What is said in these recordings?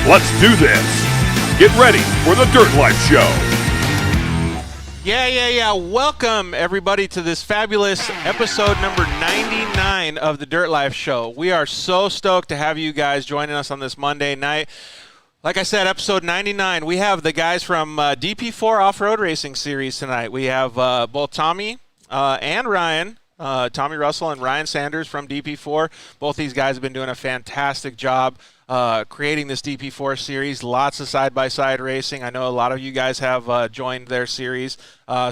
Let's do this. Get ready for the Dirt Life Show. Yeah. Welcome, everybody, to this fabulous episode number 99 of the Dirt Life Show. We are so stoked to have you guys joining us on this Monday night. Like I said, episode 99, we have the guys from DP4 Offroad Racing Series tonight. We have both Tommy and Ryan. Tommy Russell and Ryan Sanders from DP4. Both these guys have been doing a fantastic job creating this DP4 series. Lots of side-by-side racing. I know a lot of you guys have joined their series.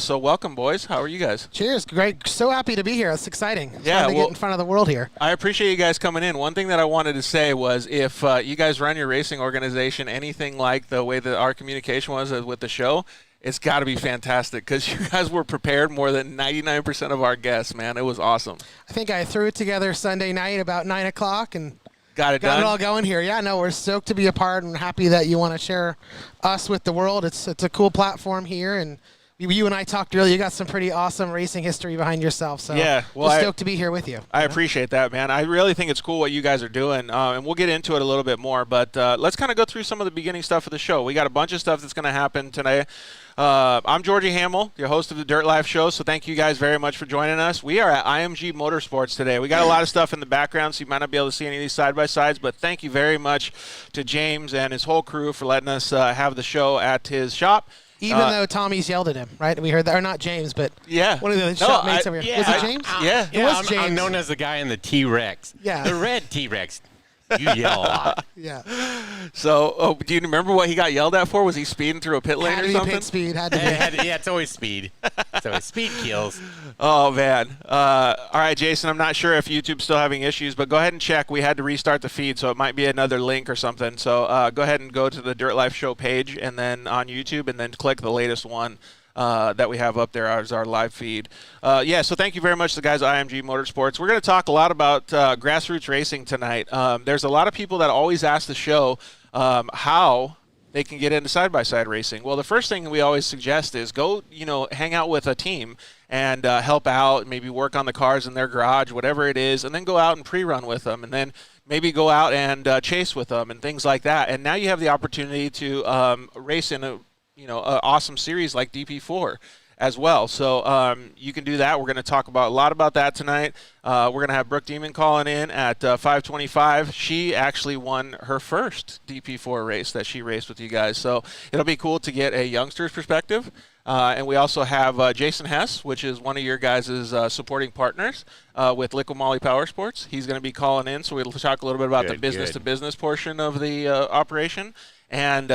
So welcome, boys. How are you guys? Cheers. Great. So happy to be here. It's exciting. It's fun to get in front of the world here. I appreciate you guys coming in. One thing that I wanted to say was if you guys run your racing organization anything like the way that our communication was with the show, it's got to be fantastic because you guys were prepared more than 99% of our guests, man. It was awesome. I think I threw it together Sunday night about 9 o'clock and got it all going here. Yeah, no, we're stoked to be a part and happy that you want to share us with the world. It's a cool platform here, and you and I talked earlier. You got some pretty awesome racing history behind yourself, so yeah, well, we're stoked to be here with you. I appreciate that, man. I really think it's cool what you guys are doing, and we'll get into it a little bit more, but let's kind of go through some of the beginning stuff of the show. We got a bunch of stuff that's going to happen today. I'm Georgie Hamill, your host of the Dirt Life Show, so thank you guys very much for joining us. We are at IMG Motorsports today. We got a lot of stuff in the background, so you might not be able to see any of these side-by-sides, but thank you very much to James and his whole crew for letting us have the show at his shop. Even though Tommy's yelled at him, right? We heard that, or not James, but one of the shop mates over here. Was it James? Yeah. It was James. I'm known as the guy in the T-Rex. Yeah. The red T-Rex. You yell a lot. Yeah. So, do you remember what he got yelled at for? Was he speeding through a pit lane or something? Pit speed. Had to be. Yeah, it's always speed. So speed kills. Oh, man. All right, Jason, I'm not sure if YouTube's still having issues, but go ahead and check. We had to restart the feed, so it might be another link or something. So go ahead and go to the Dirt Life Show page and then on YouTube and then click the latest one. That we have up there as our live feed. So thank you very much to the guys at IMG Motorsports. We're going to talk a lot about grassroots racing tonight. There's a lot of people that always ask the show how they can get into side-by-side racing. Well, the first thing we always suggest is go, hang out with a team and help out, maybe work on the cars in their garage, whatever it is, and then go out and pre-run with them, and then maybe go out and chase with them and things like that. And now you have the opportunity to race in an awesome series like DP4 as well. So you can do that. We're going to talk about a lot about that tonight. We're going to have Brooke Demon calling in at 5:25. She actually won her first DP4 race that she raced with you guys. So it'll be cool to get a youngster's perspective. And we also have Jason Hess, which is one of your guys' supporting partners with Liquid Moly Power Sports. He's going to be calling in, so we'll talk a little bit about the business-to-business portion of the operation. And,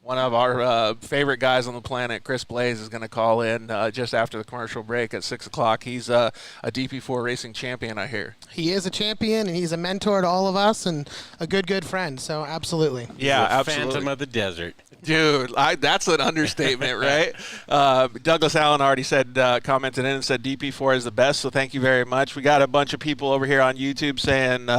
one of our favorite guys on the planet, Chris Blaze, is going to call in just after the commercial break at 6 o'clock. He's a DP4 racing champion, I hear. He is a champion, and he's a mentor to all of us and a good friend, so absolutely. Yeah, the absolutely. Phantom of the desert. Dude, that's an understatement, right? Douglas Allen already commented in and said DP4 is the best, so thank you very much. We got a bunch of people over here on YouTube saying,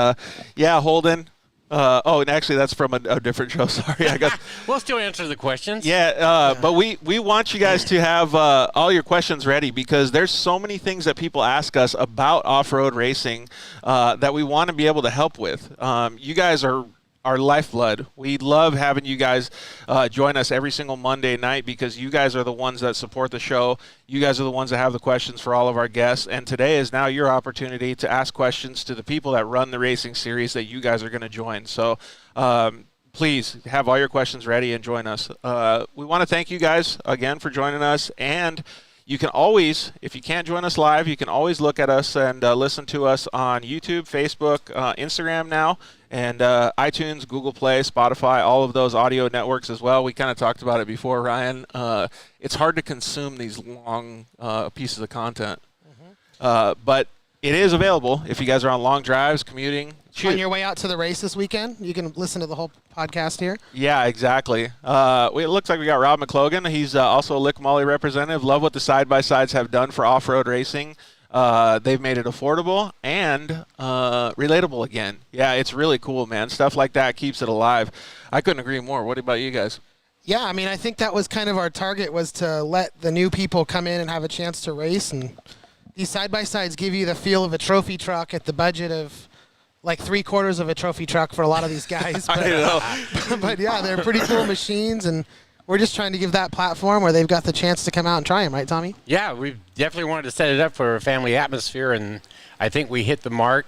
Holden. And actually that's from a different show. Sorry, We'll still answer the questions. But we want you guys to have all your questions ready because there's so many things that people ask us about off-road racing that we want to be able to help with. You guys are our lifeblood. We love having you guys join us every single Monday night because you guys are the ones that support the show. You guys are the ones that have the questions for all of our guests. And today is now your opportunity to ask questions to the people that run the racing series that you guys are going to join. So please have all your questions ready and join us. We want to thank you guys again for joining us. And you can always, if you can't join us live, you can always look at us and listen to us on YouTube, Facebook, Instagram now, and iTunes, Google Play, Spotify, all of those audio networks as well. We kind of talked about it before, Ryan. It's hard to consume these long pieces of content. But it is available if you guys are on long drives, commuting. On your way out to the race this weekend, you can listen to the whole podcast here. Yeah, exactly. It looks like we got Rob McLogan. He's also a Lick Molly representative. Love what the side-by-sides have done for off-road racing. They've made it affordable and relatable again. Yeah, it's really cool, man. Stuff like that keeps it alive. I couldn't agree more. What about you guys? Yeah, I mean, I think that was kind of our target, was to let the new people come in and have a chance to race. And these side-by-sides give you the feel of a trophy truck at the budget of like 3/4 of a trophy truck for a lot of these guys. But, I know. but yeah, they're pretty cool machines, and we're just trying to give that platform where they've got the chance to come out and try them, right, Tommy? Yeah, we definitely wanted to set it up for a family atmosphere, and I think we hit the mark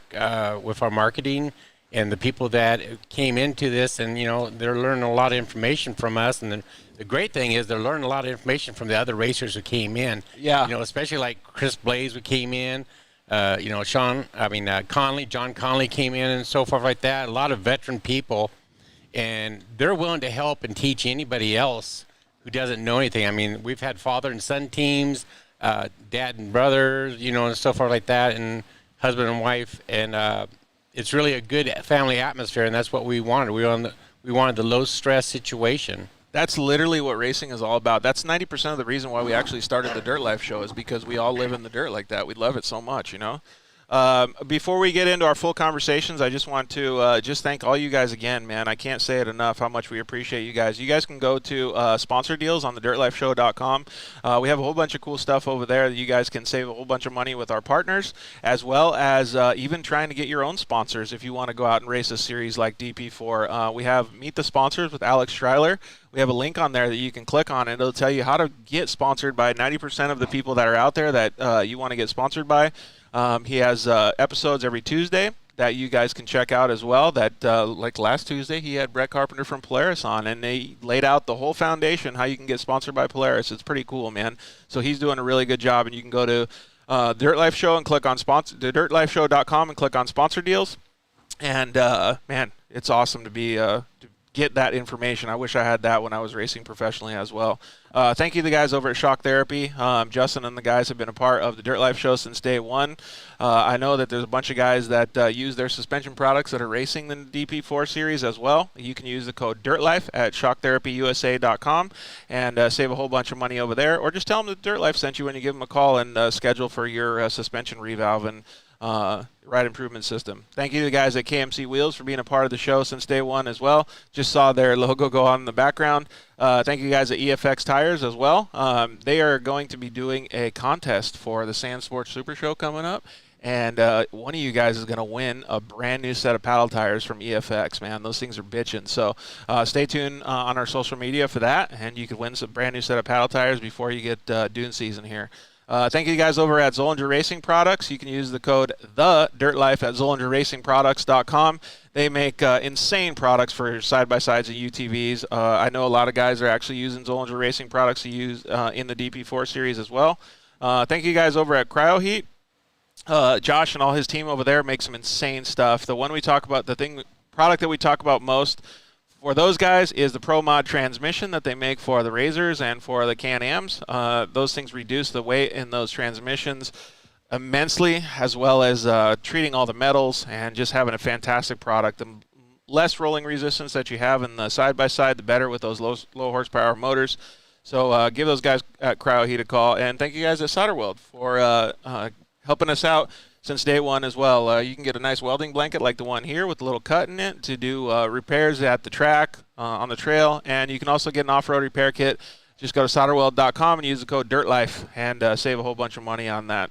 with our marketing and the people that came into this, and they're learning a lot of information from us. And then the great thing is they're learning a lot of information from the other racers who came in. Yeah. Especially like Chris Blaze who came in. John Conley came in and so forth like that. A lot of veteran people, and they're willing to help and teach anybody else who doesn't know anything. I mean, we've had father and son teams, dad and brothers, and so forth like that, and husband and wife, and it's really a good family atmosphere, and that's what we wanted. We wanted the low stress situation. That's literally what racing is all about. That's 90% of the reason why we actually started the Dirt Life show, is because we all live in the dirt like that. We love it so much, Before we get into our full conversations, I just want to just thank all you guys again, man. I can't say it enough how much we appreciate you guys. You guys can go to sponsor deals on the dirtlifeshow.com. We have a whole bunch of cool stuff over there that you guys can save a whole bunch of money with our partners, as well as even trying to get your own sponsors if you want to go out and race a series like DP4. We have Meet the Sponsors with Alex Streiler. We have a link on there that you can click on, and it'll tell you how to get sponsored by 90% of the people that are out there that you want to get sponsored by. He has episodes every Tuesday that you guys can check out as well. That like last Tuesday, he had Brett Carpenter from Polaris on, and they laid out the whole foundation, how you can get sponsored by Polaris. It's pretty cool, man. So he's doing a really good job, and you can go to Dirt Life Show and click on dirtlifeshow.com and click on sponsor deals. And, man, it's awesome to get that information. I wish I had that when I was racing professionally as well. Thank you to the guys over at Shock Therapy. Justin and the guys have been a part of the Dirt Life show since day one. I know that there's a bunch of guys that use their suspension products that are racing the DP4 series as well. You can use the code DIRTLIFE at shocktherapyusa.com and save a whole bunch of money over there. Or just tell them that Dirt Life sent you when you give them a call and schedule for your suspension revalve and ride improvement system. Thank you to the guys at KMC Wheels for being a part of the show since day one as well. Just saw their logo go on in the background. Thank you guys at EFX Tires as well. They are going to be doing a contest for the Sand Sports Super Show coming up. And one of you guys is going to win a brand new set of paddle tires from EFX, man. Those things are bitching. So stay tuned on our social media for that, and you could win some brand new set of paddle tires before you get dune season here. Thank you guys over at Zollinger Racing Products. You can use the code THEDIRTLIFE at ZollingerRacingProducts.com. They make insane products for side-by-sides and UTVs. I know a lot of guys are actually using Zollinger Racing Products to use in the DP4 series as well. Thank you guys over at CryoHeat. Josh and all his team over there make some insane stuff. The one we talk about, product that we talk about most for those guys is the Pro Mod transmission that they make for the Razors and for the Can-Ams. Those things reduce the weight in those transmissions immensely, as well as treating all the metals and just having a fantastic product. The less rolling resistance that you have in the side-by-side, the better with those low horsepower motors. So give those guys at CryoHeat a call. And thank you guys at Solderweld for helping us out since day one as well. You can get a nice welding blanket like the one here with a little cut in it to do repairs at the track, on the trail, and you can also get an off-road repair kit. Just go to solderweld.com and use the code DIRTLIFE and save a whole bunch of money on that.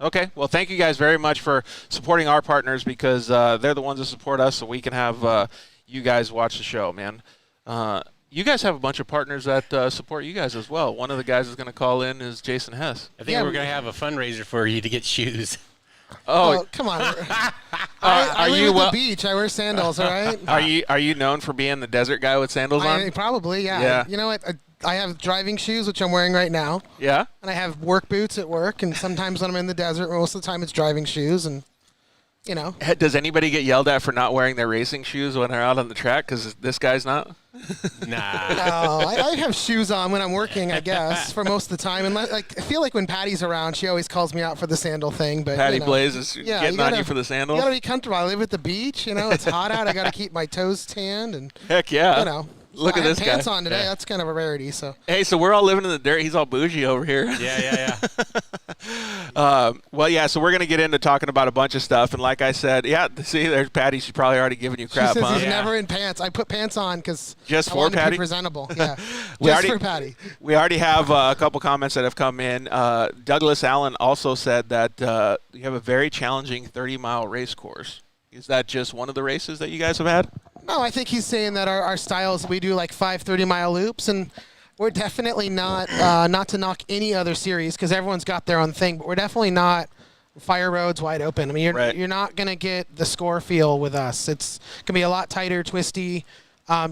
Okay, well, thank you guys very much for supporting our partners, because they're the ones that support us, so we can have you guys watch the show, man. You guys have a bunch of partners that support you guys as well. One of the guys is going to call in is Jason Hess. I think we're going to have a fundraiser for you to get shoes. Oh, come on. I live at the beach. I wear sandals, all right? Are you known for being the desert guy with sandals on? Probably, yeah. You know what? I have driving shoes, which I'm wearing right now. Yeah? And I have work boots at work, and sometimes when I'm in the desert, most of the time it's driving shoes, and, you know. Does anybody get yelled at for not wearing their racing shoes when they're out on the track because this guy's not? Nah. No, I have shoes on when I'm working, I guess, for most of the time. And I feel like when Patty's around, she always calls me out for the sandal thing. But Patty Blaze is getting on you for the sandals? You got to be comfortable. I live at the beach. It's hot out. I got to keep my toes tanned. And, heck yeah. Look at this guy. Pants on today. Yeah. That's kind of a rarity. So. Hey, so we're all living in the dirt. He's all bougie over here. Yeah. Well, yeah. So we're gonna get into talking about a bunch of stuff, and like I said, see, there's Patty. She's probably already giving you crap. She says huh? he's never in pants. I put pants on because just I for want Patty. To be presentable. Yeah. Just for Patty. We already have a couple comments that have come in. Douglas Allen also said that you have a very challenging 30-mile race course. Is that just one of the races that you guys have had? No, I think he's saying that our styles, we do like 5 30-mile loops, and we're definitely not, not to knock any other series because everyone's got their own thing, but we're definitely not fire roads wide open. I mean, you're not going to get the score feel with us. It's going to be a lot tighter, twisty,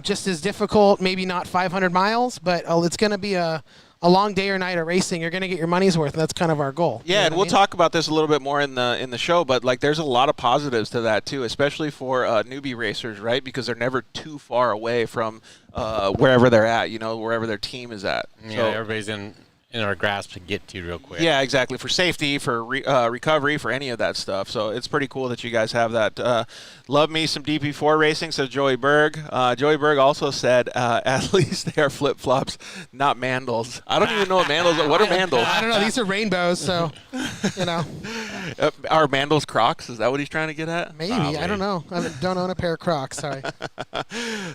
just as difficult, maybe not 500 miles, but it's going to be a long day or night of racing. You're going to get your money's worth, and that's kind of our goal. Yeah, and we'll talk about this a little bit more in the show, but like there's a lot of positives to that too, especially for newbie racers, right? Because they're never too far away from wherever they're at, wherever their team is at. Yeah, so everybody's in our grasp to get to real quick. Yeah, exactly. For safety, for recovery, for any of that stuff. So it's pretty cool that you guys have that. Love me some DP4 racing, says Joey Berg. Joey Berg also said, at least they are flip-flops, not mandals. I don't even know what mandals are. What are mandals? I don't know. These are rainbows, so, Are mandals Crocs? Is that what he's trying to get at? Maybe. Probably. I don't know. I don't own a pair of Crocs. Sorry.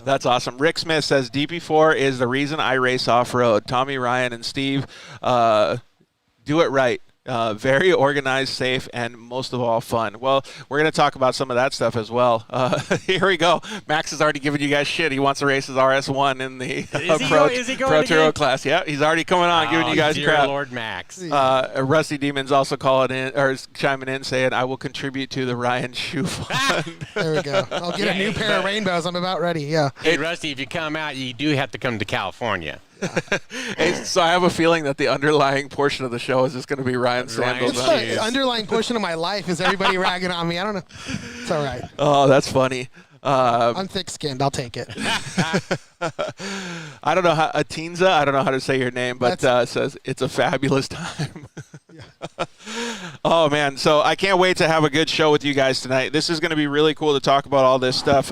That's awesome. Rick Smith says, DP4 is the reason I race off-road. Tommy, Ryan, and Steve do it right. Very organized, safe, and most of all, fun. Well, we're going to talk about some of that stuff as well. Here we go. Max has already given you guys shit. He wants to race his RS1 in the Pro Turo class. Yeah, he's already coming on, giving you guys dear crap. Lord Max. Rusty Demon's also chiming in, saying, I will contribute to the Ryan Shoe Fund. There we go. I'll get a new pair of rainbows. I'm about ready, yeah. Hey, Rusty, if you come out, you do have to come to California. Hey, so I have a feeling that the underlying portion of the show is just going to be Ryan Sandals. It's the underlying portion of my life is everybody ragging on me. I don't know. It's all right. Oh, that's funny. I'm thick-skinned. I'll take it. I don't know how Atinza. I don't know how to say your name, but says it's a fabulous time. Oh man, so I can't wait to have a good show with you guys tonight. This is going to be really cool to talk about all this stuff.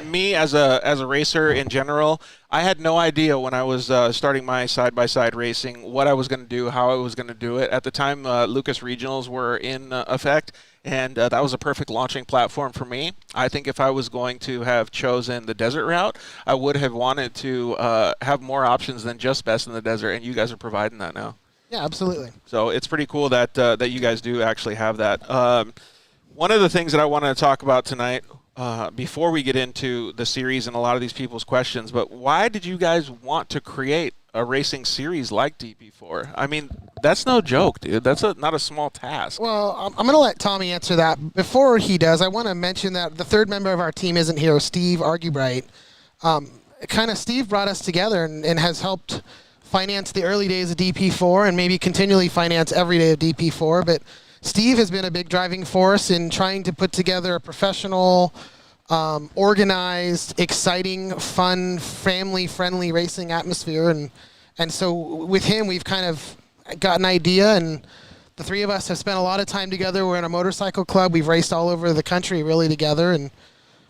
Me as a racer in general, I had no idea when I was starting my side-by-side racing what I was going to do, how I was going to do it. At the time, Lucas Regionals were in effect, and that was a perfect launching platform for me. I think if I was going to have chosen the desert route, I would have wanted to have more options than just Best in the Desert, and you guys are providing that now. Yeah, absolutely. So it's pretty cool that that you guys do actually have that. One of the things that I wanted to talk about tonight, before we get into the series and a lot of these people's questions, but why did you guys want to create a racing series like DP4? I mean, that's no joke, dude. That's not a small task. Well, I'm going to let Tommy answer that. Before he does, I want to mention that the third member of our team isn't here, Steve Argubright. Steve brought us together and has helped finance the early days of DP4 and maybe continually finance every day of DP4. But Steve has been a big driving force in trying to put together a professional, organized, exciting, fun, family-friendly racing atmosphere. And so with him, we've kind of got an idea, and the three of us have spent a lot of time together. We're in a motorcycle club. We've raced all over the country really together, and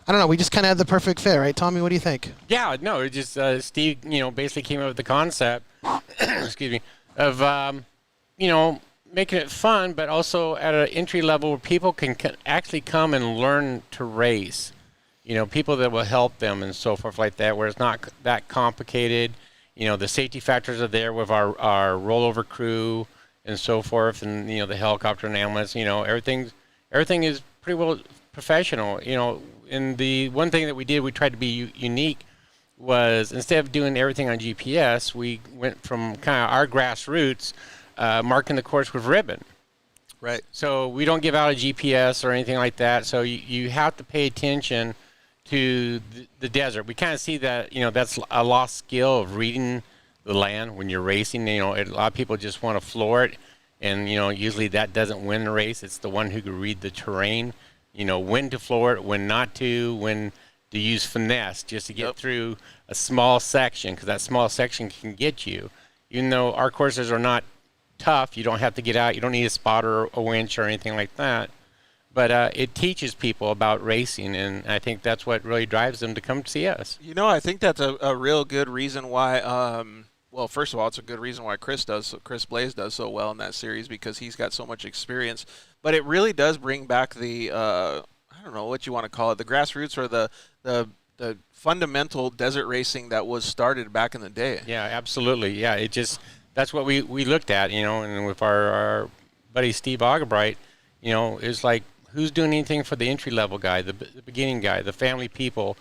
I don't know, we just kind of had the perfect fit, right? Tommy, what do you think? Yeah, no, it just Steve, basically came up with the concept, excuse me, of, making it fun, but also at an entry level where people can actually come and learn to race. People that will help them and so forth like that, where it's not that complicated. The safety factors are there with our rollover crew and so forth, and, the helicopter and ambulance, everything is pretty well professional, And the one thing that we did, we tried to be unique, was instead of doing everything on GPS, we went from kind of our grassroots, marking the course with ribbon. Right. So we don't give out a GPS or anything like that. So you have to pay attention to the desert. We kind of see that, that's a lost skill of reading the land when you're racing. A lot of people just want to floor it. And, usually that doesn't win the race. It's the one who can read the terrain. When to floor it, when not to, when to use finesse just to get through a small section, because that small section can get you. Even though our courses are not tough, you don't have to get out, you don't need a spotter or a winch or anything like that. But it teaches people about racing, and I think that's what really drives them to come see us. I think that's a real good reason why, well, first of all, it's a good reason why Chris Blaze does so well in that series, because he's got so much experience. But it really does bring back the, I don't know what you want to call it, the grassroots or the fundamental desert racing that was started back in the day. Yeah, absolutely. Yeah, that's what we looked at, and with our buddy Steve Augerbright, it's like, who's doing anything for the entry level guy, the beginning guy, the family people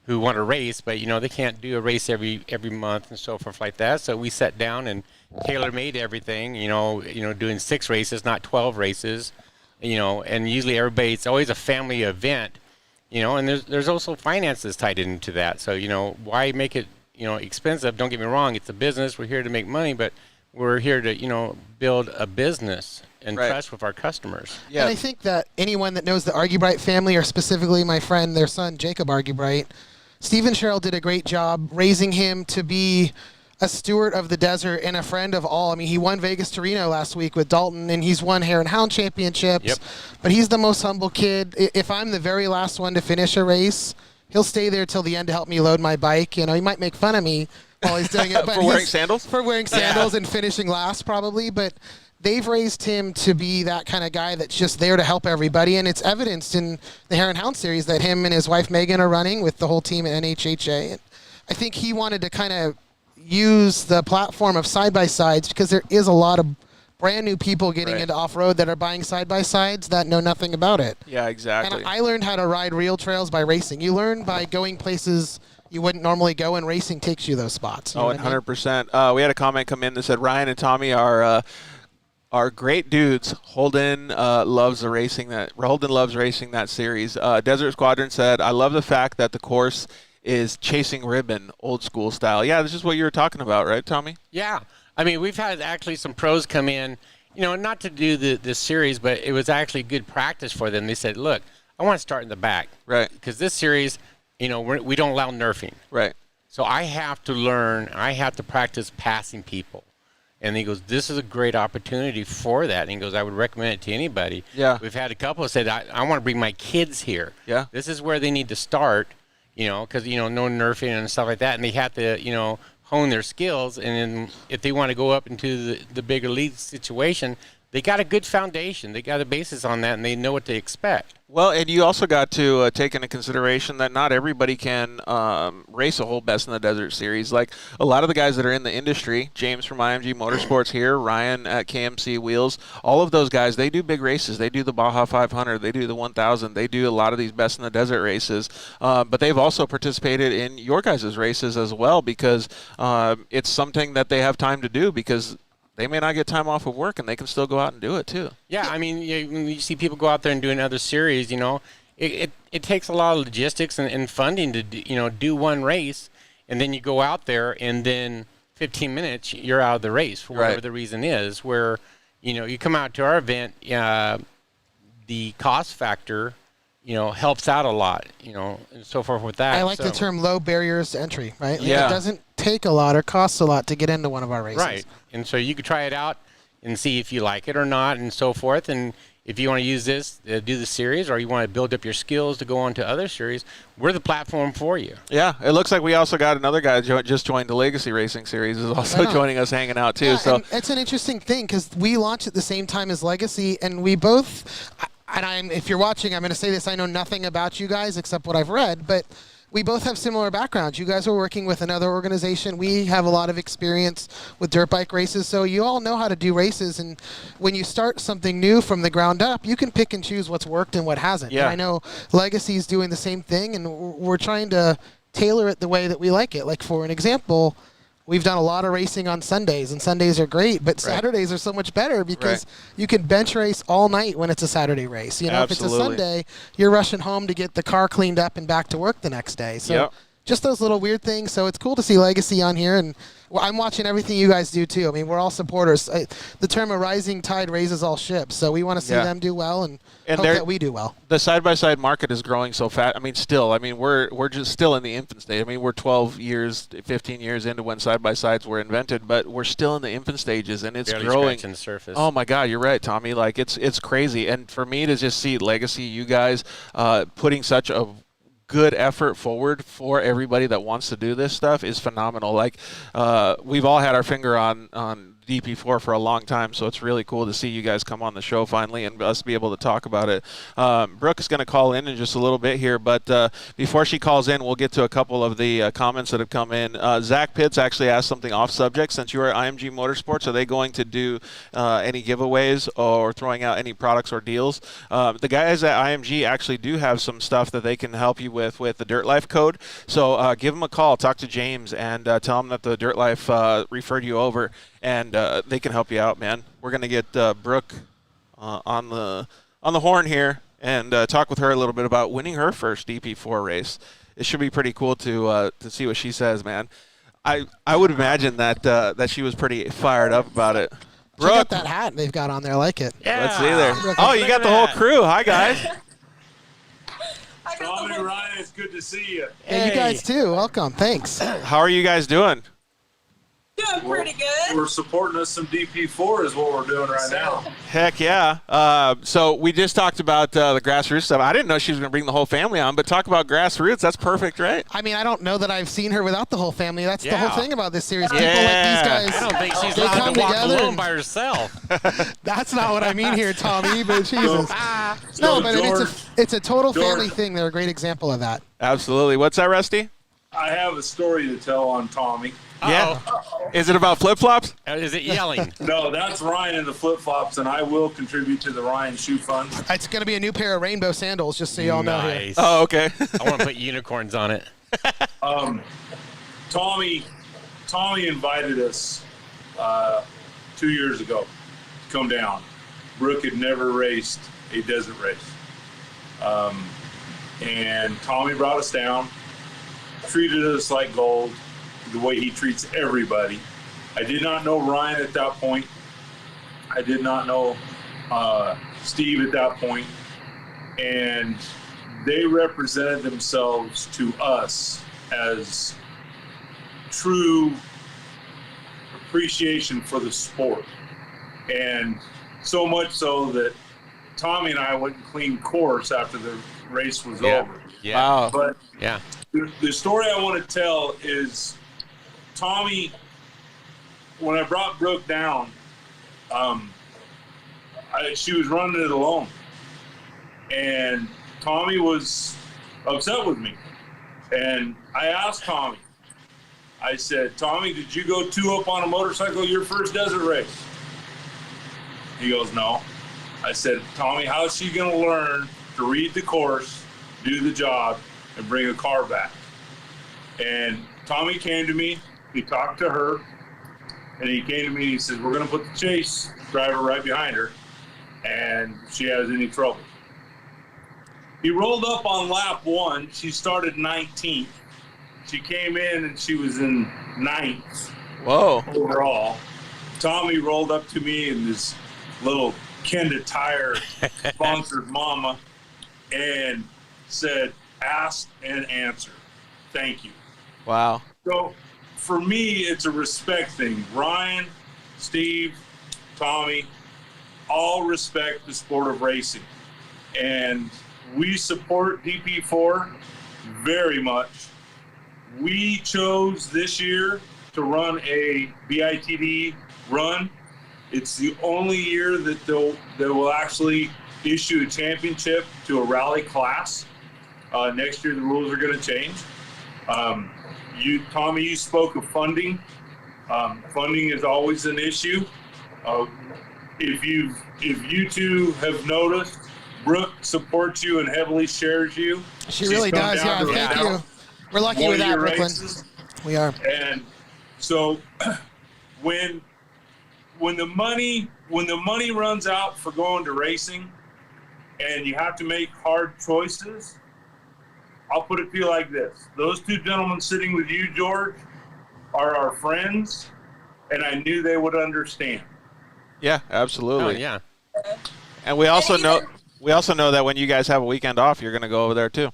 who want to race, but they can't do a race every month and so forth like that. So we sat down and tailor-made everything. Doing 6 races, not 12 races. And usually it's always a family event. And there's also finances tied into that. So why make it expensive? Don't get me wrong, it's a business. We're here to make money, but we're here to build a business and trust with our customers. Yeah. And I think that anyone that knows the Argybright family, or specifically my friend, their son Jacob Argybright, Steve and Cheryl did a great job raising him to be a steward of the desert and a friend of all. I mean, he won Vegas to Reno last week with Dalton, and he's won Hare and Hound championships. Yep. But he's the most humble kid. If I'm the very last one to finish a race, he'll stay there till the end to help me load my bike. He might make fun of me while he's doing it. But For wearing sandals? For wearing sandals and finishing last, probably. But they've raised him to be that kind of guy that's just there to help everybody, and it's evidenced in the Hare and Hound series that him and his wife Megan are running with the whole team at NHHA. And I think he wanted to kind of use the platform of side-by-sides, because there is a lot of brand new people getting into off-road that are buying side-by-sides that know nothing about it. Yeah, exactly. And I learned how to ride real trails by racing. You learn by going places you wouldn't normally go, and racing takes you those spots. You know 100%. We had a comment come in that said Ryan and Tommy are great dudes. Holden loves racing that series. Desert Squadron said, I love the fact that the course is chasing ribbon, old school style. Yeah, this is what you were talking about, right, Tommy? Yeah. I mean, we've had actually some pros come in, not to do this series, but it was actually good practice for them. They said, look, I want to start in the back. Right. Because this series, we don't allow nerfing. Right. So I have to learn, I have to practice passing people. And he goes, this is a great opportunity for that. And he goes, I would recommend it to anybody. Yeah. We've had a couple that said, I want to bring my kids here. Yeah. This is where they need to start, because, no nerfing and stuff like that. And they have to, hone their skills. And then if they want to go up into the bigger league situation, they got a good foundation. They got a basis on that, and they know what to expect. Well, and you also got to take into consideration that not everybody can race a whole Best in the Desert series. Like a lot of the guys that are in the industry, James from IMG Motorsports here, Ryan at KMC Wheels, all of those guys, they do big races. They do the Baja 500, they do the 1000, they do a lot of these Best in the Desert races. But they've also participated in your guys' races as well, because it's something that they have time to do, because they may not get time off of work, and they can still go out and do it too. Yeah, I mean, when you see people go out there and do another series, it takes a lot of logistics and funding to do one race, and then you go out there, and then 15 minutes you're out of the race for whatever the reason is. Where you come out to our event, the cost factor helps out a lot, and so forth with that. I like the term low barriers to entry, right? Yeah. It doesn't take a lot or cost a lot to get into one of our races. Right. And so you could try it out and see if you like it or not, and so forth. And if you want to use this, do the series, or you want to build up your skills to go on to other series, we're the platform for you. Yeah, it looks like we also got another guy just joined the Legacy Racing Series, is also joining us, hanging out too. Yeah, so and it's an interesting thing, because we launched at the same time as Legacy, and we both, if you're watching, I'm going to say this, I know nothing about you guys except what I've read, but we both have similar backgrounds. You guys are working with another organization. We have a lot of experience with dirt bike races, so you all know how to do races. And when you start something new from the ground up, you can pick and choose what's worked and what hasn't. Yeah. And I know Legacy is doing the same thing, and we're trying to tailor it the way that we like it. Like, for an example, we've done a lot of racing on Sundays, and Sundays are great, but Saturdays are so much better, because you can bench race all night when it's a Saturday race. If it's a Sunday, you're rushing home to get the car cleaned up and back to work the next day. So just those little weird things. So it's cool to see Legacy on here, and I'm watching everything you guys do too. I mean, we're all supporters. The term "a rising tide raises all ships," so we want to see them do well, and hope that we do well. The side-by-side market is growing so fast. I mean, still, we're just still in the infant stage. I mean, we're 12 years, 15 years into when side-by-sides were invented, but we're still in the infant stages, and it's barely growing. Scratching the surface. Oh my God, you're right, Tommy. Like, it's crazy, and for me to just see Legacy, you guys putting such a good effort forward for everybody that wants to do this stuff is phenomenal. Like, we've all had our finger on DP4 for a long time, so it's really cool to see you guys come on the show finally and us be able to talk about it. Brooke is going to call in just a little bit here, but before she calls in, we'll get to a couple of the comments that have come in. Zach Pitts actually asked something off subject. Since you are at IMG Motorsports, are they going to do any giveaways or throwing out any products or deals? The guys at IMG actually do have some stuff that they can help you with the Dirt Life code. So give them a call, talk to James, and tell them that the Dirt Life referred you over, and they can help you out, man. We're gonna get Brooke on the horn here and talk with her a little bit about winning her first DP4 race. It should be pretty cool to see what she says, man. I would imagine that she was pretty fired up about it. Check out that hat they've got on there. I like it. Yeah. Let's see there. Oh, you got the whole crew. Hi, guys. Tom and Ryan, it's good to see you. Hey, you guys too. Welcome. Thanks. How are you guys doing? Doing pretty good. We're supporting us some DP4 is what we're doing right now. Heck yeah. So we just talked about the grassroots stuff. I didn't know she was going to bring the whole family on, but talk about grassroots. That's perfect, right? I mean, I don't know that I've seen her without the whole family. That's the Yeah. whole thing about this series. Yeah. People like these guys. I don't think she's They allowed come to walk together alone and- by herself. That's not what I mean here, Tommy, but Jesus. No, but it's a total family George. thing. They're a great example of that. Absolutely. What's that, Rusty? I have a story to tell on Tommy. Yeah. Is it about flip-flops? Is it yelling? No, that's Ryan in the flip-flops, and I will contribute to the Ryan Shoe Fund. It's going to be a new pair of rainbow sandals, just so y'all know here. Nice. Oh, okay. I want to put unicorns on it. Tommy invited us 2 years ago to come down. Brooke had never raced a desert race. And Tommy brought us down, treated us like gold, the way he treats everybody. I did not know Ryan at that point. I did not know Steve at that point. And they represented themselves to us as true appreciation for the sport. And so much so that Tommy and I went and cleaned course after the race was over. Yeah. Wow. But Yeah. the story I want to tell is Tommy, when I brought Brooke down, she was running it alone. And Tommy was upset with me. And I asked Tommy, I said, Tommy, did you go 2 up on a motorcycle your first desert race? He goes, no. I said, Tommy, how is she going to learn to read the course, do the job, and bring a car back? And Tommy came to me, he talked to her, and he came to me and he says, we're going to put the chase driver right behind her, and if she has any trouble. He rolled up on lap 1. She started 19th. She came in and she was in 9th Whoa. overall. Tommy rolled up to me in this little Kenda Tire sponsored mama and said, ask and answer. Thank you. Wow. So for me, it's a respect thing. Ryan, Steve, Tommy, all respect the sport of racing. And we support DP4 very much. We chose this year to run a BITD run. It's the only year that they will actually issue a championship to a rally class. Next year, the rules are going to change. Tommy, you spoke of funding. Funding is always an issue. If you two have noticed, Brooke supports you and heavily shares you. She She's really come does, down yeah. to Thank now you. We're lucky one with of that, your Brooklyn. races. We are. And so when the money runs out for going to racing and you have to make hard choices, I'll put it to you like this. Those 2 gentlemen sitting with you, George, are our friends, and I knew they would understand. Yeah, absolutely. Oh, yeah. And we also know that when you guys have a weekend off, you're going to go over there too.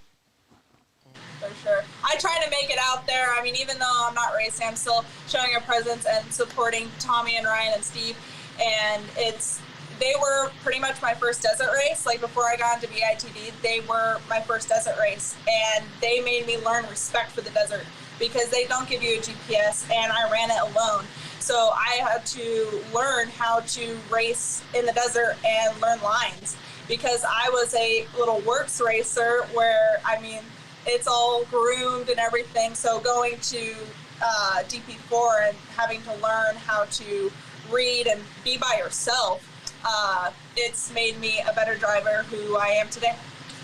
For sure. I try to make it out there. I mean, even though I'm not racing, I'm still showing a presence and supporting Tommy and Ryan and Steve. And it's they were pretty much my first desert race. Like before I got into BITD, they were my first desert race, and they made me learn respect for the desert because they don't give you a GPS, and I ran it alone. So I had to learn how to race in the desert and learn lines because I was a little works racer where, I mean, it's all groomed and everything. So going to DP4 and having to learn how to read and be by yourself, it's made me a better driver who I am today.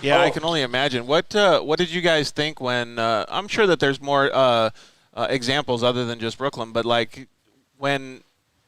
Yeah, I can only imagine. What did you guys think when? I'm sure that there's more examples other than just Brooklyn, but like when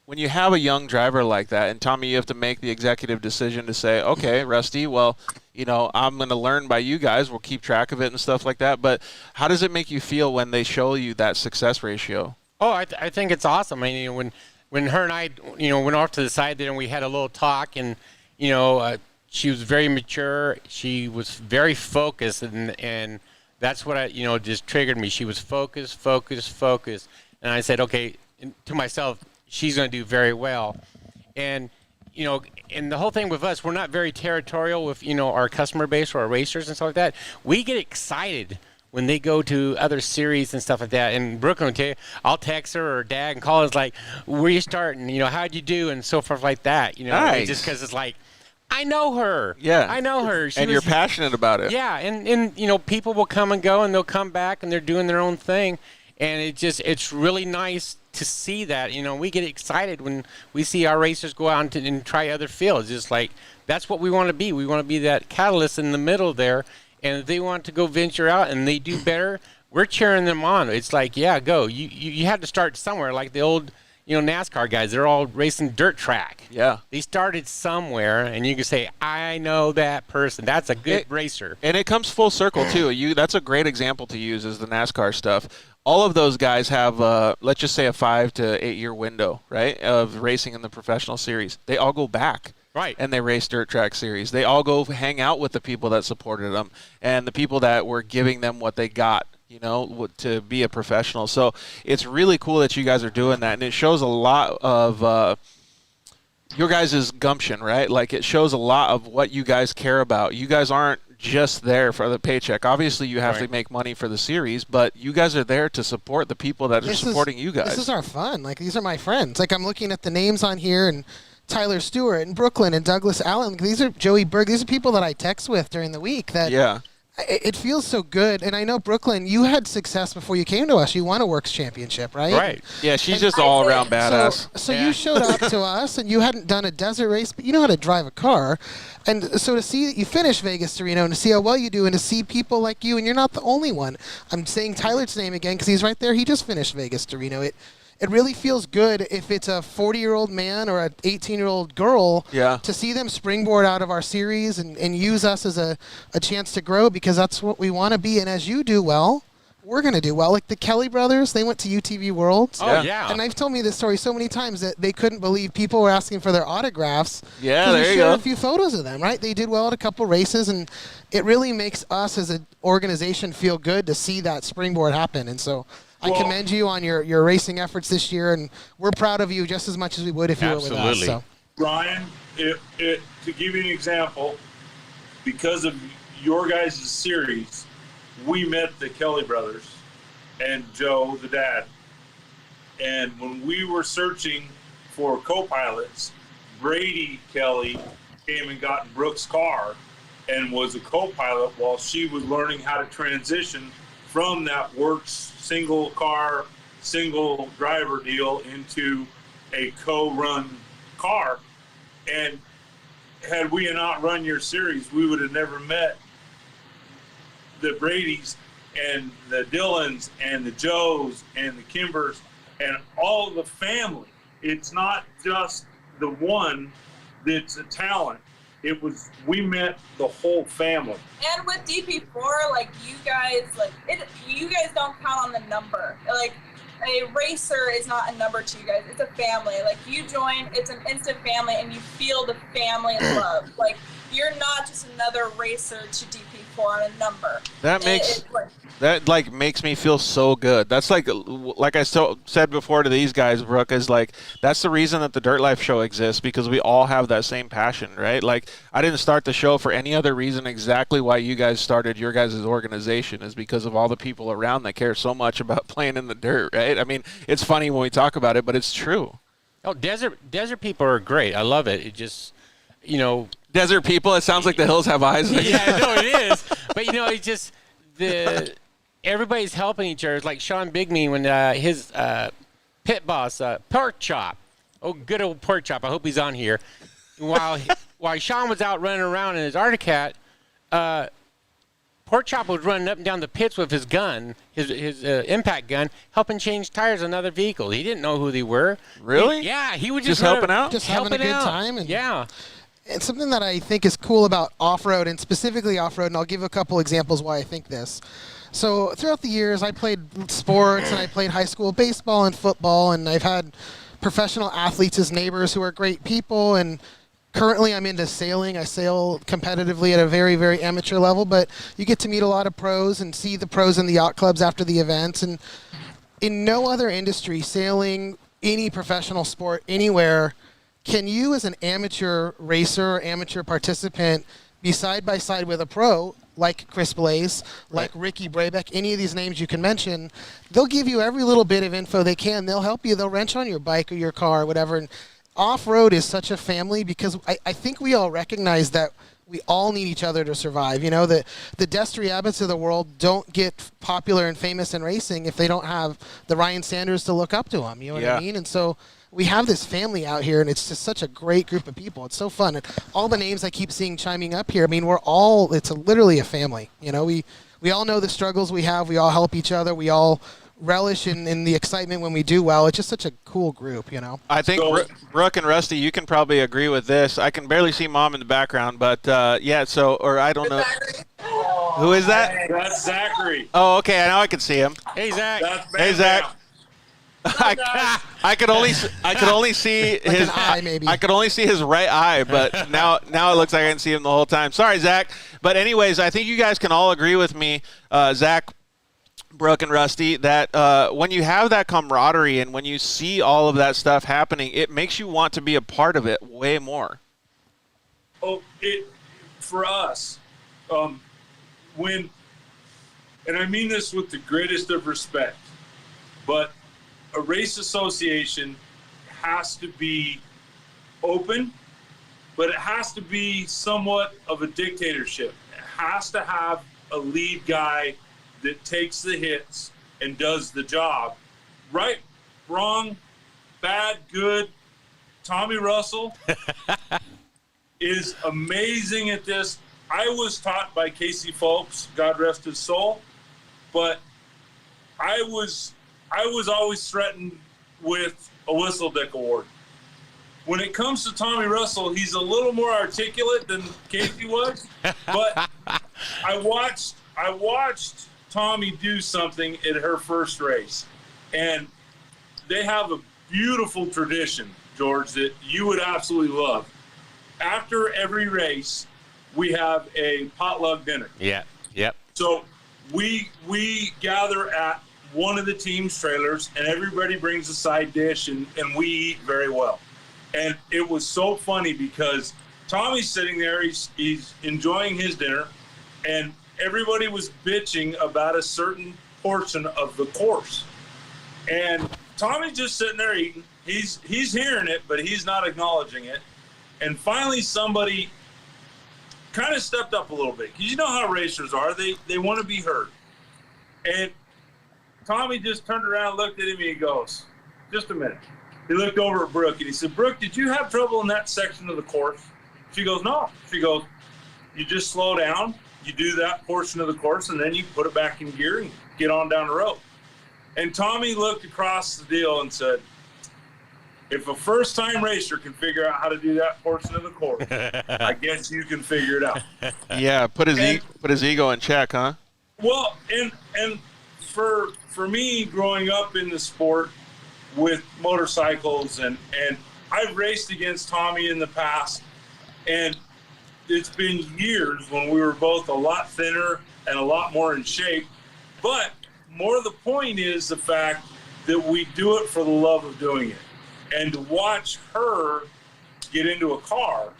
you have a young driver like that, and Tommy, you have to make the executive decision to say, okay, Rusty, well, you know, I'm going to learn by you guys. We'll keep track of it and stuff like that. But how does it make you feel when they show you that success ratio? Oh, I think it's awesome. I mean, you know, when her and I, you know, went off to the side there and we had a little talk, and you know, she was very mature. She was very focused, and that's what you know, just triggered me. She was focused, and I said, okay, to myself, she's going to do very well. And you know, and the whole thing with us, we're not very territorial with, you know, our customer base or our racers and stuff like that. We get excited when they go to other series and stuff like that. And Brooklyn will tell you, I'll text her or Dad and call us like, where you starting? You know, how'd you do? And so forth like that. You know, nice. Just because it's like, I know her. Yeah. I know her. And you're passionate about it. Yeah. And, you know, people will come and go and they'll come back and they're doing their own thing. And it's really nice to see that. You know, we get excited when we see our racers go out and try other fields. It's like, that's what we want to be. We want to be that catalyst in the middle there. And if they want to go venture out and they do better, we're cheering them on. It's like, yeah, go. You have to start somewhere. Like the old, you know, NASCAR guys, they're all racing dirt track. Yeah. They started somewhere, and you can say, I know that person. That's a good racer. And it comes full circle, too. That's a great example to use is the NASCAR stuff. All of those guys have, let's just say, a 5 to 8 year window, right, of racing in the professional series. They all go back. Right. And they race dirt track series. They all go hang out with the people that supported them and the people that were giving them what they got, you know, to be a professional. So it's really cool that you guys are doing that. And it shows a lot of your guys' gumption, right? Like it shows a lot of what you guys care about. You guys aren't just there for the paycheck. Obviously, you have to make money for the series, but you guys are there to support the people that are supporting you guys. This is our fun. Like, these are my friends. Like, I'm looking at the names on here, and Tyler Stewart and Brooklyn and Douglas Allen. These are Joey Berg. These are people that I text with during the week. That it feels so good. And I know, Brooklyn, you had success before you came to us. You won a Works Championship, right? Right. Yeah, she's just all around badass. So you showed up to us, and you hadn't done a desert race, but you know how to drive a car. And so to see that you finish Vegas to Reno and to see how well you do and to see people like you, and you're not the only one. I'm saying Tyler's name again because he's right there. He just finished Vegas to Reno. It really feels good if it's a 40-year-old man or an 18-year-old girl to see them springboard out of our series and use us as a chance to grow, because that's what we want to be. And as you do well, we're going to do well. Like the Kelly brothers, they went to UTV Worlds. Oh, yeah. And they've told me this story so many times that they couldn't believe people were asking for their autographs. Yeah, there you go. go. A few photos of them, right? They did well at a couple races, and it really makes us as an organization feel good to see that springboard happen. And so I commend you on your racing efforts this year, and we're proud of you just as much as we would if you were with us. So. Ryan, to give you an example, because of your guys' series, we met the Kelly brothers and Joe, the dad. And when we were searching for co-pilots, Brady Kelly came and got in Brooke's car and was a co-pilot while she was learning how to transition from that Works single car, single driver deal into a co-run car. And had we not run your series, we would have never met the Bradys and the Dylans and the Joes and the Kimbers and all the family. It's not just the one that's a talent. It was, we met the whole family. And with DP4, like you guys don't count on the number. Like a racer is not a number to you guys. It's a family. Like you join, it's an instant family, and you feel the family love. Like you're not just another racer to DP4 on a number. That makes That like makes me feel so good. That's like I said before to these guys, Brooke, is like that's the reason that the Dirt Life show exists, because we all have that same passion, right? Like I didn't start the show for any other reason exactly why you guys started your guys' organization, is because of all the people around that care so much about playing in the dirt, right? I mean, it's funny when we talk about it, but it's true. Oh, desert people are great. I love it. It just, Desert people. It sounds like the hills have eyes. Yeah, no, it is. But it's just everybody's helping each other. It's like Sean Bigme when his pit boss, Pork Chop. Oh, good old Pork Chop. I hope he's on here. While Sean was out running around in his Arctic Cat, Pork Chop was running up and down the pits with his gun, his impact gun, helping change tires on other vehicles. He didn't know who they were. Really? He was just helping out, just having a good time. And yeah. And something that I think is cool about off-road, and specifically off-road, and I'll give a couple examples why I think this. So throughout the years, I played sports, and I played high school baseball and football, and I've had professional athletes as neighbors who are great people, and currently I'm into sailing. I sail competitively at a very, very amateur level, but you get to meet a lot of pros and see the pros in the yacht clubs after the events. And in no other industry, sailing, any professional sport, anywhere, can you as an amateur racer or amateur participant be side by side with a pro like Chris Blaze, like Ricky Brabeck, any of these names you can mention? They'll give you every little bit of info they can. They'll help you. They'll wrench on your bike or your car or whatever. And off-road is such a family because I think we all recognize that we all need each other to survive. The Destry Abbotts of the world don't get popular and famous in racing if they don't have the Ryan Sanders to look up to them. You know what I mean? And so we have this family out here, and it's just such a great group of people. It's so fun. And all the names I keep seeing chiming up here, I mean, it's literally a family. We all know the struggles we have. We all help each other. We all relish in the excitement when we do well. It's just such a cool group, I think Brooke and Rusty, you can probably agree with this. I can barely see Mom in the background, but I don't know. Who is that? That's Zachary. Oh, okay. Now I can see him. Hey, Zach. Hey, Zach. I could only see his eye, maybe. I could only see his right eye, but now it looks like I can see him the whole time. Sorry, Zach. But anyways, I think you guys can all agree with me, Zach, Brooke, and Rusty, that when you have that camaraderie and when you see all of that stuff happening, it makes you want to be a part of it way more. Oh, for us, and I mean this with the greatest of respect, but a race association has to be open, but it has to be somewhat of a dictatorship. It has to have a lead guy that takes the hits and does the job. Right, wrong, bad, good. Tommy Russell is amazing at this. I was taught by Casey Phelps, God rest his soul, but I was always threatened with a Whistle Dick Award. When it comes to Tommy Russell, he's a little more articulate than Casey was, but I watched Tommy do something at her first race, and they have a beautiful tradition, George, that you would absolutely love. After every race, we have a potluck dinner. Yeah. Yep. So we gather at one of the team's trailers, and everybody brings a side dish, and we eat very well. And it was so funny because Tommy's sitting there, he's enjoying his dinner, and everybody was bitching about a certain portion of the course. And Tommy's just sitting there eating. He's hearing it, but he's not acknowledging it. And finally somebody kind of stepped up a little bit, because you know how racers are. They want to be heard. And Tommy just turned around and looked at him, and he goes, just a minute. He looked over at Brooke, and he said, Brooke, did you have trouble in that section of the course? She goes, no. She goes, you just slow down, you do that portion of the course, and then you put it back in gear and get on down the road. And Tommy looked across the deal and said, if a first-time racer can figure out how to do that portion of the course, I guess you can figure it out. Yeah, put his ego in check, huh? Well, and for me, growing up in the sport with motorcycles, and I've raced against Tommy in the past, and it's been years when we were both a lot thinner and a lot more in shape, But more of the point is the fact that we do it for the love of doing it. And to watch her get into a car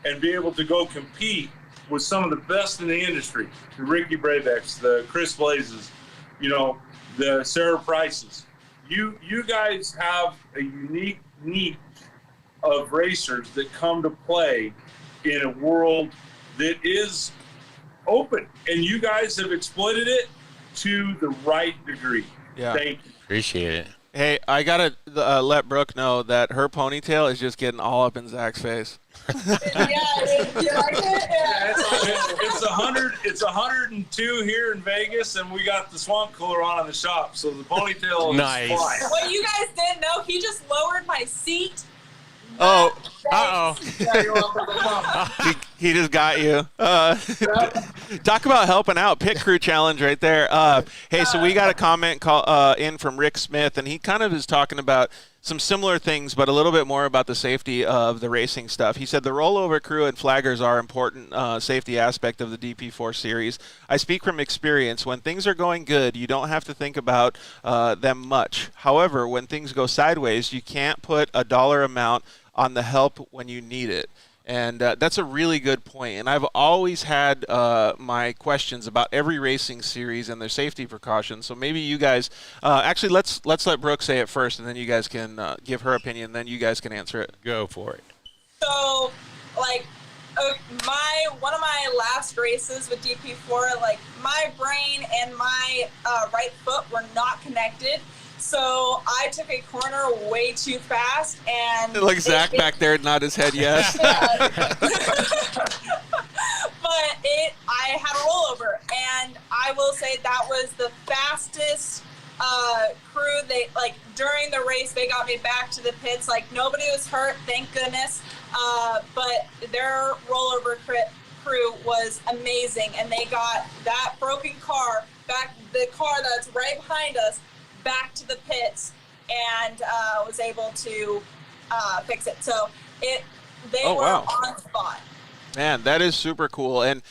and be able to go compete with some of the best in the industry, the Ricky Bravecks, the Chris Blazes, you know, the Sarah Prices. You guys have a unique niche of racers that come to play in a world that is open, and you guys have exploited it to the right degree. Yeah. Thank you. Appreciate it. Hey, I gotta let Brooke know that her ponytail is just getting all up in Zach's face. Yeah, you like it? Yeah. It's 102 here in Vegas, and we got the swamp cooler on in the shop, so the ponytail is Nice. fine. What you guys didn't know, he just lowered my seat. Oh, Uh-oh. he just got you. Talk about helping out. Pit crew challenge right there. Hey, so we got a comment in from Rick Smith, and he kind of is talking about some similar things, but a little bit more about the safety of the racing stuff. He said the rollover crew and flaggers are important safety aspect of the DP4 series. I speak from experience. When things are going good, you don't have to think about them much. However, when things go sideways, you can't put a dollar amount on the help when you need it. And that's a really good point. And I've always had my questions about every racing series and their safety precautions. So maybe you guys, actually, let's let Brooke say it first, and then you guys can give her opinion. Then you guys can answer it. Go for it. So, like, one of my last races with DP4, like, my brain and my right foot were not connected. So I took a corner way too fast, and Like Zach back there nod his head yes. But I had a rollover, and I will say that was the fastest crew. They, like, during the race, they got me back to the pits. Like, nobody was hurt, thank goodness. But their rollover crew was amazing, and they got that broken car back, the car that's right behind us, back to the pits, and was able to fix it. So they were wow. on spot. Man, that is super cool. And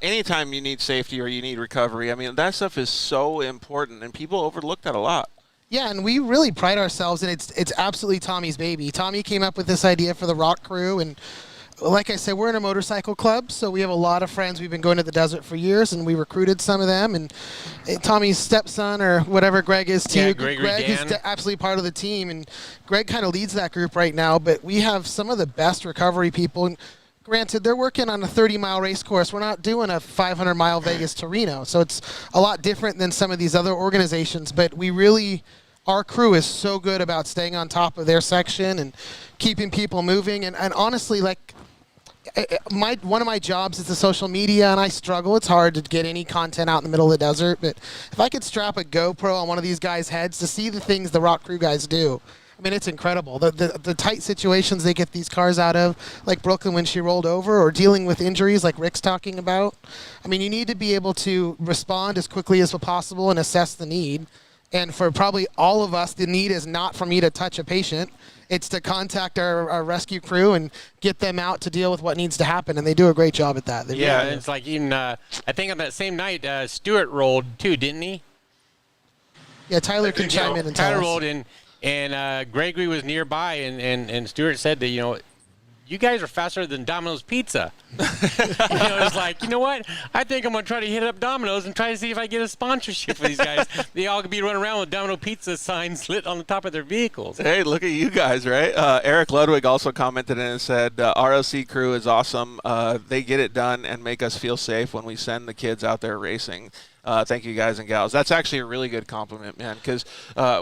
anytime you need safety or you need recovery, I mean, that stuff is so important, and people overlook that a lot. Yeah, and we really pride ourselves, and it's absolutely Tommy's baby. Tommy came up with this idea for the rock crew, and like I said, we're in a motorcycle club, so we have a lot of friends. We've been going to the desert for years, and we recruited some of them. And Tommy's stepson, or whatever Greg is too, Yeah, Greg Dan. is absolutely part of the team, and Greg kind of leads that group right now. But we have some of the best recovery people. And granted, they're working on a 30-mile race course. We're not doing a 500-mile Vegas to Reno, so it's a lot different than some of these other organizations. But we really, our crew is so good about staying on top of their section and keeping people moving. And honestly, like, one of my jobs is the social media, and I struggle. It's hard to get any content out in the middle of the desert. But if I could strap a GoPro on one of these guys' heads to see the things the rock crew guys do, I mean, it's incredible. The tight situations they get these cars out of, like Brooklyn when she rolled over, or dealing with injuries like Rick's talking about. I mean, you need to be able to respond as quickly as possible and assess the need. And for probably all of us, the need is not for me to touch a patient. It's to contact our rescue crew and get them out to deal with what needs to happen, and they do a great job at that. Yeah, it's like even, I think on that same night, Stuart rolled too, didn't he? Yeah, Tyler can chime in and tell Tyler us. rolled in, and Gregory was nearby, and Stuart said that, you know, you guys are faster than Domino's Pizza. It's like, you know what? I think I'm going to try to hit up Domino's and try to see if I get a sponsorship for these guys. They all could be running around with Domino Pizza signs lit on the top of their vehicles. Hey, look at you guys, right? Eric Ludwig also commented in and said, ROC crew is awesome. They get it done and make us feel safe when we send the kids out there racing. Thank you, guys and gals. That's actually a really good compliment, man, because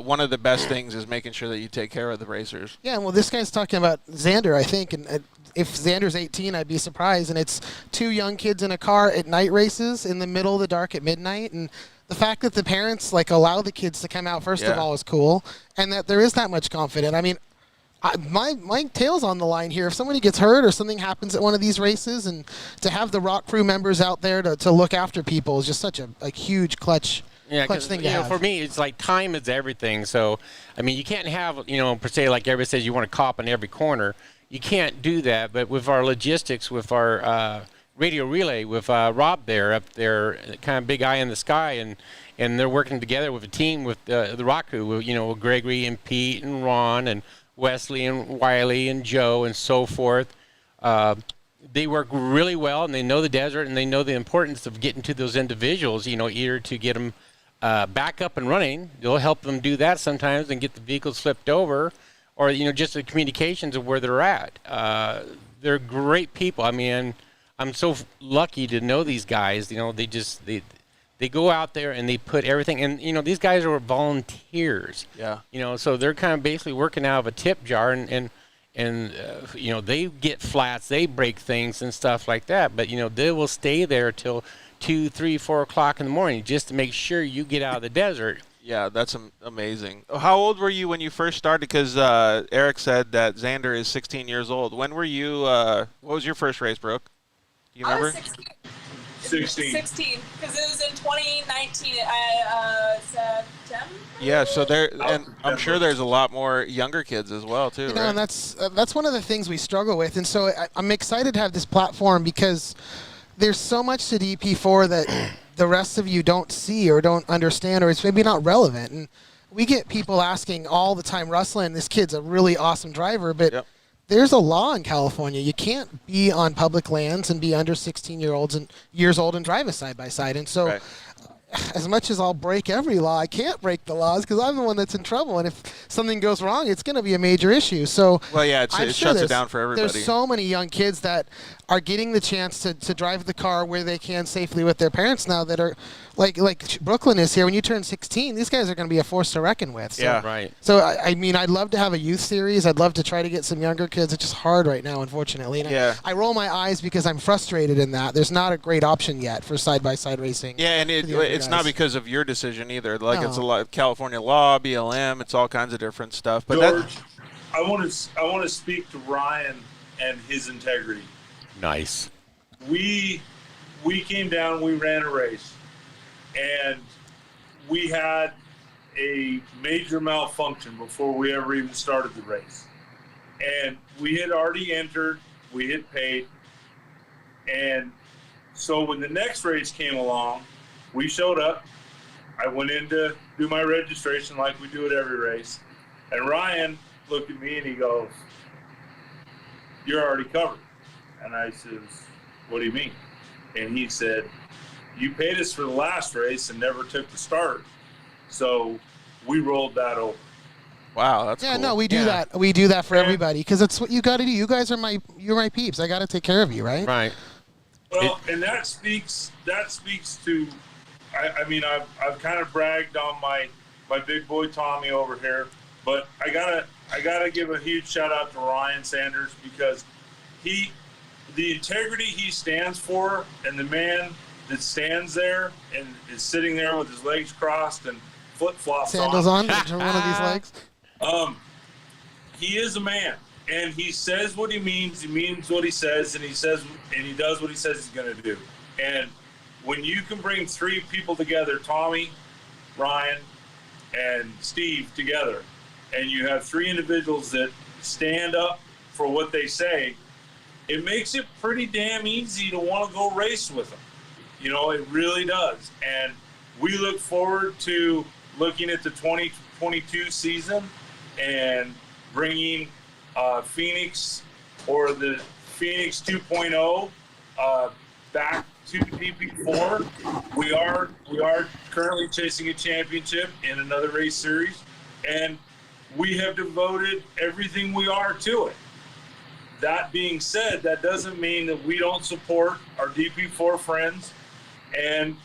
one of the best things is making sure that you take care of the racers. Yeah, well, this guy's talking about Xander, I think, and if Xander's 18, I'd be surprised. And it's two young kids in a car at night races in the middle of the dark at midnight, and the fact that the parents like allow the kids to come out first of all is cool, and that there is that much confidence. I mean, my tail's on the line here. If somebody gets hurt or something happens at one of these races, and to have the rock crew members out there to look after people is just such a huge clutch thing to have. For me, it's like time is everything. So, I mean, you can't have, per se, like everybody says, you want a cop on every corner. You can't do that. But with our logistics, with our radio relay, with Rob there, up there, kind of big eye in the sky, and they're working together with a team with the Rock Crew, with, you know, with Gregory and Pete and Ron and Wesley and Wiley and Joe and so forth. They work really well, and they know the desert, and they know the importance of getting to those individuals, you know, either to get them back up and running. They'll help them do that sometimes and get the vehicles flipped over, or, you know, just the communications of where they're at. They're great people. I mean, I'm so lucky to know these guys. You know, they go out there and they put everything, and, you know, these guys are volunteers. Yeah. You know, so they're kind of basically working out of a tip jar, and you know, they get flats, they break things and stuff like that, but, you know, they will stay there till 2, 3, 4 o'clock in the morning just to make sure you get out of the desert. Yeah, that's amazing. How old were you when you first started? Because Eric said that Xander is 16 years old. When were you, what was your first race, Brooke? Do you remember? I was 16, because it was in 2019, September? Yeah, so and I'm sure there's a lot more younger kids as well, too, You know, right? and that's one of the things we struggle with. And so I'm excited to have this platform because there's so much to DP4 that the rest of you don't see or don't understand, or it's maybe not relevant. And we get people asking all the time, Ruslan, this kid's a really awesome driver, but Yep. there's a law in California. You can't be on public lands and be under 16 years old and drive a side-by-side. And so Right. as much as I'll break every law, I can't break the laws because I'm the one that's in trouble. And if something goes wrong, it's going to be a major issue. So, Well, yeah, I'm it sure shuts it there's- down for everybody. There's so many young kids that are getting the chance to drive the car where they can safely with their parents now that are like Brooklyn is here. When you turn 16, these guys are going to be a force to reckon with. So, Yeah. Right. So, I mean, I'd love to have a youth series. I'd love to try to get some younger kids. It's just hard right now, unfortunately. And Yeah. I roll my eyes because I'm frustrated in that. There's not a great option yet for side-by-side racing. Yeah, and for the younger it's not guys. because of your decision either. Like, it's a No. lot of California law, BLM, it's all kinds of different stuff. But George, I want to speak to Ryan and his integrity. Nice. We came down, we ran a race, and we had a major malfunction before we ever even started the race. And we had already entered, we had paid, and so when the next race came along, we showed up. I went in to do my registration like we do at every race, and Ryan looked at me and he goes, "You're already covered." And I says, "What do you mean?" And he said, "You paid us for the last race and never took the start, so we rolled that over." wow, that's Yeah, cool. no, we do Yeah. that. We do that for Yeah. everybody because it's what you got to do. You guys are you're my peeps. I got to take care of you, right? Right. Well, and that speaks to, I mean, I've kind of bragged on my big boy Tommy over here, but I gotta give a huge shout out to Ryan Sanders because the integrity he stands for, and the man that stands there and is sitting there with his legs crossed and flip flops Sandals on to one of these legs. He is a man, and he says what he means what he says, and he does what he says he's going to do. And when you can bring three people together, Tommy, Ryan, and Steve together, and you have three individuals that stand up for what they say, it makes it pretty damn easy to want to go race with them. You know, it really does. And we look forward to looking at the 2022 season and bringing Phoenix, or the Phoenix 2.0 back to DP4. We are currently chasing a championship in another race series, and we have devoted everything we are to it. That being said, that doesn't mean that we don't support our DP4 friends, and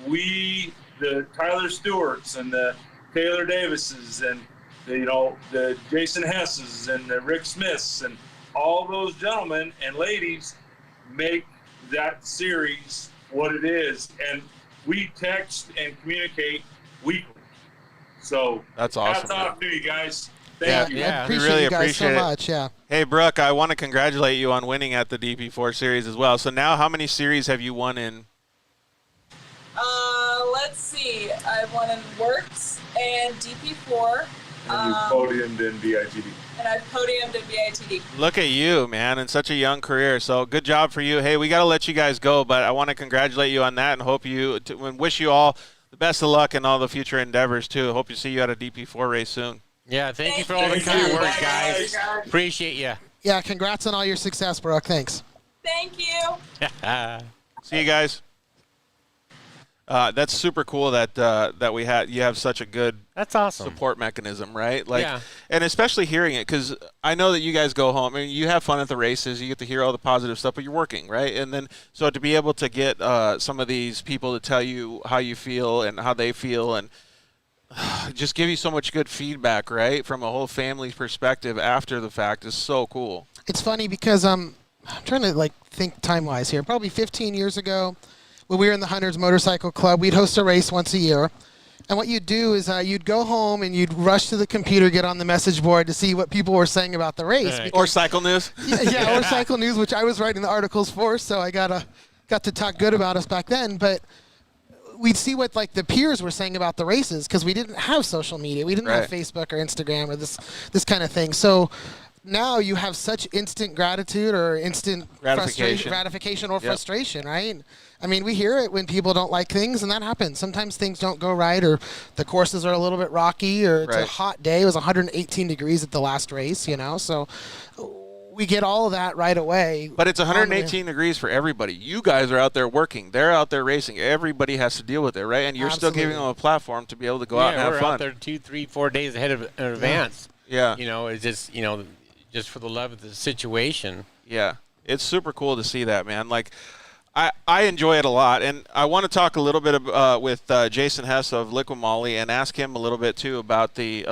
the Tyler Stewarts and the Taylor Davises and the Jason Hesses and the Rick Smiths and all those gentlemen and ladies make that series what it is, and we text and communicate weekly. So That's awesome, hats off to you guys. Thank Yeah, you. yeah. I appreciate really you guys appreciate so it. much. Yeah. Hey, Brooke, I want to congratulate you on winning at the DP4 series as well. So now how many series have you won in? Let's see. I won in Works and DP4. And you podiumed in BITD. And I podiumed in BITD. Look at you, man, in such a young career. So good job for you. Hey, we got to let you guys go, but I want to congratulate you on that and hope and wish you all best of luck in all the future endeavors too. Hope to see you at a DP4 race soon. Yeah, thank you for all the kind words, guys. Appreciate you. Yeah, congrats on all your success, Brooke. Thanks. Thank you. See you guys. That's super cool that you have such a good That's awesome. support mechanism, right? Like, Yeah. and especially hearing it, because I know that you guys go home. I mean, you have fun at the races, you get to hear all the positive stuff, but you're working, right? And then so to be able to get some of these people to tell you how you feel and how they feel, and just give you so much good feedback, right, from a whole family perspective after the fact is so cool. It's funny because I'm trying to like think time-wise here. Probably 15 years ago, when we were in the Hunters Motorcycle Club, we'd host a race once a year. And what you'd do is you'd go home and you'd rush to the computer, get on the message board to see what people were saying about the race. Right. Or Cycle News. Yeah, or Cycle News, which I was writing the articles for, so I got to talk good about us back then. But we'd see what like the peers were saying about the races because we didn't have social media. We didn't have Facebook or Instagram or this kind of thing. So now you have such instant gratitude or instant gratification or frustration, right? I mean, we hear it when people don't like things, and that happens. Sometimes things don't go right, or the courses are a little bit rocky, or it's a hot day. It was 118 degrees at the last race, you know, so we get all of that right away. But it's 118 degrees for everybody. You guys are out there working. They're out there racing. Everybody has to deal with it, right? And you're still giving them a platform to be able to go out and have we're fun. out there 2, 3, 4 days ahead of in advance. Yeah. You know, it's just, you know, just for the love of the situation. Yeah. It's super cool to see that, man. Like, I enjoy it a lot, and I want to talk a little bit with Jason Hess of Liquid Moly and ask him a little bit too about the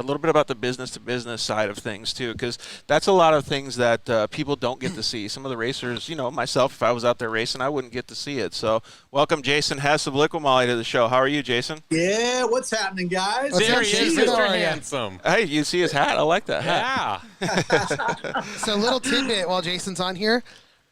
business to business side of things too, because that's a lot of things that people don't get to see. Some of the racers, you know, myself, if I was out there racing, I wouldn't get to see it. So, welcome Jason Hess of Liquid Moly to the show. How are you, Jason? Yeah, what's happening, guys? There he is, Jason? Mr. Handsome. Hey, you see his hat? I like that hat. Yeah. So, little tidbit while Jason's on here.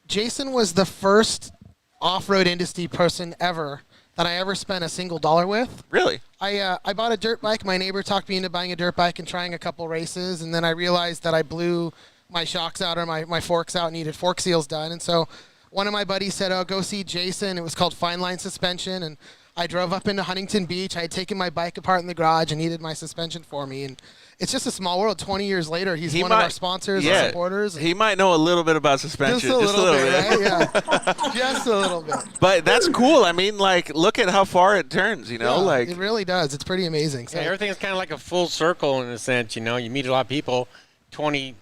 Jason was the first off-road industry person ever that I ever spent a single dollar with. Really? I bought a dirt bike. My neighbor talked me into buying a dirt bike and trying a couple races, and then I realized that I blew my shocks out or my forks out and needed fork seals done. And so one of my buddies said, oh, go see Jason. It was called Fine Line Suspension, and I drove up into Huntington Beach. I had taken my bike apart in the garage and needed my suspension for me. And it's just a small world. 20 years later, he's one of our sponsors and supporters. He might know a little bit about suspension. Just a little bit, right? Yeah. Just a little bit. But that's cool. I mean, like, look at how far it turns, you know? Yeah, like, it really does. It's pretty amazing. So Yeah, everything is kind of like a full circle in a sense, you know. You meet a lot of people 20,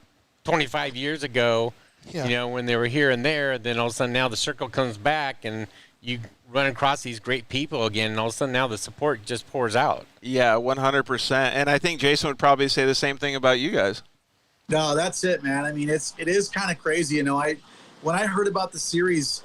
25 years ago, you know, when they were here and there. Then all of a sudden now the circle comes back and you run across these great people again, and all of a sudden now the support just pours out. Yeah, 100%. And I think Jason would probably say the same thing about you guys. No, that's it, man. I mean, it is kind of crazy. You know, when I heard about the series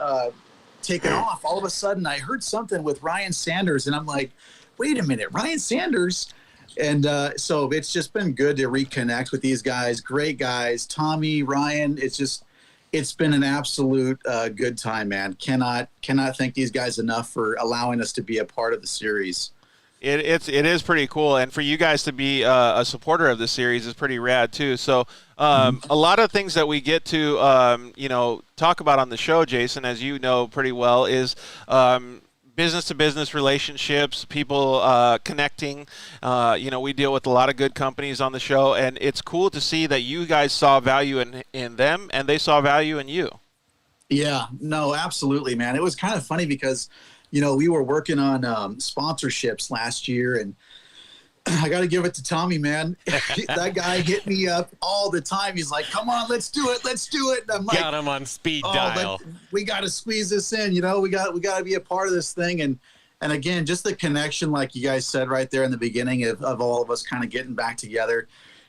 taking off, all of a sudden I heard something with Ryan Sanders, and I'm like, wait a minute, Ryan Sanders? And so it's just been good to reconnect with these guys. Great guys. Tommy, Ryan, it's been an absolute good time, man. Cannot thank these guys enough for allowing us to be a part of the series. It is pretty cool, and for you guys to be a supporter of the series is pretty rad too. So a lot of things that we get to you know, talk about on the show, Jason, as you know pretty well, is business-to-business relationships, people connecting. You know, we deal with a lot of good companies on the show, and it's cool to see that you guys saw value in them, and they saw value in you. Yeah, no, absolutely, man. It was kind of funny because, you know, we were working on sponsorships last year, and I got to give it to Tommy, man. That guy hit me up all the time. He's like, come on, let's do it. Let's do it. And I'm like, got him on speed dial. We got to squeeze this in, you know, we got to be a part of this thing. And again, just the connection, like you guys said right there in the beginning of all of us kind of getting back together,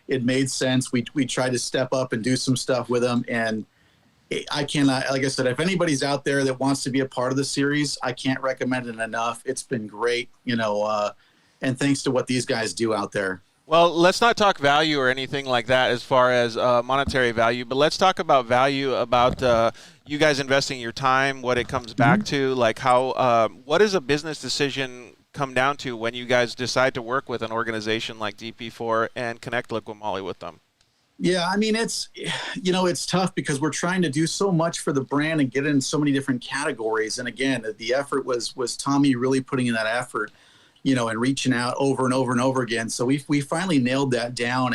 it made sense. We tried to step up and do some stuff with them. And I cannot, like I said, if anybody's out there that wants to be a part of the series, I can't recommend it enough. It's been great, you know, and thanks to what these guys do out there. Well, let's not talk value or anything like that as far as monetary value, but let's talk about value, about you guys investing your time, what it comes back to, like how, what does a business decision come down to when you guys decide to work with an organization like DP4 and connect Liquid Moly with them? Yeah, I mean, it's, you know, it's tough because we're trying to do so much for the brand and get in so many different categories. And again, the effort was Tommy really putting in that effort. and reaching out over and over and over again. So we finally nailed that down.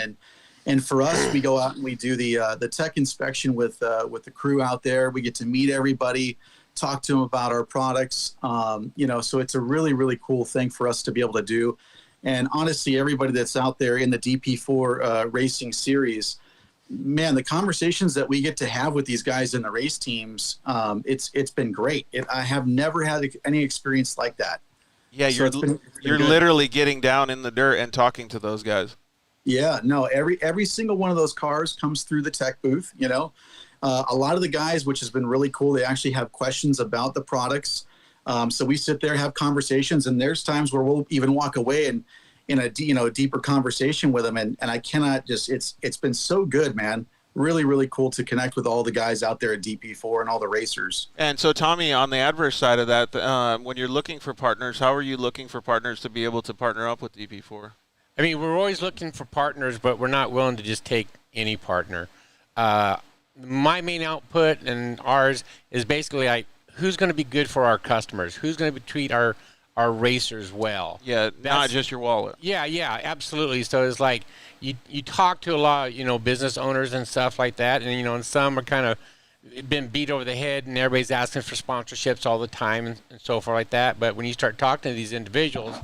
And for us, we go out and we do the tech inspection with the crew out there. We get to meet everybody, talk to them about our products. So it's a really, really cool thing for us to be able to do. And honestly, everybody that's out there in the DP4 racing series, man, the conversations that we get to have with these guys in the race teams, it's been great. I have never had any experience like that. Yeah, So you're literally getting down in the dirt and talking to those guys. Yeah, no, every single one of those cars comes through the tech booth. A lot of the guys, which has been really cool, they actually have questions about the products. So we sit there, have conversations, and there's times where we'll even walk away and in a deeper conversation with them. And I cannot just, it's been so good, man. Really, really cool to connect with all the guys out there at DP4 and all the racers. And so, Tommy, on the adverse side of that, when you're looking for partners, how are you looking for partners to be able to partner up with DP4? I mean, we're always looking for partners, but we're not willing to just take any partner. My main output and ours is basically like, who's going to be good for our customers? Who's going to treat our racers well? Yeah, not just your wallet. Yeah, absolutely. So it's like you talk to a lot of, business owners and stuff like that, and, and some are kind of been beat over the head, and everybody's asking for sponsorships all the time and so forth like that. But when you start talking to these individuals,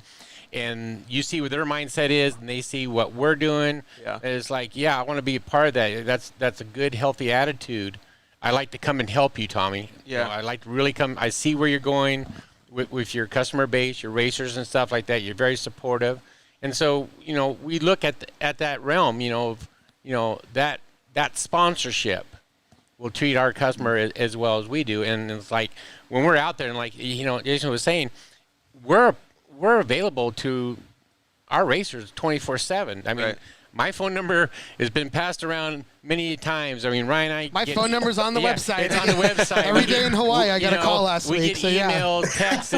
and you see what their mindset is, and they see what we're doing, it's like, I want to be a part of that. That's a good, healthy attitude. I like to come and help you, Tommy. Yeah. I like to really come. I see where you're going with your customer base, your racers and stuff like that. You're very supportive. And so, we look at that realm, that sponsorship will treat our customer as well as we do. And it's like, when we're out there, and like, Jason was saying, we're available to our racers 24/7. I mean, right. My phone number has been passed around many times. I mean, Ryan and I. My phone number's on the website. It's on the website. Every day in Hawaii, I got a call last week. We get emails, texts,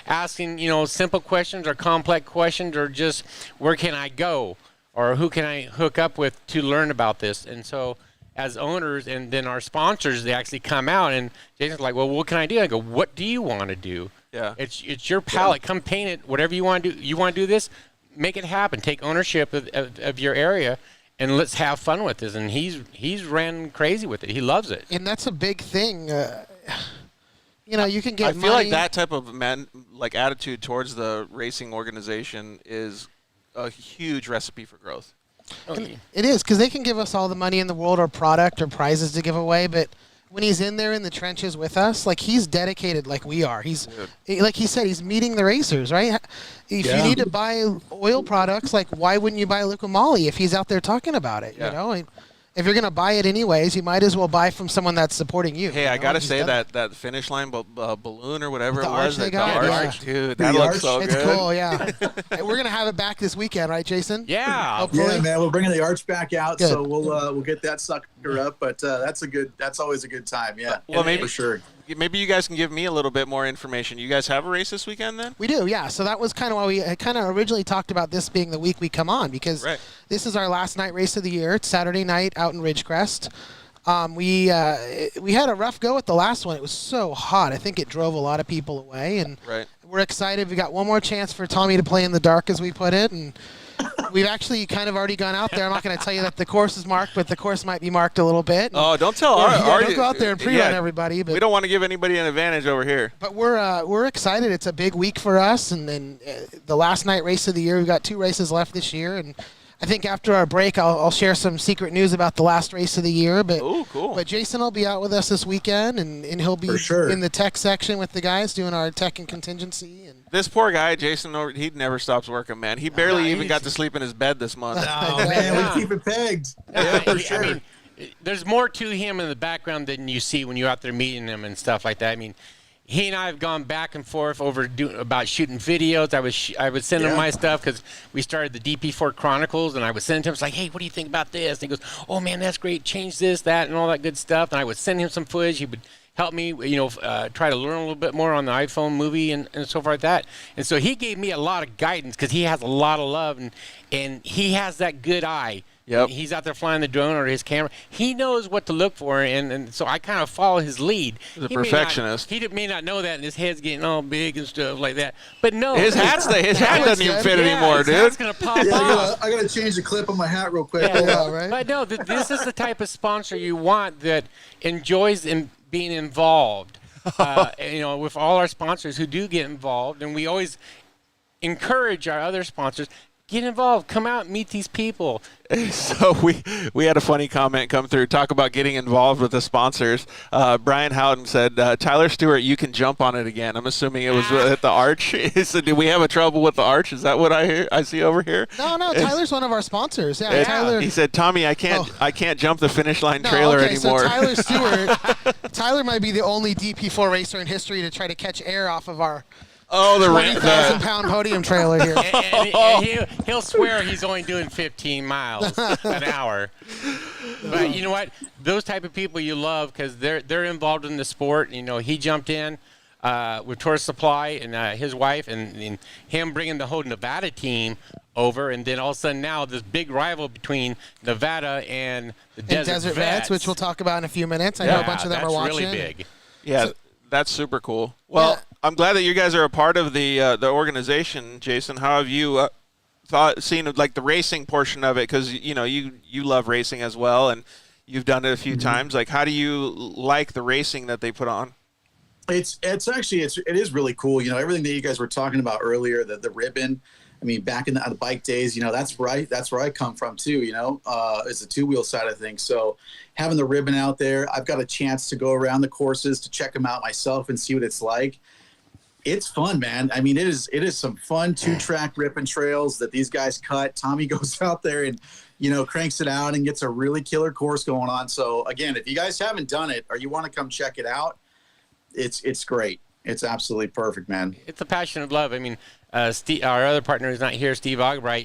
asking, simple questions or complex questions, or just where can I go, or who can I hook up with to learn about this. And so, as owners, and then our sponsors, they actually come out, and Jason's like, well, what can I do? I go, what do you want to do? Yeah. It's your palette. Come paint it. Whatever you want to do. You want to do this? Make it happen. Take ownership of your area, and let's have fun with this. And he's ran crazy with it. He loves it. And that's a big thing. You can get I feel like that type of attitude towards the racing organization is a huge recipe for growth. It is, because they can give us all the money in the world or product or prizes to give away, but when he's in there in the trenches with us, like, he's dedicated like we are. He's, like he said, he's meeting the racers, right? If you need to buy oil products, like, why wouldn't you buy Luca Mali if he's out there talking about it, If you're going to buy it anyways, you might as well buy from someone that's supporting you. Hey, I got to say that finish line balloon or whatever it was. The arch, dude, that looks so good. It's cool, yeah. We're going to have it back this weekend, right, Jason? Yeah. Hopefully. Yeah, man, we're bringing the arch back out, Good. so we'll get that sucker up. But that's always a good time, yeah. Well, maybe for sure. Maybe you guys can give me a little bit more information. You guys have a race this weekend then? We do, yeah. So that was kind of why we kind of originally talked about this being the week we come on, because this is our last night race of the year. It's Saturday night out in Ridgecrest. We had a rough go at the last one. It was so hot. I think it drove a lot of people away, and we're excited. We got one more chance for Tommy to play in the dark, as we put it, and we've actually kind of already gone out there. I'm not going to tell you that the course is marked, but the course might be marked a little bit. Oh, don't tell don't go out there and pre-run everybody. But we don't want to give anybody an advantage over here. But we're excited. It's a big week for us, and then the last night race of the year. We've got 2 races left this year, and I think after our break, I'll share some secret news about the last race of the year. But cool. But Jason will be out with us this weekend, and he'll be in the tech section with the guys doing our tech and contingency. And this poor guy, Jason, he never stops working, man. He barely even got to sleep in his bed this month. Oh, man, we keep it pegged. Yeah, for sure. I mean, there's more to him in the background than you see when you're out there meeting him and stuff like that. I mean, he and I have gone back and forth about shooting videos. I would send him my stuff because we started the DP4 Chronicles, and I would send him. It's like, hey, what do you think about this? And he goes, oh man, that's great. Change this, that, and all that good stuff. And I would send him some footage. He would help me, try to learn a little bit more on the iPhone movie and so forth like that. And so he gave me a lot of guidance because he has a lot of love, and he has that good eye Yep. He's out there flying the drone or his camera. He knows what to look for, and so I kind of follow his lead. He's a perfectionist. He may not know that, and his head's getting all big and stuff like that. But no, His hat doesn't even fit anymore, his dude. hat's gonna pop off. I gotta change the clip on my hat real quick. Yeah, right? But no, this is the type of sponsor you want that enjoys being involved. With all our sponsors who do get involved, and we always encourage our other sponsors, get involved, come out and meet these people. So we had a funny comment come through. Talk about getting involved with the sponsors. Brian Howden said, Tyler Stewart, you can jump on it again. I'm assuming it was at the arch. He said, do we have a trouble with the arch? Is that what I see over here? No, Tyler's one of our sponsors. Yeah, Tyler. He said, Tommy, I can't jump the finish line trailer anymore. So Tyler Stewart, Tyler might be the only DP4 racer in history to try to catch air off of our 20,000-pound podium trailer here. and he'll swear he's only doing 15 miles an hour. But you know what? Those type of people you love because they're involved in the sport. He jumped in with Tourist Supply and his wife and him bringing the whole Nevada team over, and then all of a sudden now this big rival between Nevada and the Desert Vets, which we'll talk about in a few minutes. I know a bunch of them are watching. That's really big. Yeah, that's super cool. Well, yeah. I'm glad that you guys are a part of the organization, Jason. How have you seen like the racing portion of it? Because you love racing as well, and you've done it a few times. Like, how do you like the racing that they put on? It is really cool. Everything that you guys were talking about earlier, the ribbon. I mean, back in the bike days, that's where I come from too. Is the two-wheel side of things. So having the ribbon out there, I've got a chance to go around the courses to check them out myself and see what it's like. It's fun, man. I mean, it is some fun 2-track ripping trails that these guys cut. Tommy goes out there and, cranks it out and gets a really killer course going on. So again, if you guys haven't done it or you want to come check it out, it's great. It's absolutely perfect, man. It's a passion of love. I mean, Steve, our other partner is not here, Steve Ogbright,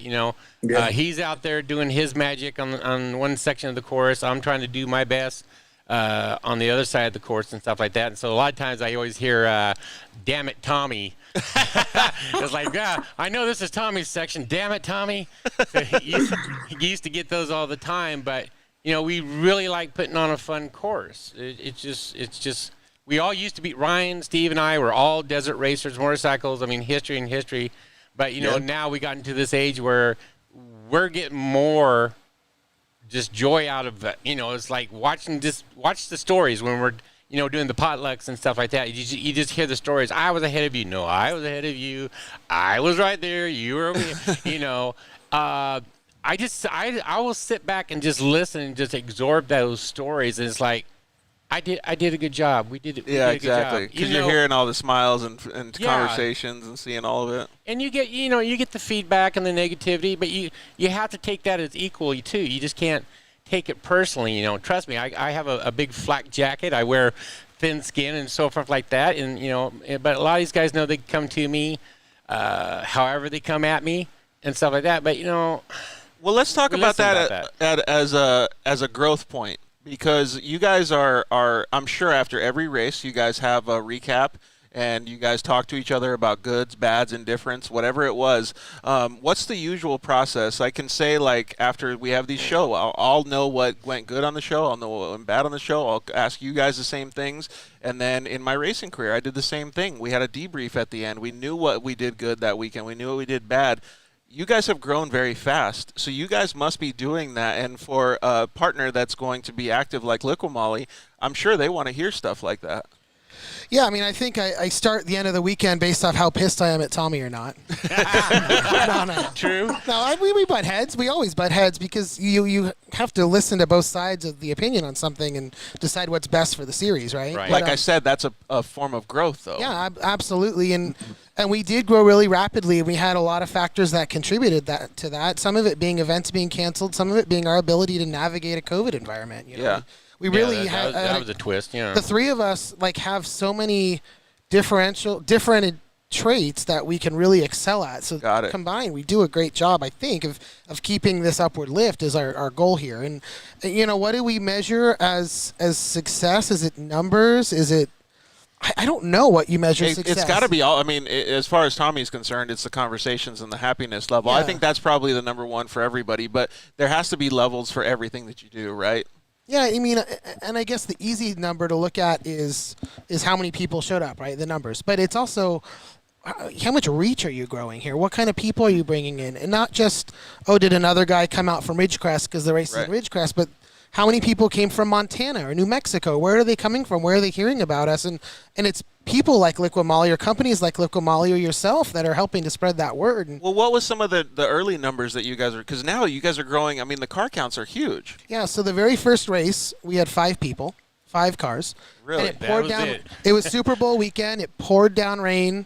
he's out there doing his magic on one section of the course. I'm trying to do my best on the other side of the course and stuff like that. And so a lot of times I always hear, damn it, Tommy. It's like, I know this is Tommy's section. Damn it, Tommy. He used to get those all the time. But, we really like putting on a fun course. It's just. We all used to be, Ryan, Steve, and I were all desert racers, motorcycles. I mean, history. But, now we got into this age where we're getting more just joy out of it. It's like watch the stories when we're, doing the potlucks and stuff like that. You just hear the stories. I was ahead of you. No, I was ahead of you. I was right there. You were over here. I will sit back and just listen and just absorb those stories. And it's like, I did a good job. We did exactly. Because you're hearing all the smiles and conversations and seeing all of it. And you get the feedback and the negativity, but you have to take that as equally too. You just can't take it personally. Trust me. I have a big flak jacket. I wear thin skin and so forth like that. And but a lot of these guys know they come to me, however they come at me and stuff like that. But well, let's talk about that as a growth point. Because you guys are, I'm sure after every race, you guys have a recap and you guys talk to each other about goods, bads, indifference, whatever it was. What's the usual process? I can say, like, after we have these show, I'll know what went good on the show. I'll know what went bad on the show. I'll ask you guys the same things. And then in my racing career, I did the same thing. We had a debrief at the end. We knew what we did good that weekend. We knew what we did bad. You guys have grown very fast, so you guys must be doing that. And for a partner that's going to be active like Liquid Molly, I'm sure they want to hear stuff like that. Yeah, I mean, I think I start the end of the weekend based off how pissed I am at Tommy or not. No. True. No, we butt heads. We always butt heads because you have to listen to both sides of the opinion on something and decide what's best for the series, right? Right. Like I said, that's a form of growth, though. Yeah, absolutely. And we did grow really rapidly. We had a lot of factors that contributed to that. Some of it being events being canceled. Some of it being our ability to navigate a COVID environment. Yeah. We really had that was a twist. Yeah. The three of us have so many different traits that we can really excel at. So combined, we do a great job, I think, of keeping this upward lift is our goal here. And what do we measure as success? Is it numbers? Is it I don't know what you measure success. It's got to be all. I mean, as far as Tommy's concerned, it's the conversations and the happiness level. I Yeah. think that's probably the number one for everybody. But there has to be levels for everything that you do, right? Yeah, I mean, and I guess the easy number to look at is how many people showed up, right? The numbers. But it's also how much reach are you growing here? What kind of people are you bringing in? And not just, did another guy come out from Ridgecrest because the race is in Ridgecrest, but how many people came from Montana or New Mexico? Where are they coming from? Where are they hearing about us? And it's people like Liqui Moly or companies like Liqui Moly or yourself that are helping to spread that word. And well, what was some of the early numbers that you guys are, because now you guys are growing. I mean, the car counts are huge. yeah, so the very first race, we had 5 people, 5 cars. Really? And it poured That was down. it. It was Super Bowl weekend. It poured down rain.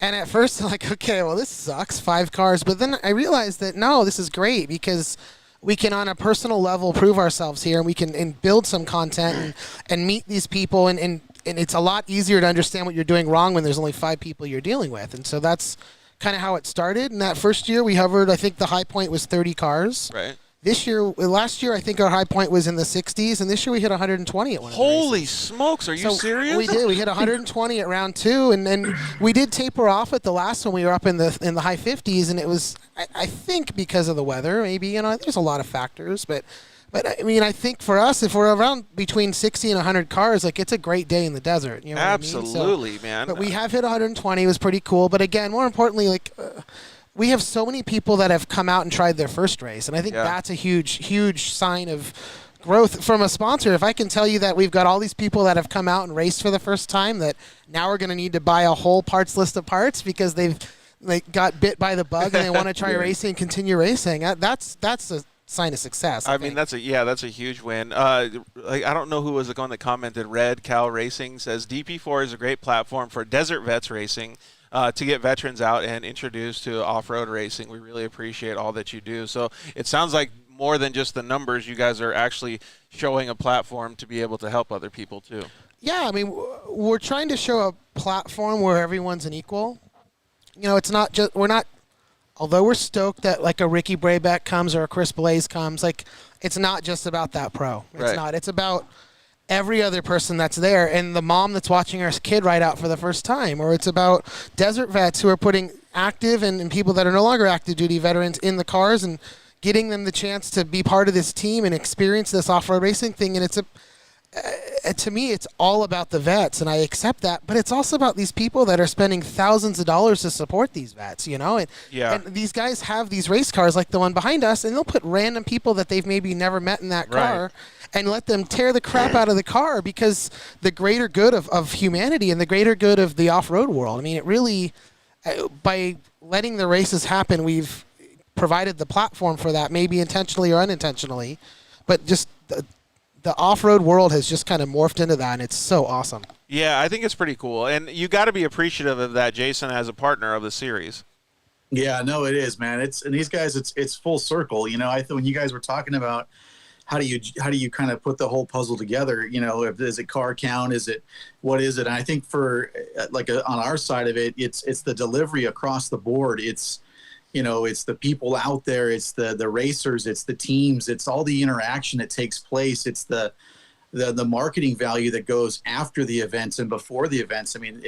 And at first, I'm like, okay, well, this sucks, 5 cars. But then I realized that, no, this is great because we can, on a personal level, prove ourselves here, and we can and build some content and meet these people. And it's a lot easier to understand what you're doing wrong when there's only 5 people you're dealing with. And so that's kind of how it started. And that first year, we hovered, I think the high point was 30 cars. Right. Last year, I think our high point was in the 60s, and this year we hit 120 at one of the Holy races. smokes! Are you serious? We did. We hit 120 at round 2, and then we did taper off at the last one. We were up in the high 50s, and it was, I think, because of the weather. Maybe there's a lot of factors, but I mean, I think for us, if we're around between 60 and 100 cars, like it's a great day in the desert. You know Absolutely, what I mean? man. But we have hit 120. It was pretty cool. But again, more importantly, we have so many people that have come out and tried their first race, and I think that's a huge sign of growth from a sponsor. If I can tell you that we've got all these people that have come out and raced for the first time, that now we're going to need to buy a whole parts list of parts because they got bit by the bug and they want to try racing and continue racing. That's a sign of success. I mean, think. that's a huge win. I don't know who was the one that commented. Red Cow Racing says DP4 is a great platform for desert vets racing. To get veterans out and introduced to off-road racing. We really appreciate all that you do. So it sounds like more than just the numbers, you guys are actually showing a platform to be able to help other people too. Yeah, I mean, we're trying to show a platform where everyone's an equal. It's not just, although we're stoked that like a Ricky Brabeck comes or a Chris Blaze comes, like it's not just about that pro. It's not. It's about every other person that's there and the mom that's watching her kid ride out for the first time, or it's about desert vets who are putting active and people that are no longer active duty veterans in the cars and getting them the chance to be part of this team and experience this off-road racing thing. And to me, it's all about the vets, and I accept that, but it's also about these people that are spending thousands of dollars to support these vets, and these guys have these race cars like the one behind us, and they'll put random people that they've maybe never met in that car and let them tear the crap out of the car because the greater good of humanity and the greater good of the off-road world. I mean, it really, by letting the races happen, we've provided the platform for that, maybe intentionally or unintentionally, but just the off-road world has just kind of morphed into that, and it's so awesome. Yeah, I think it's pretty cool, and you got to be appreciative of that, Jason, as a partner of the series. Yeah, no, it is, man. And these guys, it's full circle. I think when you guys were talking about how do you kind of put the whole puzzle together? Is it car count? What is it? And I think for on our side of it, it's the delivery across the board. It's the people out there. It's the racers. It's the teams. It's all the interaction that takes place. It's the marketing value that goes after the events and before the events. I mean,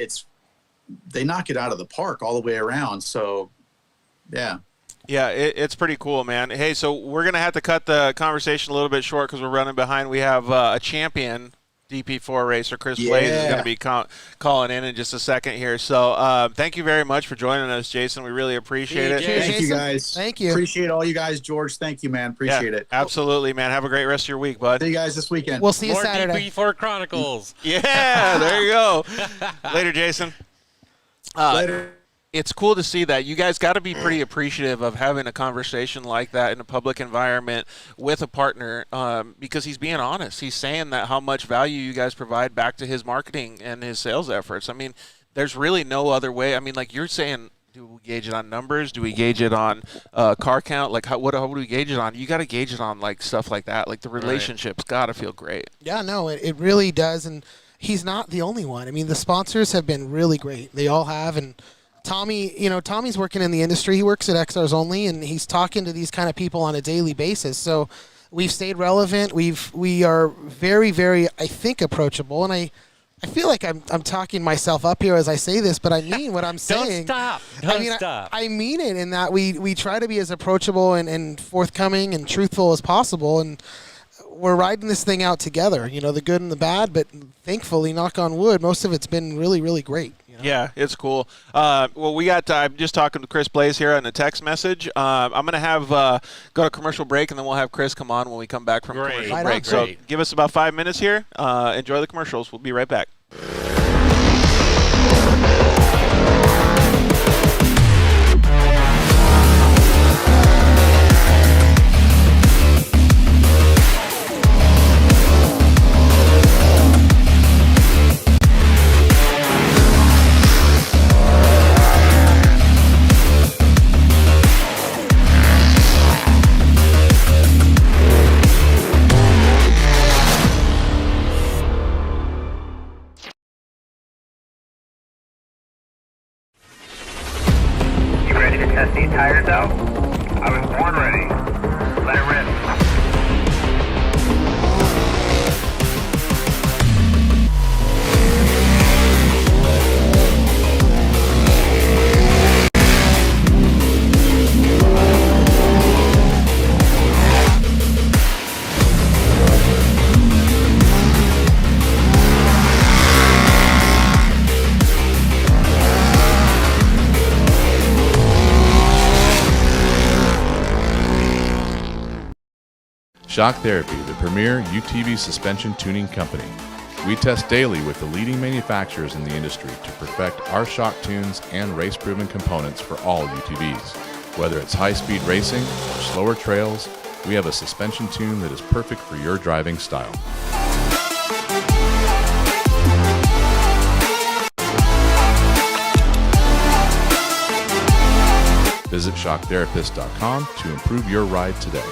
they knock it out of the park all the way around. So, yeah. Yeah, it's pretty cool, man. Hey, so we're going to have to cut the conversation a little bit short because we're running behind. We have a champion DP4 racer, Chris Blaze, is going to be calling in just a second here. So thank you very much for joining us, Jason. We really appreciate it. Thank you, guys. Thank you. Appreciate all you guys. George, thank you, man. Appreciate it. Absolutely, man. Have a great rest of your week, bud. See you guys this weekend. We'll see you More Saturday. DP4 Chronicles. Yeah, there you go. Later, Jason. Later. It's cool to see that. You guys got to be pretty appreciative of having a conversation like that in a public environment with a partner because he's being honest. He's saying that how much value you guys provide back to his marketing and his sales efforts. I mean, there's really no other way. I mean, like you're saying, do we gauge it on numbers? Do we gauge it on car count? Like, how do we gauge it on? You got to gauge it on, like, stuff like that. Like, the relationship's got to feel great. Yeah, no, it really does. And he's not the only one. I mean, the sponsors have been really great. They all have. And Tommy, Tommy's working in the industry. He works at XRs Only, and he's talking to these kind of people on a daily basis. So we've stayed relevant. We are very, very, I think, approachable. And I I feel like I'm talking myself up here as I say this, but I mean what I'm saying. Don't stop. I mean it in that we try to be as approachable and forthcoming and truthful as possible, and we're riding this thing out together, the good and the bad, but thankfully, knock on wood, most of it's been really, really great. Yeah, it's cool. Well, I'm just talking to Chris Blaze here on a text message. I'm going to have go to commercial break, and then we'll have Chris come on when we come back from commercial break. So give us about 5 minutes here. Enjoy the commercials. We'll be right back. Test these tires out? I was born ready. Let it rip. Shock Therapy, the premier UTV suspension tuning company. We test daily with the leading manufacturers in the industry to perfect our shock tunes and race-proven components for all UTVs. Whether it's high-speed racing or slower trails, we have a suspension tune that is perfect for your driving style. Visit shocktherapist.com to improve your ride today.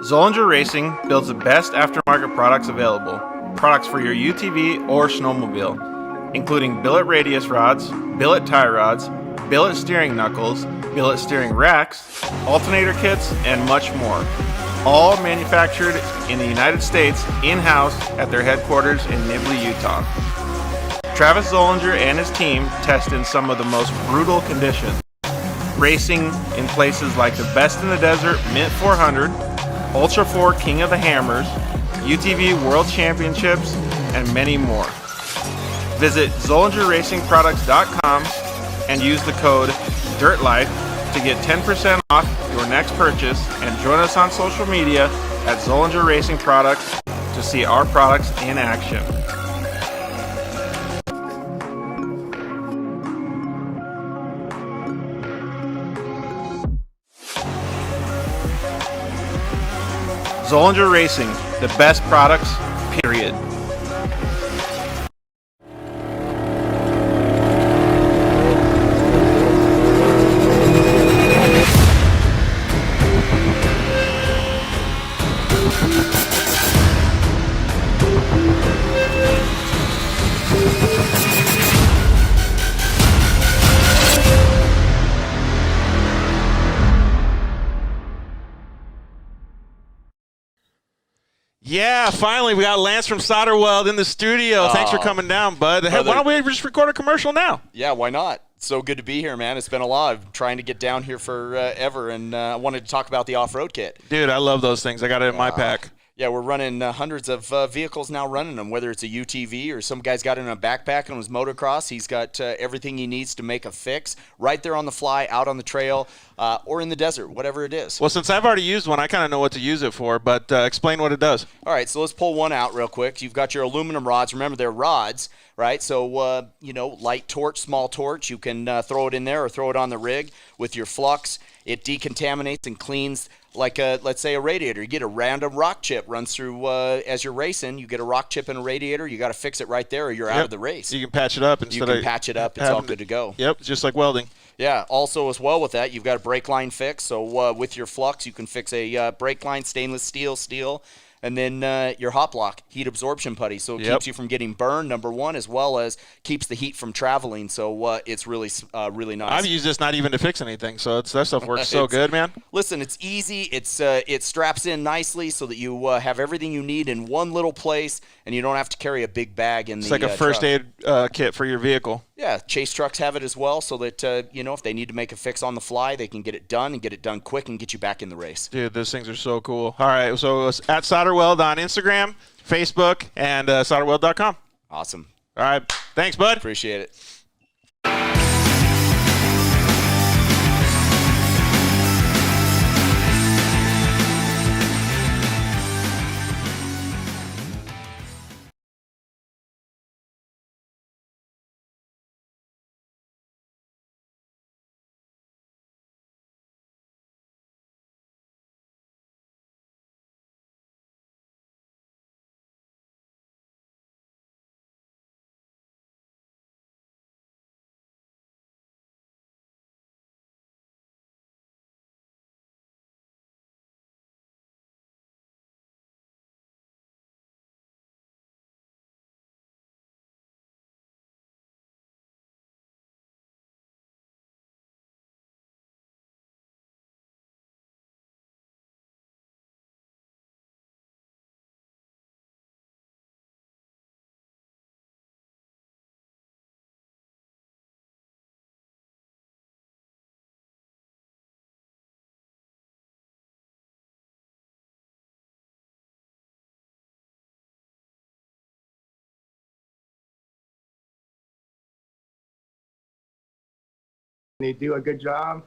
Zollinger Racing builds the best aftermarket products available. Products for your UTV or snowmobile, including billet radius rods, billet tie rods, billet steering knuckles, billet steering racks, alternator kits, and much more. All manufactured in the United States in-house at their headquarters in Nibley, Utah. Travis Zollinger and his team test in some of the most brutal conditions, racing in places like the Best in the Desert Mint 400, Ultra 4 King of the Hammers, UTV World Championships, and many more. Visit ZollingerRacingProducts.com and use the code DIRTLIFE to get 10% off your next purchase, and join us on social media at Zollinger Racing Products to see our products in action. Zollinger Racing, the best products, period. Yeah, finally, we got Lance from Solderweld in the studio. Thanks for coming down, bud. Hey, why don't we just record a commercial now? Yeah, why not? So good to be here, man. It's been a lot. I've trying to get down here forever, and I wanted to talk about the off-road kit. Dude, I love those things. I got it in my pack. Yeah, we're running hundreds of vehicles now running them, whether it's a UTV or some guy's got it in a backpack on his motocross. He's got everything he needs to make a fix right there on the fly, out on the trail, or in the desert, whatever it is. Well, since I've already used one, I kind of know what to use it for, but explain what it does. All right, so let's pull one out real quick. You've got your aluminum rods. Remember, they're rods, right? So, light torch, small torch, you can throw it in there or throw it on the rig with your flux. It decontaminates and cleans like let's say a radiator. You get a random rock chip runs through as you're racing. You get a rock chip in a radiator. You got to fix it right there, or you're out of the race. You can patch it up instead of patch it up. It's all good to go. Yep, just like welding. Yeah. Also, as well with that, you've got a brake line fix. So with your flux, you can fix a brake line, stainless steel, And then your hot block, heat absorption putty. So it keeps you from getting burned, number one, as well as keeps the heat from traveling. So it's really, really nice. I've used this not even to fix anything, so that stuff works so good, man. Listen, it's easy. It straps in nicely so that you have everything you need in one little place, and you don't have to carry a big bag in it's the like a first truck. aid kit for your vehicle. Yeah, Chase trucks have it as well, so that if they need to make a fix on the fly, they can get it done and get it done quick and get you back in the race. Dude, those things are so cool. All right, so it's at Solderweld on Instagram, Facebook, and solderweld.com. Awesome. All right, thanks, bud. Appreciate it. They do a good job.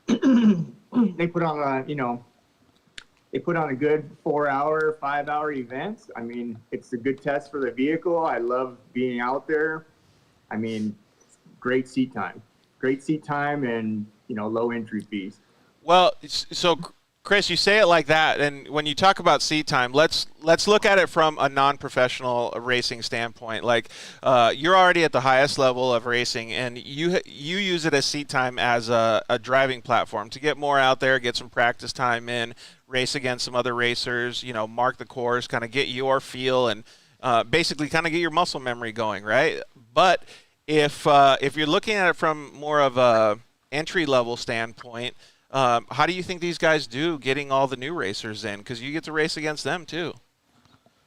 They put on a good 4-hour, 5-hour event. I mean, it's a good test for the vehicle. I love being out there. I mean, great seat time and, low entry fees. Well, so Chris, you say it like that, and when you talk about seat time, let's look at it from a non-professional racing standpoint. Like, you're already at the highest level of racing, and you use it as seat time as a driving platform to get more out there, get some practice time in, race against some other racers, mark the course, kind of get your feel, and basically kind of get your muscle memory going, right? But if you're looking at it from more of a entry-level standpoint, how do you think these guys do getting all the new racers in? Because you get to race against them too.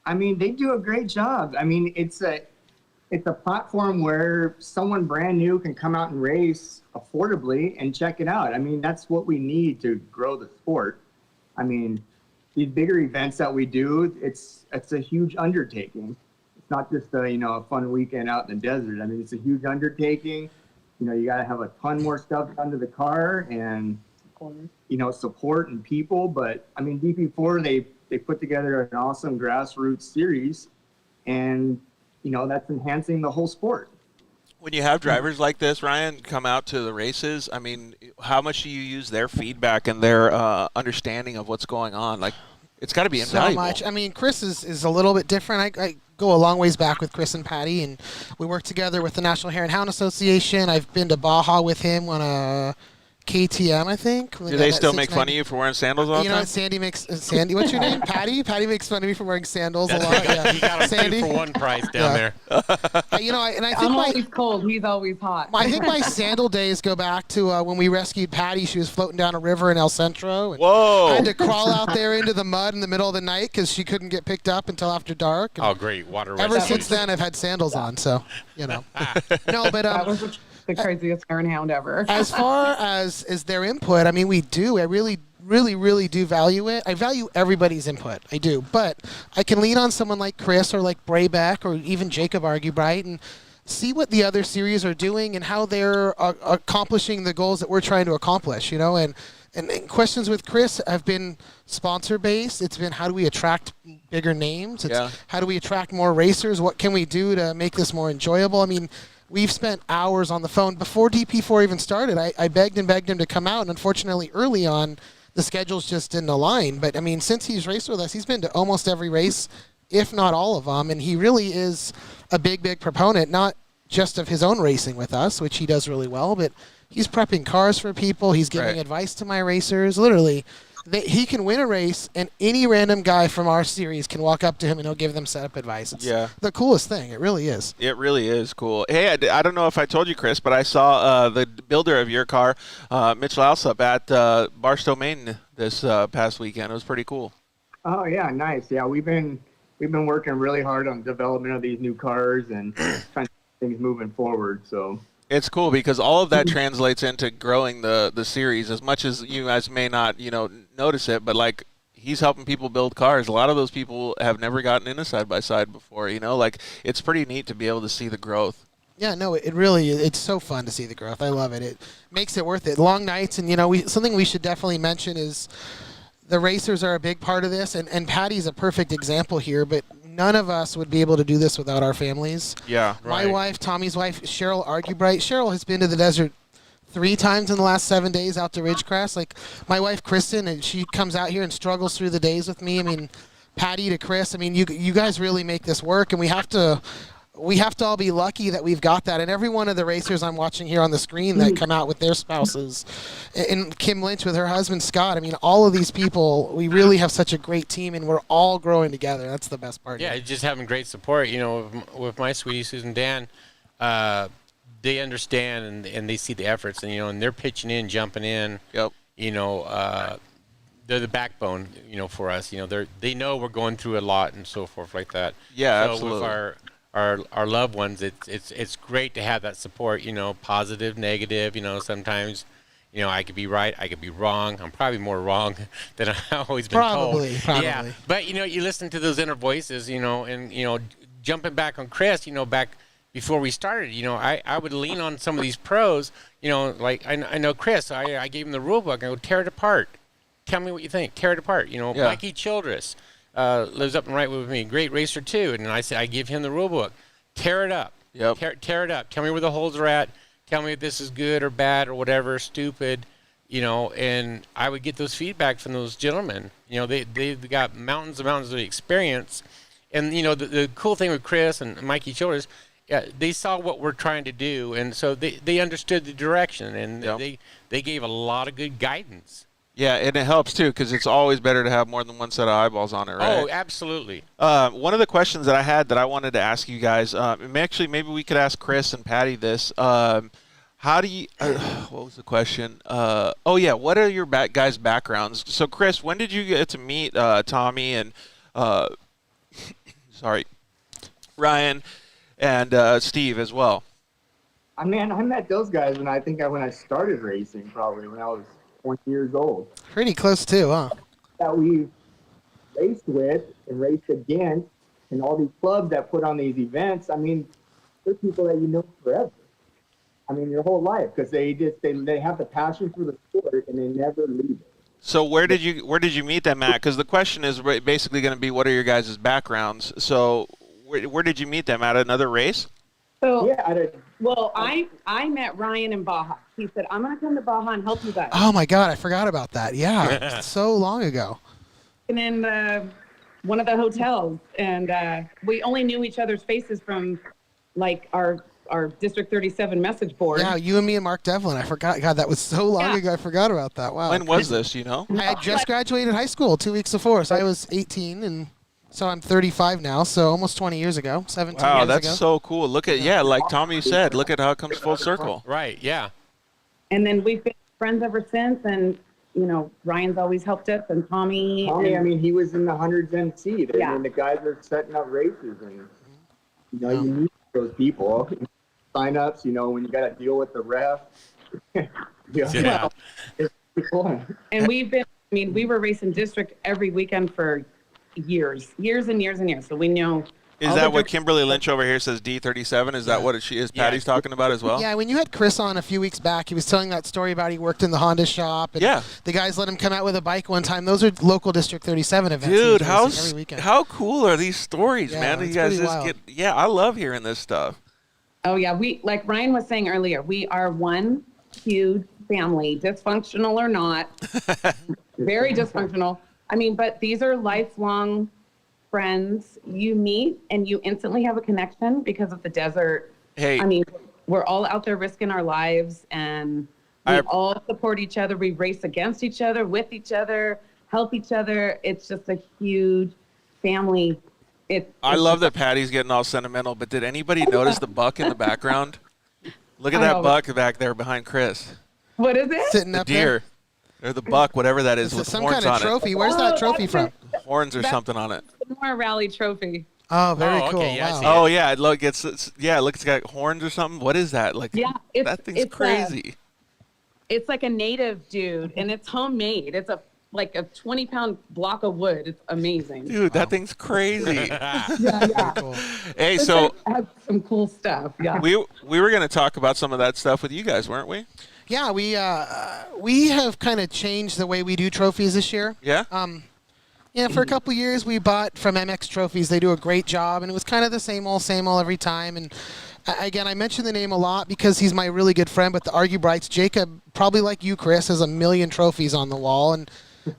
I mean, they do a great job. I mean, it's a platform where someone brand new can come out and race affordably and check it out. I mean, that's what we need to grow the sport. I mean, these bigger events that we do, it's a huge undertaking. It's not just a fun weekend out in the desert. I mean, it's a huge undertaking. You got to have a ton more stuff under the car and support and people. But I mean, DP4, they put together an awesome grassroots series, and that's enhancing the whole sport. When you have drivers like this, Ryan, come out to the races, I mean, how much do you use their feedback and their understanding of what's going on? Like, it's got to be invaluable. So much. I mean, Chris is a little bit different. I go a long ways back with Chris and Patty, and we work together with the National Hare and Hound Association. I've been to Baja with him on a KTM, I think. Do they still make fun of you for wearing sandals all the time? Sandy, what's your name? Patty? Patty makes fun of me for wearing sandals a lot. Yeah. You got Sandy. 2 for 1 price down there. And I think I'm always cold. He's always hot. I think my sandal days go back to when we rescued Patty. She was floating down a river in El Centro. And Whoa! I had to crawl out there into the mud in the middle of the night because she couldn't get picked up until after dark. And Oh, great. Water ever rescue. since then, I've had sandals on. So, No, but That was the craziest Hare and Hound ever. as far as their input, I mean, we do. I really, really, really do value it. I value everybody's input. I do. But I can lean on someone like Chris or like Braybeck or even Jacob Argubright and see what the other series are doing and how they're accomplishing the goals that we're trying to accomplish, And questions with Chris have been sponsor-based. It's been how do we attract bigger names? It's how do we attract more racers? What can we do to make this more enjoyable? I mean, we've spent hours on the phone. Before DP4 even started, I begged him to come out, and unfortunately early on, the schedules just didn't align. But, I mean, since he's raced with us, he's been to almost every race, if not all of them, and he really is a big, big proponent, not just of his own racing with us, which he does really well, but he's prepping cars for people. He's giving advice to my racers. Literally, he can win a race, and any random guy from our series can walk up to him and he'll give them setup advice. It's the coolest thing. It really is. It really is cool. Hey, I don't know if I told you, Chris, but I saw the builder of your car, Mitch Lausup, at Barstow, Maine this past weekend. It was pretty cool. Oh yeah, nice. Yeah, we've been working really hard on development of these new cars and trying to get things moving forward. So it's cool because all of that translates into growing the series. As much as you guys may not, notice it, but like he's helping people build cars. A lot of those people have never gotten in a side-by-side before, like it's pretty neat to be able to see the growth. Yeah, no, it really is. It's so fun to see the growth. I love it. It makes it worth it. Long nights, and something we should definitely mention is the racers are a big part of this, and Patty's a perfect example here, but none of us would be able to do this without our families. Yeah, My wife, Tommy's wife, Cheryl Argubright. Cheryl has been to the desert 3 times in the last 7 days out to Ridgecrest. Like my wife, Kristen, and she comes out here and struggles through the days with me. I mean, Patty to Chris. I mean, you guys really make this work, and we have to all be lucky that we've got that. And every one of the racers I'm watching here on the screen that come out with their spouses, and Kim Lynch with her husband, Scott, I mean, all of these people, we really have such a great team, and we're all growing together. That's the best part. Yeah, just having great support. With my sweetie, Susan Dan, they understand and they see the efforts, and, and they're pitching in, jumping in. Yep. They're the backbone, for us. They know we're going through a lot and so forth like that. Yeah, so absolutely. With our loved ones, it's great to have that support, positive, negative, sometimes, I could be right, I could be wrong. I'm probably more wrong than I've always been told. Probably. Yeah, but, you listen to those inner voices, and, jumping back on Chris, back before we started, I would lean on some of these pros, like I know Chris, I gave him the rule book. I go, tear it apart. Tell me what you think. Tear it apart. Mikey Childress. Lives up and right with me, great racer too. And I give him the rule book. Tear it up. Yep. Tear it up. Tell me where the holes are at. Tell me if this is good or bad or whatever, stupid, and I would get those feedback from those gentlemen. They've got mountains and mountains of experience. And, the cool thing with Chris and Mikey Childress, they saw what we're trying to do, and so they understood the direction, and they gave a lot of good guidance. Yeah, and it helps, too, because it's always better to have more than one set of eyeballs on it, right? Oh, absolutely. One of the questions that I had that I wanted to ask you guys, maybe we could ask Chris and Patty this. How do you what was the question? What are your guys' backgrounds? So, Chris, when did you get to meet Tommy and, Ryan and Steve as well? I met those guys when I started racing, probably when I was 20 years old. Pretty close too, huh? That we raced with and raced against, and all these clubs that put on these events. I mean, they're people that you know forever. I mean, your whole life, because they have the passion for the sport and they never leave it. So where did you meet them at? Because the question is basically going to be, what are your guys' backgrounds? So where did you meet them at? Another race? So yeah, I met Ryan in Baja. He said, "I'm going to come to Baja and help you guys." Oh my God, I forgot about that. Yeah, so long ago. And in one of the hotels, and we only knew each other's faces from like our District 37 message board. Yeah, you and me and Mark Devlin. I forgot. God, that was so long ago. I forgot about that. Wow. When was this? I had just graduated high school 2 weeks before, so I was 18 and. So I'm 35 now, so almost 20 years ago, 17 years ago. Wow, that's so cool. Look at, like Tommy said, look at how it comes full circle. Right, yeah. And then we've been friends ever since, and, Ryan's always helped us, and Tommy. I mean, he was in the hundreds MC. Yeah. I mean, the guys are setting up races, and, you need those people. Sign-ups, when you got to deal with the ref. Yeah. It's cool. And we were racing district every weekend for years and years and years. So we know. Is that what Kimberly Lynch over here says, D37? Is that what Patty's talking about as well? Yeah, when you had Chris on a few weeks back, he was telling that story about he worked in the Honda shop. And the guys let him come out with a bike one time. Those are local District 37 events. Dude, every weekend. how cool are these stories, man? You guys just I love hearing this stuff. Oh, yeah. We, like Ryan was saying earlier, we are one huge family, dysfunctional or not. Very dysfunctional. I mean, but these are lifelong friends. You meet and you instantly have a connection because of the desert. Hey. I mean, we're all out there risking our lives, and we all support each other. We race against each other, with each other. help each other. It's just a huge family. I love that Patty's getting all sentimental, but did anybody notice the buck in the background? Look at that buck back there behind Chris. What is it? Sitting The up deer. Or the buck, whatever that is, there. with Some horns kind of on trophy. it. Where's that trophy from? Horns or something on it. More rally trophy. Oh, very Oh, okay, cool. yeah, I Wow. see Oh yeah, look, it's got horns or something. What is that? Like, Yeah, that thing's crazy. It's like a native dude, and it's homemade. It's like a 20-pound block of wood. It's amazing. Dude, that thing's crazy. Yeah. Cool. Hey, It's so has some cool stuff. Yeah. we were going to talk about some of that stuff with you guys, weren't we? Yeah, we have kind of changed the way we do trophies this year. Yeah. Yeah, for a couple years we bought from MX Trophies. They do a great job, and it was kind of the same old every time. And again, I mention the name a lot because he's my really good friend. But the Argue Brights, Jacob, probably like you, Chris, has 1 million trophies on the wall. And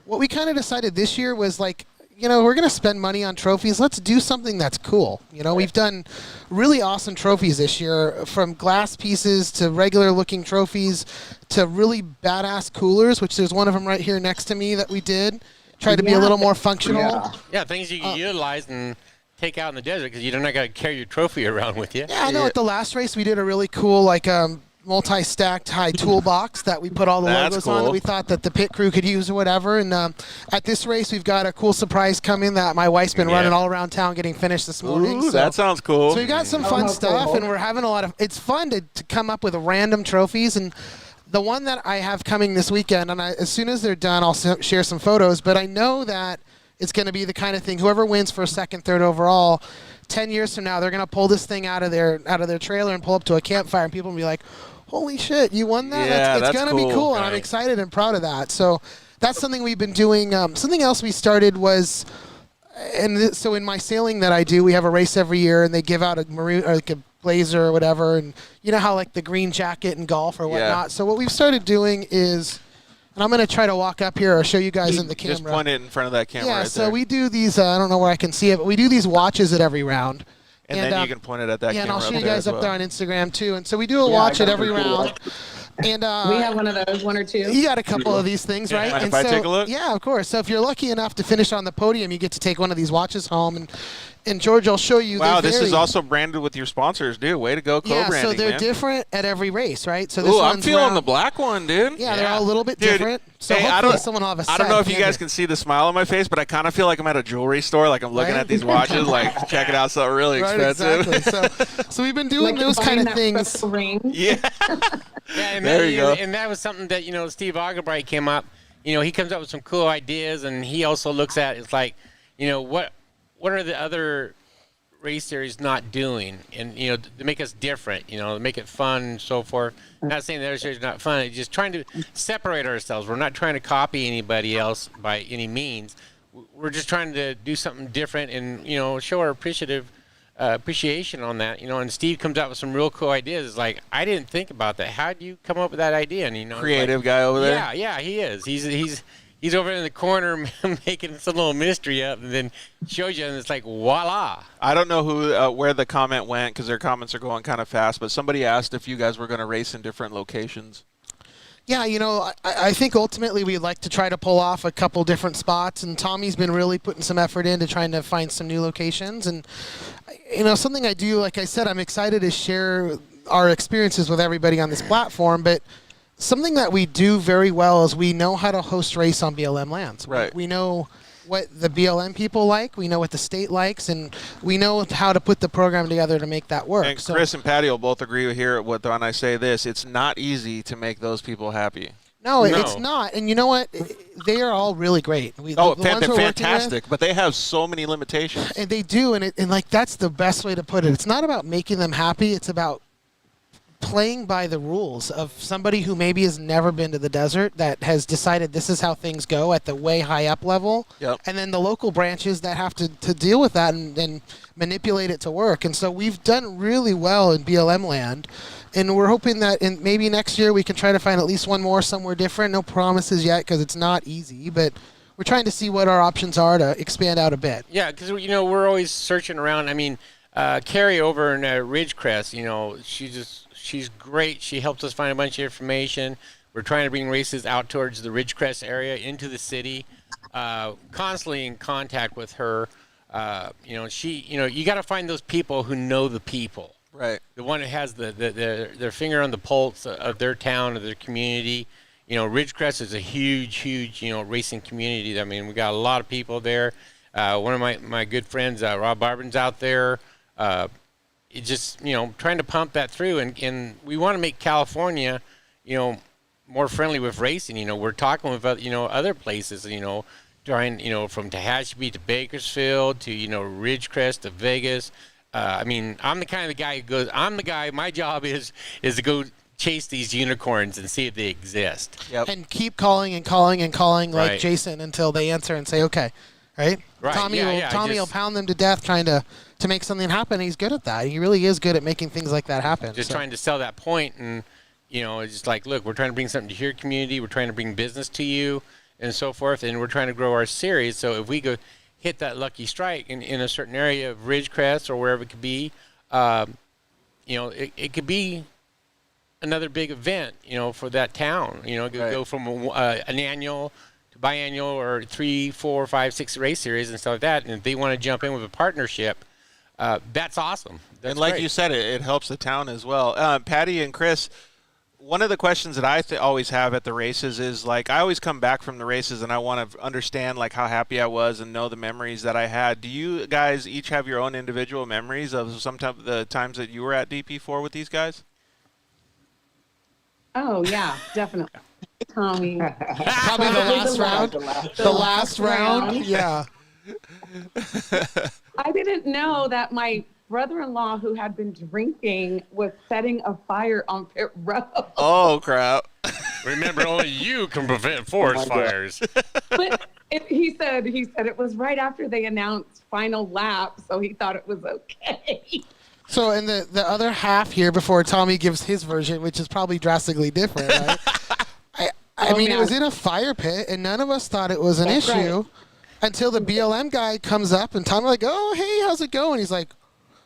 what we kind of decided this year was like, you know, we're going to spend money on trophies. Let's do something that's cool. You know, we've done really awesome trophies this year, from glass pieces to regular looking trophies to really badass coolers, which there's one of them right here next to me that we did. Try to be a little more functional. Yeah, things you can utilize and take out in the desert because you're not going to carry your trophy around with you. Yeah, I know. At the last race, we did a really cool, like, multi-stacked high toolbox that we put all the That's logos on cool. that we thought that the pit crew could use or whatever. And at this race, we've got a cool surprise coming that my wife's been running all around town getting finished this morning. Ooh, that sounds cool. So we got some fun stuff, and we're having a lot of. It's fun to come up with random trophies, and the one that I have coming this weekend, and as soon as they're done, I'll share some photos. But I know that it's going to be the kind of thing. Whoever wins for second, third overall, 10 years from now, they're going to pull this thing out of their trailer and pull up to a campfire, and people will be like, "Holy shit, you won that!" Yeah, it's that's going to be cool, and I'm excited and proud of that. So that's something we've been doing. Something else we started was. So in my sailing that I do, we have a race every year, and they give out a maroon or like a blazer or whatever, and you know how like the green jacket in golf or whatnot. So what we've started doing is, and I'm going to try to walk up here or show you guys in the camera. Just point it in front of that camera. Yeah, right so there. we do these. I don't know where I can see it, but we do these watches at every round. And then you can point it at that yeah, camera. and I'll show you up there guys as up there well. on Instagram too. And so we do a watch at every round. And we have one of those, one or two. You got a couple of these things, right? Mind and if I so, take a look? Yeah, of course. So if you're lucky enough to finish on the podium, you get to take one of these watches home. And George, I'll show you. Wow, this vary. is also branded with your sponsors, dude. Way to go, co-branding, Yeah, so they're man. different at every race, right? So this Ooh, I'm one's feeling round- the black one, dude. Yeah, they're all a little bit Dude, different. So hey, hopefully someone will have a I don't know if you set guys handle. can see the smile on my face, but I kind of feel like I'm at a jewelry store. Like I'm looking Right? at these watches, like checking out something really Right, expensive. exactly. So we've been doing those kind of things. Yeah. Yeah, and There you go. And that was something that, Steve Augerbright came up. He comes up with some cool ideas, and he also looks at it's like, what are the other race series not doing, and to make us different, to make it fun and so forth. I'm not saying the other series are not fun. It's just trying to separate ourselves. We're not trying to copy anybody else by any means. We're just trying to do something different and show our appreciation on that. And Steve comes out with some real cool ideas. It's like, I didn't think about that. How do you come up with that idea? And it's Creative like, guy over there. Yeah, he is. He's over in the corner making some little mystery up, and then shows you, and it's like, voila. I don't know who where the comment went because their comments are going kind of fast, but somebody asked if you guys were going to race in different locations. Yeah, I think ultimately we'd like to try to pull off a couple different spots, and Tommy's been really putting some effort into trying to find some new locations. And, something I do, like I said, I'm excited to share our experiences with everybody on this platform, but something that we do very well is we know how to host race on BLM lands. Right. We know what the BLM people like, we know what the state likes, and we know how to put the program together to make that work. And Chris and Patty will both agree here when I say this. It's not easy to make those people happy. No, it's not. And you know what? They are all really great. They're fantastic, but they have so many limitations. And they do, and that's the best way to put it. It's not about making them happy. It's about playing by the rules of somebody who maybe has never been to the desert that has decided this is how things go at the way high up level. Yep. And then the local branches that have to deal with that and manipulate it to work. And so we've done really well in BLM land. And we're hoping that maybe next year we can try to find at least one more somewhere different. No promises yet because it's not easy, but we're trying to see what our options are to expand out a bit. Yeah, because we're always searching around. I mean, Carrie over in Ridgecrest, she's great. She helps us find a bunch of information. We're trying to bring races out towards the Ridgecrest area into the city. constantly in contact with her. You got to find those people who know the people. Right. The one who has their finger on the pulse of their town, of their community. Ridgecrest is a huge, racing community. I mean, we got a lot of people there. One of my good friends, Rob Barban's out there. Just, trying to pump that through. And we want to make California, more friendly with racing. We're talking with, other places, trying, from Tehachapi to Bakersfield to, Ridgecrest to Vegas. I mean, I'm the kind of guy who goes, my job is to go chase these unicorns and see if they exist. Yep. And keep calling and calling and calling like Right. Jason until they answer and say, okay, right? Right, Tommy will pound them to death trying to make something happen. He's good at that. He really is good at making things like that happen. Just trying to sell that point, and it's just like, look, we're trying to bring something to your community, we're trying to bring business to you, and so forth, and we're trying to grow our series. So if we go hit that lucky strike in a certain area of Ridgecrest or wherever it could be, it could be another big event, for that town. It could go from an annual to biannual or 3, 4, 5, 6 race series and stuff like that. And if they want to jump in with a partnership, that's awesome. That's and like great. you said, it helps the town as well. Patty and Chris, one of the questions that I always have at the races is, like, I always come back from the races and I want to understand, like, how happy I was and know the memories that I had. Do you guys each have your own individual memories of the times that you were at DP4 with these guys? Oh, yeah, definitely. Tommy. Probably the last round. The last round, yeah. I didn't know that my brother-in-law, who had been drinking, was setting a fire on pit road. Oh, crap. Remember, only you can prevent forest fires. But he said it was right after they announced final lap, so he thought it was okay. So in the other half here, before Tommy gives his version, which is probably drastically different, right? I mean, it was in a fire pit, and none of us thought it was an issue until the BLM guy comes up, and Tommy's like, oh, hey, how's it going? He's like,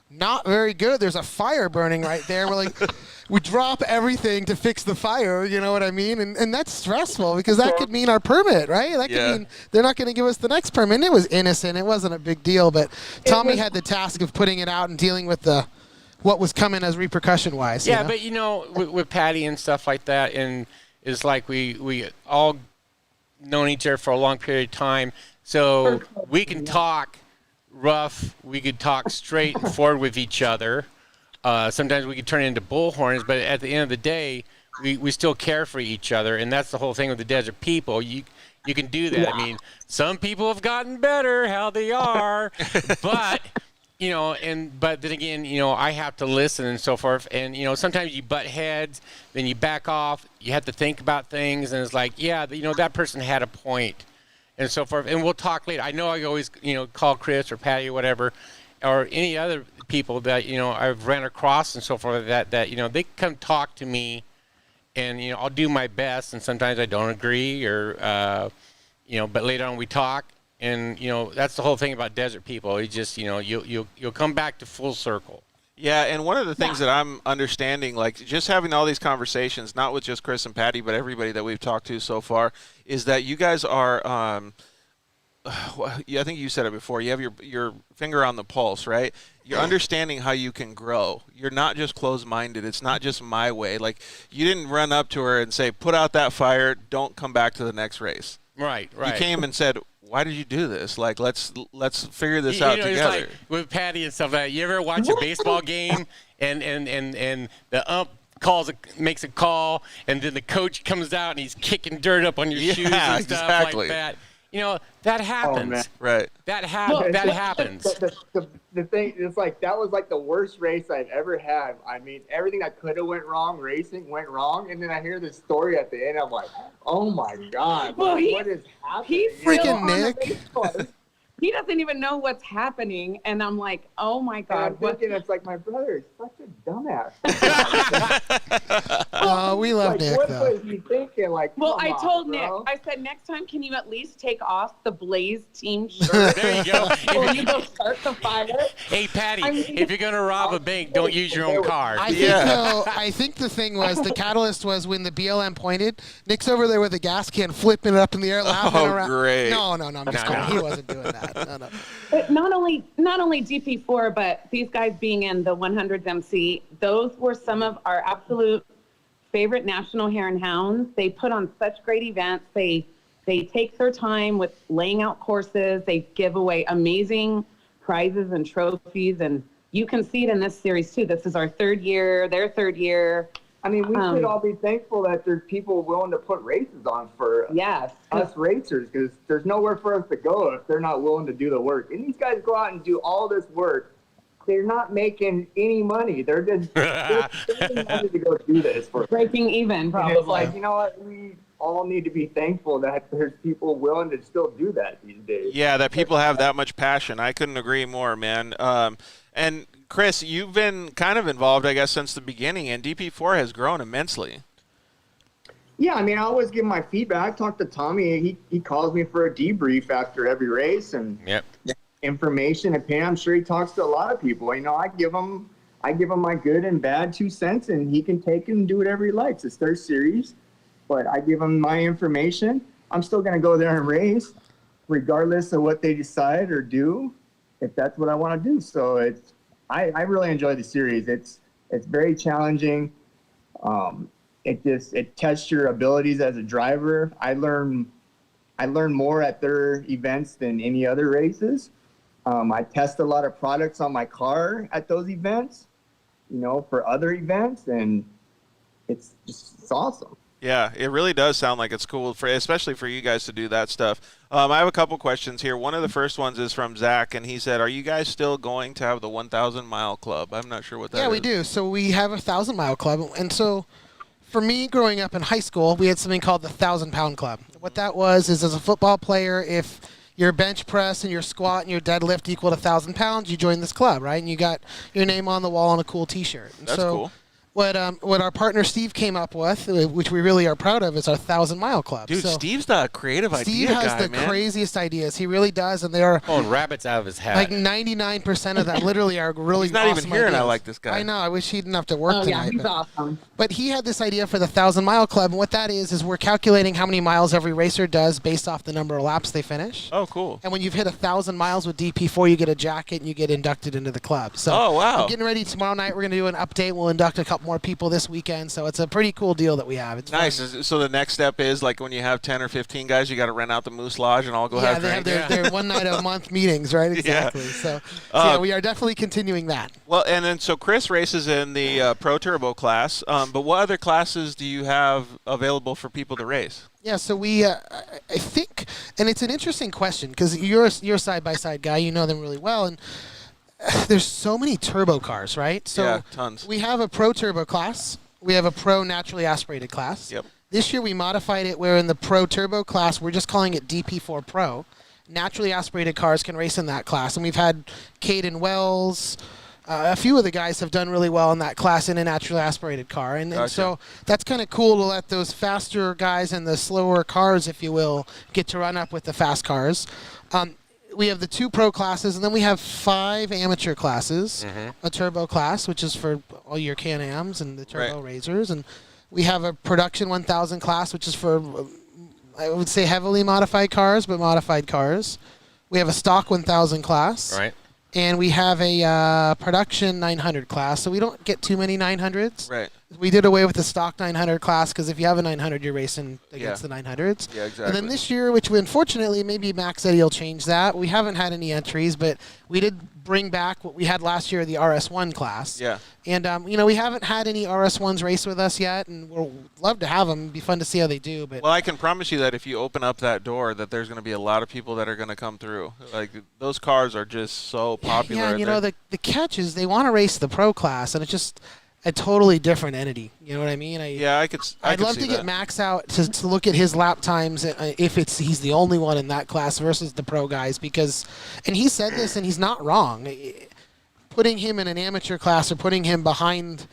not very good. There's a fire burning right there. We're like, we drop everything to fix the fire, you know what I mean? And that's stressful because that could mean our permit, right? That could mean they're not going to give us the next permit. And it was innocent. It wasn't a big deal. But Tommy had the task of putting it out and dealing with what was coming as repercussion-wise. Yeah, but, with Patty and stuff like that, and it's like we all known each other for a long period of time, so we can talk rough, we could talk straight and forward with each other. Sometimes we could turn into bullhorns, but at the end of the day, we still care for each other, and that's the whole thing with the desert people. You can do that. I mean, some people have gotten better how they are, but but then again, I have to listen and so forth, and sometimes you butt heads, then you back off, you have to think about things, and it's like, that person had a point. And so forth, and we'll talk later. I know I always, call Chris or Patty or whatever, or any other people that I've ran across and so forth that they come talk to me, and I'll do my best, and sometimes I don't agree, or but later on we talk, and that's the whole thing about desert people. It's just you'll come back to full circle. Yeah, and one of the things that I'm understanding, like just having all these conversations, not with just Chris and Patty, but everybody that we've talked to so far, is that you guys are, I think you said it before, you have your finger on the pulse, right? You're understanding how you can grow. You're not just closed-minded. It's not just my way. Like, you didn't run up to her and say, put out that fire, don't come back to the next race. Right. You came and said, why did you do this? Like, let's figure this out together. It's like with Patty and stuff like that. You ever watch a baseball game and the ump makes a call, and then the coach comes out and he's kicking dirt up on your shoes and stuff like that. That happens. man. Right. That happens. The thing is, like, that was like the worst race I've ever had. I mean, everything that could have went wrong, racing went wrong, and then I hear this story at the end. I'm like, oh my god, Well, what is happening? Freaking Nick. he doesn't even know what's happening. And I'm like, oh my And God. I'm thinking, it's like, my brother is such a dumbass. Oh, we love Like, Nick, what though. was he thinking? Like, Well, come I on, told bro. Nick, I said, next time, can you at least take off the Blaze team shirt? There you go. When you go start the fire. Hey, Patty, I mean- if you're going to rob a bank, don't use your own car. I think the thing was, the catalyst was when the BLM pointed, Nick's over there with a gas can flipping it up in the air, laughing Oh, around. great. No, I'm just kidding. He wasn't doing that. No. But not only DP4, but these guys being in the 100s MC, those were some of our absolute favorite national hare and hounds. They put on such great events. They take their time with laying out courses. They give away amazing prizes and trophies, and you can see it in this series too. This is our third year, their third year. I mean, we should all be thankful that there's people willing to put races on for us racers, because there's nowhere for us to go if they're not willing to do the work. And these guys go out and do all this work. They're not making any money. They're just spending money to go do this for breaking even, probably. And it's like, you know what? We all need to be thankful that there's people willing to still do that these days. Yeah, that people have that much passion. I couldn't agree more, man. And Chris, you've been kind of involved, I guess, since the beginning, and DP4 has grown immensely. Yeah, I mean, I always give my feedback. Talk to Tommy. He calls me for a debrief after every race and information. And I'm sure he talks to a lot of people. You know, I give him my good and bad 2 cents, and he can take it and do whatever he likes. It's their series, but I give him my information. I'm still going to go there and race, regardless of what they decide or do, if that's what I want to do. So I really enjoy the series. It's very challenging. It tests your abilities as a driver. I learn more at their events than any other races. I test a lot of products on my car at those events, you know, for other events, and it's awesome. Yeah, it really does sound like it's cool, especially for you guys to do that stuff. I have a couple questions here. One of the first ones is from Zach, and he said, are you guys still going to have the 1,000-mile club? I'm not sure what that is. Yeah, we do. So we have a 1,000-mile club. And so for me, growing up in high school, we had something called the 1,000-pound club. What that was is, as a football player, if your bench press and your squat and your deadlift equaled 1,000 pounds, you joined this club, right? And you got your name on the wall on a cool T-shirt. And That's cool. What our partner Steve came up with, which we really are proud of, is our 1,000-mile club. Dude, so Steve's the creative Steve idea has guy, the man. craziest ideas. He really does, and they are Pulling rabbits out of his hat. like 99% of them literally are really He's not awesome even here, and I ideas. like this guy. I know. I wish he didn't have to work tonight. Yeah, he's but, awesome. but he had this idea for the 1,000-mile club, and what that is we're calculating how many miles every racer does based off the number of laps they finish. Oh, cool. And when you've hit 1,000 miles with DP4, you get a jacket and you get inducted into the club. So Oh, wow. I'm getting ready tomorrow night. We're going to do an update. We'll induct a couple more people this weekend. So it's a pretty cool deal that we have. It's Nice. fun. So the next step is, like, when you have 10 or 15 guys, you got to rent out the Moose Lodge and all go Yeah, have they have drinks. their one night a month meetings, right? Exactly. So yeah, we are definitely continuing that. Well, and then so Chris races in the Pro Turbo class, but what other classes do you have available for people to race? Yeah, so we, I think, and it's an interesting question because you're a side-by-side guy. You know them really well, and there's so many turbo cars, right? So Yeah, tons. We have a Pro Turbo class. We have a Pro Naturally Aspirated class. Yep. This year we modified it where in the Pro Turbo class, we're just calling it DP4 Pro. Naturally aspirated cars can race in that class. And we've had Caden Wells, a few of the guys have done really well in that class in a naturally aspirated car. And Gotcha. so that's kind of cool to let those faster guys and the slower cars, if you will, get to run up with the fast cars. We have the 2 pro classes, and then we have 5 amateur classes. A turbo class, which is for all your Can-Ams and the turbo razors. And we have a production 1000 class, which is for, I would say, heavily modified cars, but modified cars. We have a stock 1000 class. Right. And we have a production 900 class, so we don't get too many 900s. Right. We did away with the stock 900 class because if you have a 900, you're racing against the 900s. Yeah, exactly. And then this year, which we, unfortunately, maybe Max Eddy will change that. We haven't had any entries, but we did bring back what we had last year, the RS1 class. Yeah. And, we haven't had any RS1s race with us yet, and we'll love to have them. It'd be fun to see how they do. But Well, I can promise you that if you open up that door, that there's going to be a lot of people that are going to come through. Like, those cars are just so popular. Yeah, and, the catch is they want to race the pro class, and it just – a totally different entity. You know what I mean? I'd love to get Max out to look at his lap times if he's the only one in that class versus the pro guys, because, and he said this and he's not wrong, putting him in an amateur class or putting him behind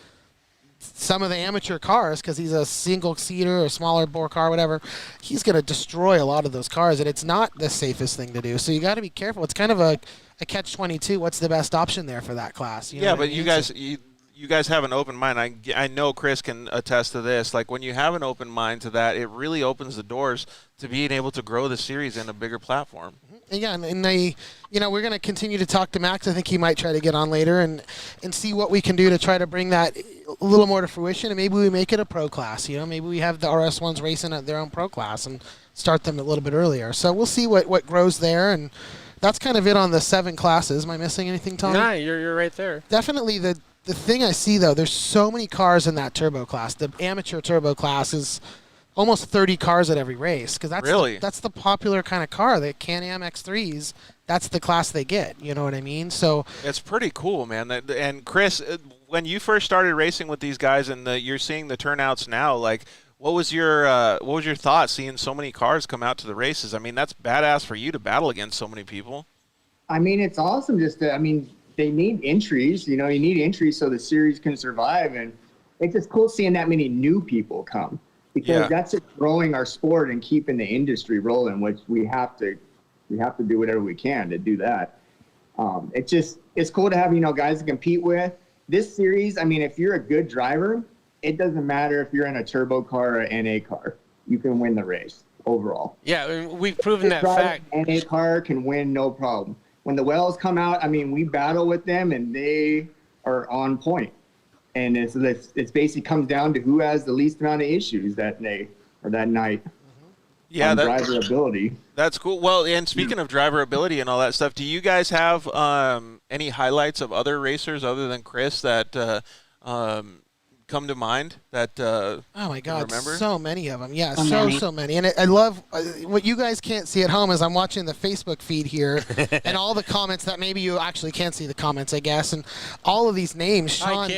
some of the amateur cars because he's a single seater or smaller bore car, whatever, he's going to destroy a lot of those cars, and it's not the safest thing to do. So you got to be careful. It's kind of a catch-22. What's the best option there for that class? You know yeah, but I mean? you guys have an open mind. I know Chris can attest to this. Like, when you have an open mind to that, it really opens the doors to being able to grow the series in a bigger platform. Yeah, and we're going to continue to talk to Max. I think he might try to get on later and see what we can do to try to bring that a little more to fruition. And maybe we make it a pro class. Maybe we have the RS1s racing at their own pro class and start them a little bit earlier. So we'll see what grows there. And that's kind of it on the 7 classes. Am I missing anything, Tom? No, you're right there. Definitely the thing I see, though, there's so many cars in that turbo class. The amateur turbo class is almost 30 cars at every race, because that's the popular kind of car. The Can-Am X3s, that's the class they get. You know what I mean? So it's pretty cool, man. And Chris, when you first started racing with these guys, and you're seeing the turnouts now, like, what was your thought seeing so many cars come out to the races? I mean, that's badass for you to battle against so many people. I mean, it's awesome. They need entries. You need entries so the series can survive, and it's just cool seeing that many new people come. Because that's just growing our sport and keeping the industry rolling, which we have to do whatever we can to do that. It's cool to have, guys to compete with. This series, I mean, if you're a good driver, it doesn't matter if you're in a turbo car or an NA car. You can win the race overall. Yeah, we've proven that fact. NA car can win no problem. When the Wells come out, I mean, we battle with them and they are on point. And it's basically comes down to who has the least amount of issues that day or that night. Yeah, driver ability. That's cool. Well, and speaking of driver ability and all that stuff, do you guys have any highlights of other racers other than Chris that come to mind that oh my God, remember? So many of them. Yeah, so many. And I love what you guys can't see at home is I'm watching the Facebook feed here and all the comments that maybe you actually can't see the comments, I guess, and all of these names: Sean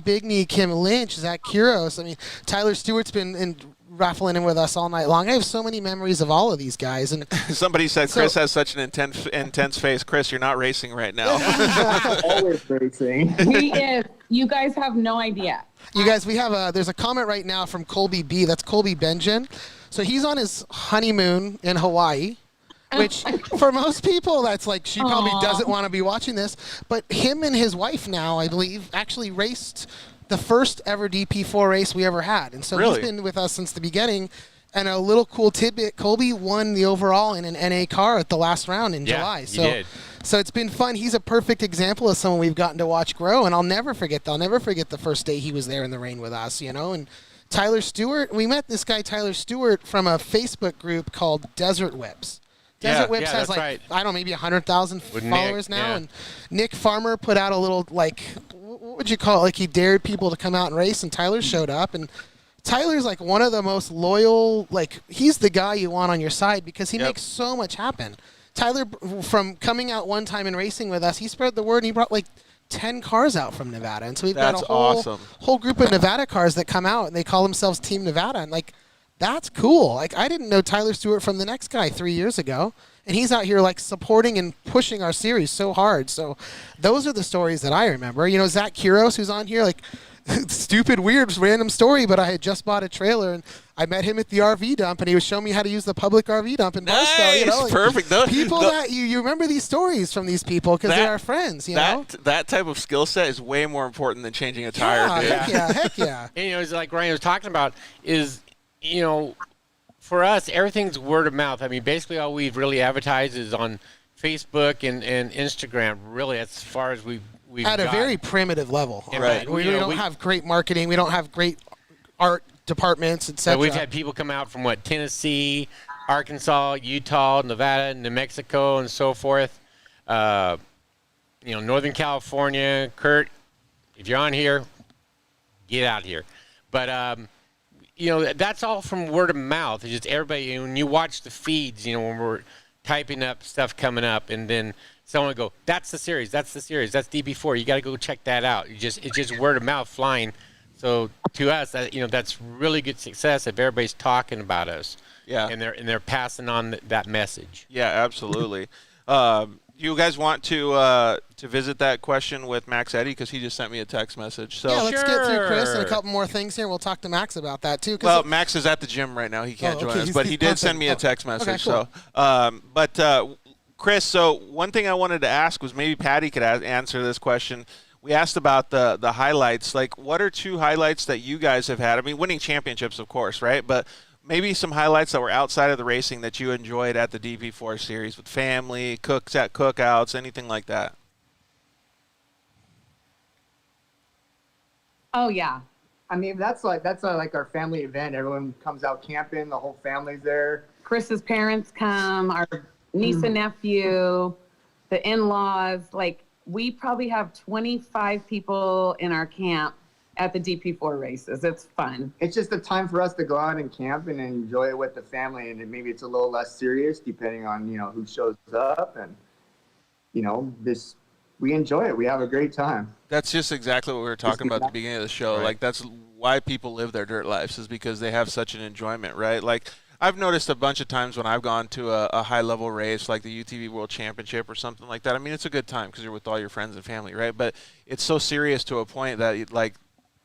Bigney, Kim Lynch, Zach Kuros. I mean, Tyler Stewart's been raffling in with us all night long. I have so many memories of all of these guys. And somebody said Chris has such an intense face. Chris, you're not racing right now. Always racing. He is. You guys have no idea. You guys, there's a comment right now from Colby B. That's Colby Benjen. So he's on his honeymoon in Hawaii, which for most people, that's like, she probably doesn't want to be watching this. But him and his wife now, I believe, actually raced the first ever DP4 race we ever had. And so he's been with us since the beginning. And a little cool tidbit, Colby won the overall in an NA car at the last round in July. He did. So it's been fun. He's a perfect example of someone we've gotten to watch grow, and I'll never forget the first day he was there in the rain with us, And Tyler Stewart, we met this guy Tyler Stewart from a Facebook group called Desert Whips. Desert Whips has I don't know, maybe 100,000 followers now. Yeah. And Nick Farmer put out a little, what would you call it? Like, he dared people to come out and race, and Tyler showed up. And Tyler's like one of the most loyal, he's the guy you want on your side because he makes so much happen. Tyler, from coming out one time and racing with us, he spread the word and he brought 10 cars out from Nevada. And so we've got a whole group of Nevada cars that come out and they call themselves Team Nevada. And that's cool. I didn't know Tyler Stewart from the next guy 3 years ago. And he's out here supporting and pushing our series so hard. So those are the stories that I remember. Zach Kuros, who's on here, stupid, weird, random story, but I had just bought a trailer and I met him at the RV dump and he was showing me how to use the public RV dump in Barstow. Perfect. That you remember these stories from these people because they're our friends. That type of skill set is way more important than changing a tire. Dude. Heck yeah. And, it's like Ryan was talking about is, for us, everything's word of mouth. I mean, basically all we've really advertised is on Facebook and Instagram. Really, as far as we've at a very primitive level. Right. We don't have great marketing. We don't have great art departments, etc. So we've had people come out from Tennessee, Arkansas, Utah, Nevada, New Mexico, and so forth. Northern California. Kurt, if you're on here, get out here. But that's all from word of mouth. It's just everybody. When you watch the feeds, when we're typing up stuff coming up, and then someone would go, that's the series, that's DP4. You got to go check that out. It's just word of mouth flying. So to us, that's really good success if everybody's talking about us. Yeah. And they're passing on that message. Yeah, absolutely. You guys want to visit that question with Max Eddy, because he just sent me a text message. So yeah, let's get through Chris and a couple more things here. We'll talk to Max about that too. Well, Max is at the gym right now. He can't join us, but he did send me a text message. Okay, cool. So, Chris, so one thing I wanted to ask was maybe Patty could answer this question. We asked about the highlights. Like, what are 2 highlights that you guys have had? I mean, winning championships, of course, right? But maybe some highlights that were outside of the racing that you enjoyed at the DP4 series with family, cookouts, anything like that. Oh yeah, I mean that's like our family event. Everyone comes out camping. The whole family's there. Chris's parents come, our niece and nephew, the in-laws. Like, we probably have 25 people in our camp at the DP4 races. It's fun. It's just a time for us to go out and camp and enjoy it with the family, and maybe it's a little less serious depending on who shows up, and we enjoy it. We have a great time. That's just exactly what we were talking about at the beginning of the show. Right. Like, that's why people live their dirt lives, is because they have such an enjoyment, right? Like, I've noticed a bunch of times when I've gone to a high-level race like the UTV World Championship or something like that. I mean, it's a good time because you're with all your friends and family, right? But it's so serious to a point that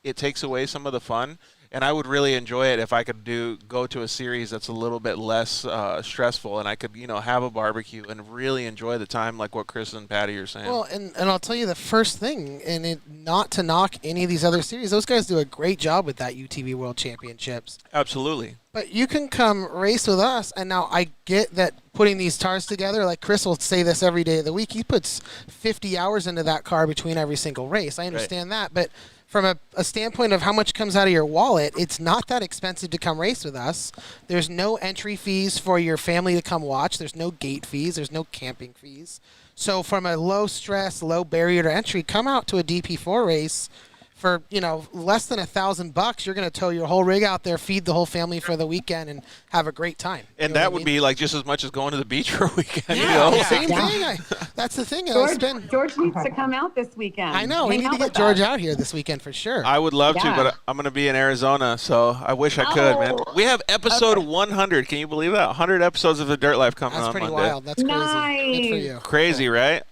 it takes away some of the fun. And I would really enjoy it if I could go to a series that's a little bit less stressful, and I could have a barbecue and really enjoy the time, like what Chris and Patty are saying. Well, and I'll tell you the first thing, and not to knock any of these other series, those guys do a great job with that UTV World Championships. Absolutely. But you can come race with us, and now I get that putting these cars together, like Chris will say this every day of the week, he puts 50 hours into that car between every single race. I understand that, but from a standpoint of how much comes out of your wallet, it's not that expensive to come race with us. There's no entry fees for your family to come watch. There's no gate fees. There's no camping fees. So from a low stress, low barrier to entry, come out to a DP4 race for less than $1,000. You're going to tow your whole rig out there, feed the whole family for the weekend, and have a great time. And that would be like just as much as going to the beach for a weekend. Yeah, same thing. That's the thing. George needs to come out this weekend. I know. We need to get George out here this weekend for sure. I would love to, but I'm going to be in Arizona, so I wish I could, man. We have episode 100. Can you believe that? 100 episodes of The Dirt Life coming on Monday. That's pretty wild. That's crazy. Nice. Good for you. Crazy, right?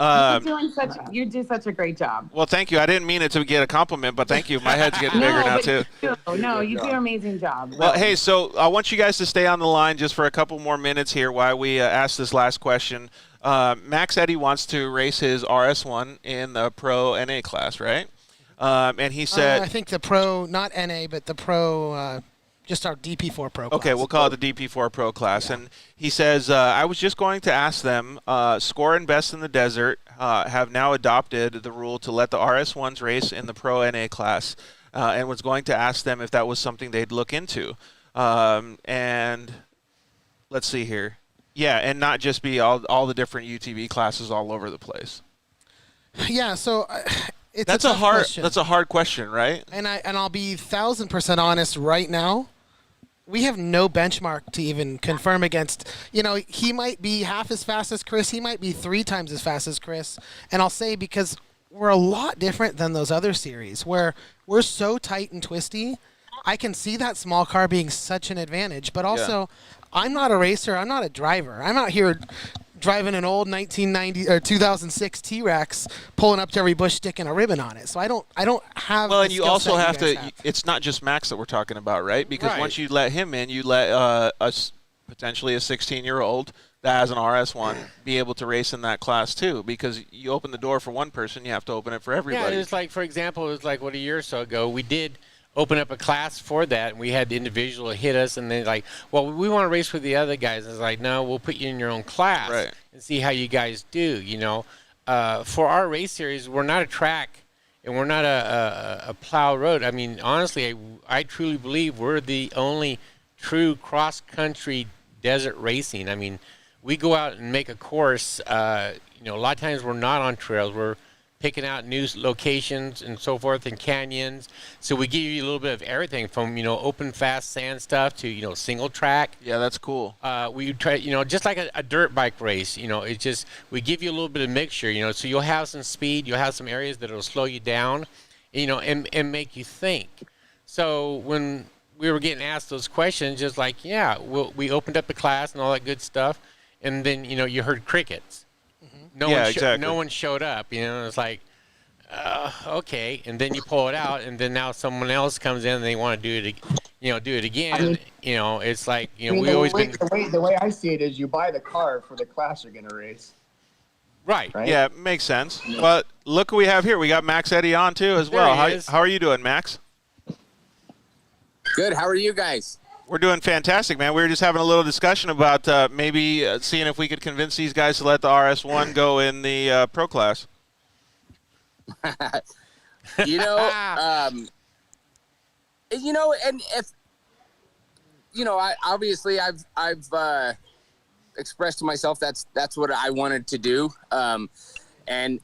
You do such a great job. Well, thank you. I didn't mean it to get a compliment, but thank you. My head's getting bigger now, too. No, you do an amazing job. Well, hey, so I want you guys to stay on the line just for a couple more minutes here while we ask this last question. Max Eddy wants to race his RS1 in the Pro NA class, right? And he said... I think the Pro, not NA, but the Pro... just our DP4 Pro class. Okay, we'll call it the DP4 Pro class. Yeah. And he says, I was just going to ask them, Score and Best in the Desert have now adopted the rule to let the RS1s race in the Pro NA class, and was going to ask them if that was something they'd look into. And let's see here. Yeah, and not just be all the different UTV classes all over the place. Yeah, so... That's a hard question, right? And I'll be 1,000% honest right now. We have no benchmark to even confirm against. He might be half as fast as Chris. He might be 3 times as fast as Chris. And I'll say because we're a lot different than those other series where we're so tight and twisty. I can see that small car being such an advantage. But also, I'm not a racer. I'm not a driver. I'm out here driving an old 1990 or 2006 T-Rex, pulling up to every bush, sticking a ribbon on it. So I don't have. Well, and you also have to. It's not just Max that we're talking about, right? Because once you let him in, you let potentially a 16-year-old that has an RS1 be able to race in that class too. Because you open the door for one person, you have to open it for everybody. Yeah, it was like, for example, it was like a year or so ago, we did open up a class for that, and we had the individual hit us, and they're like, well, we want to race with the other guys. And it's like, no, we'll put you in your own class and see how you guys do, For our race series, we're not a track, and we're not a plow road. I mean, honestly, I truly believe we're the only true cross-country desert racing. I mean, we go out and make a course. A lot of times we're not on trails. We're picking out new locations and so forth and canyons. So we give you a little bit of everything from, open, fast sand stuff to, single track. Yeah, that's cool. We try, just like a dirt bike race, it's just, we give you a little bit of mixture, so you'll have some speed, you'll have some areas that will slow you down, and make you think. So when we were getting asked those questions, just like, we opened up the class and all that good stuff. And then, you heard crickets. No one showed up. It's like, okay. And then you pull it out, and then now someone else comes in and they want to do it again. It's like, the way I see it is you buy the car for the class you're going to race. Right. Yeah, makes sense. But look what we have here. We got Max Eddy on, too, as well. How are you doing, Max? Good. How are you guys? We're doing fantastic, man. We were just having a little discussion about maybe seeing if we could convince these guys to let the RS1 go in the pro class. And if I obviously I've expressed to myself that's what I wanted to do. And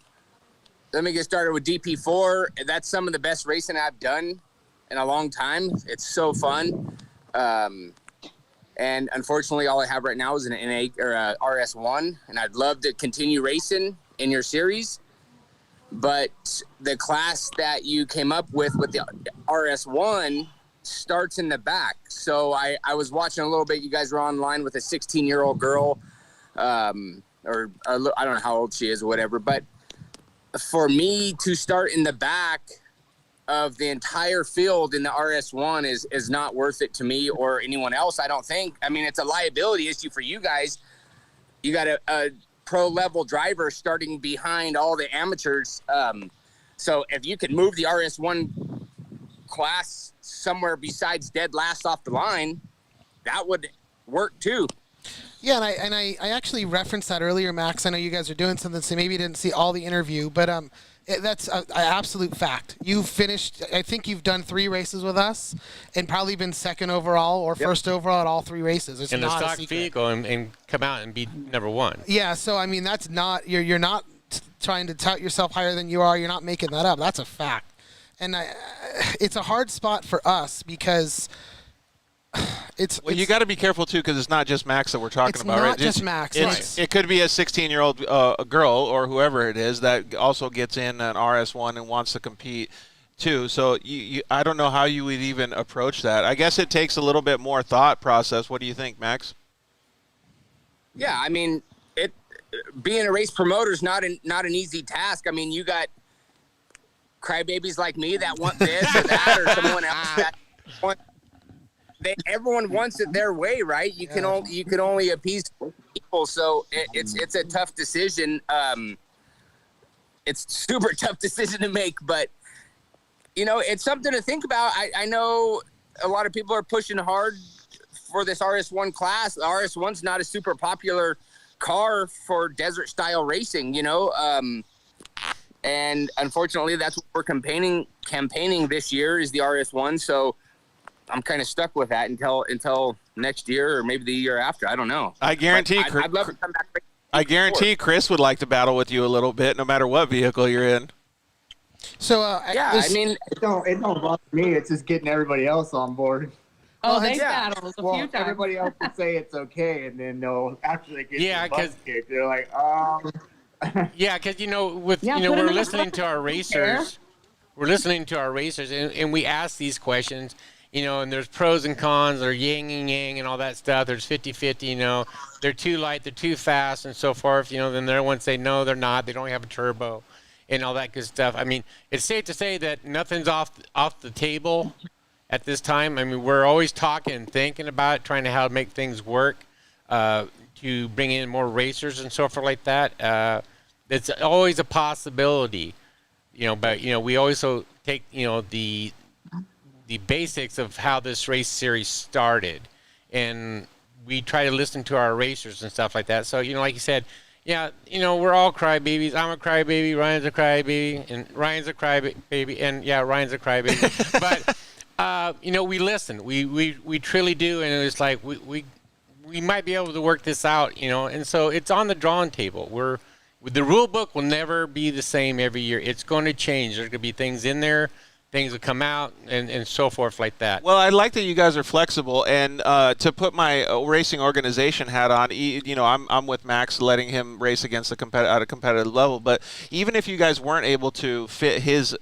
let me get started with DP4. That's some of the best racing I've done in a long time. It's so fun. And unfortunately, all I have right now is an NA or a RS1, and I'd love to continue racing in your series. But the class that you came up with the RS1 starts in the back. So I was watching a little bit. You guys were online with a 16-year-old girl, or I don't know how old she is or whatever. But for me to start in the back of the entire field in the RS1 is not worth it to me or anyone else, I don't think. I mean, it's a liability issue for you guys. You got a pro level driver starting behind all the amateurs. So if you could move the RS1 class somewhere besides dead last off the line, that would work too. Yeah, and I actually referenced that earlier, Max. I know you guys are doing something, so maybe you didn't see all the interview, but that's an absolute fact. You've finished, I think you've done 3 races with us and probably been second overall or first overall at all 3 races. It's in not the stock a secret. vehicle and come out and be number 1. Yeah, so I mean, that's not, you're not trying to tout yourself higher than you are. You're not making that up. That's a fact. And it's a hard spot for us because you got to be careful too, because it's not just Max that we're talking about, right? It's not just Max. It could be a 16-year-old girl or whoever it is that also gets in an RS1 and wants to compete too. So I don't know how you would even approach that. I guess it takes a little bit more thought process. What do you think, Max? Yeah, I mean, being a race promoter is not an easy task. I mean, you got crybabies like me that want this or that, or someone else that wants. Everyone wants it their way, right? You can only appease people, so it's a tough decision. It's a super tough decision to make, but it's something to think about. I know a lot of people are pushing hard for this RS1 class. The RS1's not a super popular car for desert style racing, and unfortunately, that's what we're campaigning this year is the RS1. So I'm kind of stuck with that until next year or maybe the year after. I don't know. I guarantee, I'd love to come back. I guarantee Chris would like to battle with you a little bit, no matter what vehicle you're in. So I mean, it don't bother me. It's just getting everybody else on board. Oh, they battled a few times. Everybody else will say it's okay, and then after they get their butt kicked, they're like, Yeah, because we're listening to our racers. We're listening to our racers, and we ask these questions. And there's pros and cons, or yin and yang and all that stuff. There's 50-50, they're too light, they're too fast and so forth. Then the other ones say, no, they're not. They don't have a turbo and all that good stuff. I mean, it's safe to say that nothing's off the table at this time. I mean, we're always talking and thinking about it, trying to how to make things work to bring in more racers and so forth like that. It's always a possibility, but, we also take, the basics of how this race series started, and we try to listen to our racers and stuff like that. So like you said, we're all crybabies. I'm a crybaby, Ryan's a crybaby, and Ryan's a crybaby, and Ryan's a crybaby. But we listen, we truly do, and it's like we might be able to work this out, and so it's on the drawing table. We're the rule book will never be the same every year. It's going to change. There's going to be things in there, things will come out, and so forth like that. Well, I like that you guys are flexible, and to put my racing organization hat on, I'm with Max, letting him race against at a competitive level. But even if you guys weren't able to fit his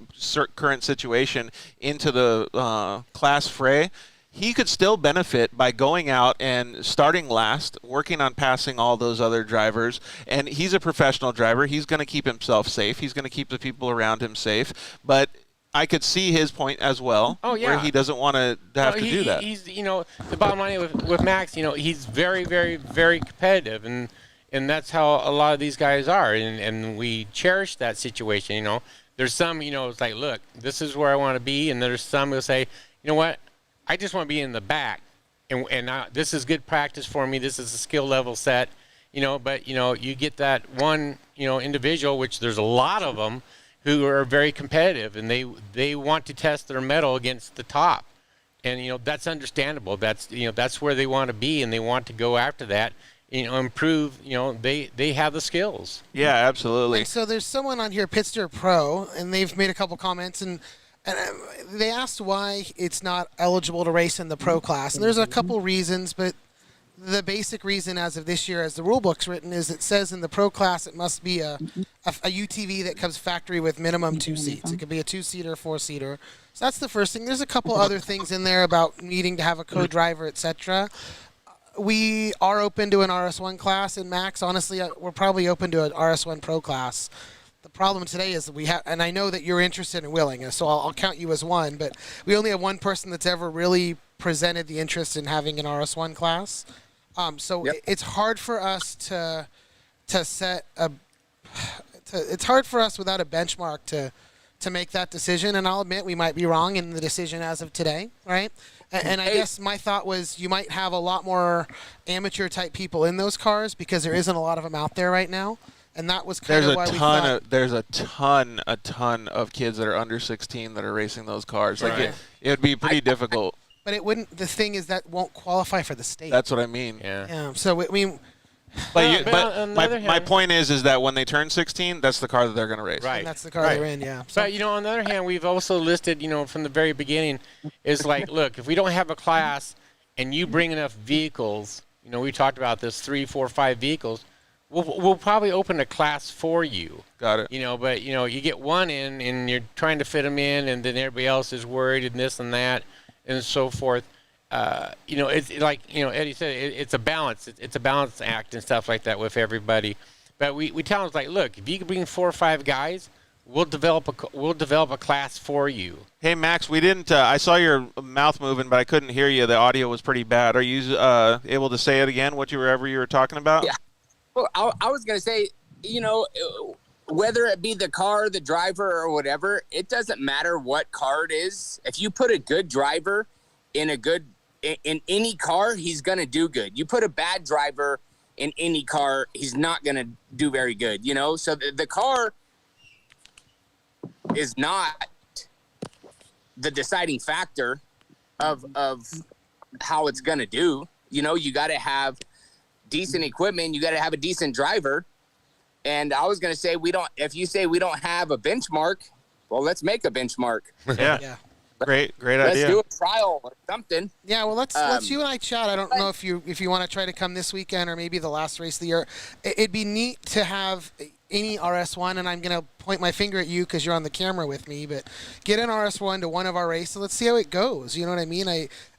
current situation into the class fray, he could still benefit by going out and starting last, working on passing all those other drivers. And he's a professional driver. He's going to keep himself safe. He's going to keep the people around him safe. But I could see his point as well, where he doesn't want to have to do that. He's, the bottom line with Max, he's very, very, very competitive, and that's how a lot of these guys are, and we cherish that situation. There's some, it's like, look, this is where I want to be, and there's some who say, you know what, I just want to be in the back, and this is good practice for me. This is a skill level set, But you get that one, individual, which there's a lot of them, who are very competitive, and they want to test their mettle against the top, and that's understandable. That's where they want to be, and they want to go after that. Improve. They have the skills. Yeah, absolutely. And so there's someone on here, Pitster Pro, and they've made a couple comments, and they asked why it's not eligible to race in the pro class. And there's a couple reasons, but the basic reason as of this year, as the rule book's written, is it says in the pro class it must be a UTV that comes factory with minimum 2 seats. It could be a 2-seater, 4-seater. So that's the first thing. There's a couple other things in there about needing to have a co-driver, etc. We are open to an RS1 class, and Max, honestly, we're probably open to an RS1 pro class. The problem today is we have, and I know that you're interested and willing, so I'll count you as one, but we only have one person that's ever really presented the interest in having an RS1 class. It's hard for us to set a. It's hard for us without a benchmark to make that decision, and I'll admit we might be wrong in the decision as of today, right? And I guess my thought was you might have a lot more amateur type people in those cars because there isn't a lot of them out there right now. And that was kind of why we thought. There's a ton of kids that are under 16 that are racing those cars. Like it would be pretty difficult. But it wouldn't. The thing is that won't qualify for the state. That's what I mean. Yeah. So I mean. But my point is that when they turn 16, that's the car that they're going to race. Right. And that's the car they're in. Yeah. So, but on the other hand, we've also listed, from the very beginning, is like, look, if we don't have a class, and you bring enough vehicles, we talked about this 3, 4, 5 vehicles. We'll probably open a class for you. Got it. But you get one in, and you're trying to fit them in, and then everybody else is worried, and this and that, and so forth. It's like Eddie said, it's a balance. It's a balance act and stuff like that with everybody. But we tell them, like, look, if you can bring 4 or 5 guys, we'll develop a class for you. Hey Max, we didn't. I saw your mouth moving, but I couldn't hear you. The audio was pretty bad. Are you able to say it again? Whatever you were talking about? Yeah. Well, I was going to say, whether it be the car, the driver, or whatever, it doesn't matter what car it is. If you put a good driver in any car, he's going to do good. You put a bad driver in any car, he's not going to do very good, So the car is not the deciding factor of how it's going to do. You got to have decent equipment, you got to have a decent driver. And I was going to say, if you say we don't have a benchmark, well, let's make a benchmark. Yeah. Great idea. Let's do a trial or something. Yeah, well, let's you and I chat. I don't know if you want to try to come this weekend or maybe the last race of the year. It'd be neat to have any RS1, and I'm going to point my finger at you because you're on the camera with me, but get an RS1 to one of our races. Let's see how it goes. You know what I mean?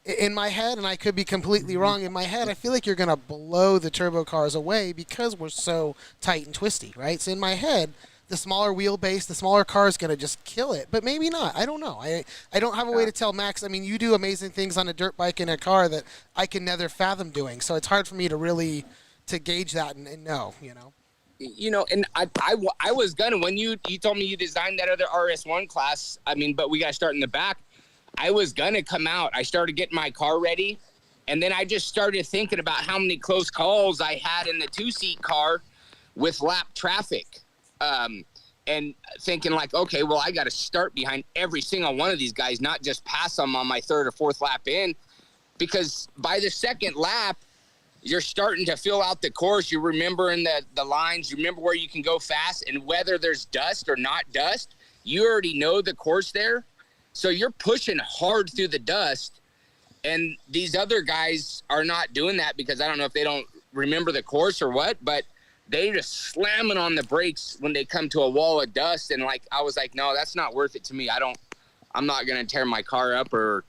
In my head, and I could be completely wrong, in my head, I feel like you're going to blow the turbo cars away because we're so tight and twisty, right? So in my head, the smaller wheelbase, the smaller car is going to just kill it. But maybe not. I don't know. I don't have a way to tell Max. I mean, you do amazing things on a dirt bike in a car that I can never fathom doing. So it's hard for me to really gauge that and know, And I was gonna, when you told me you designed that other RS1 class, but we got to start in the back. I was gonna come out. I started getting my car ready, and then I just started thinking about how many close calls I had in the 2-seat car with lap traffic, and thinking like, okay, well, I got to start behind every single one of these guys, not just pass them on my 3rd or 4th lap in, because by the 2nd lap, you're starting to fill out the course. You're remembering the lines. You remember where you can go fast, and whether there's dust or not dust, you already know the course there. So you're pushing hard through the dust, and these other guys are not doing that because I don't know if they don't remember the course or what, but they just slamming on the brakes when they come to a wall of dust. And like, I was like, no, that's not worth it to me. I'm not going to tear my car up or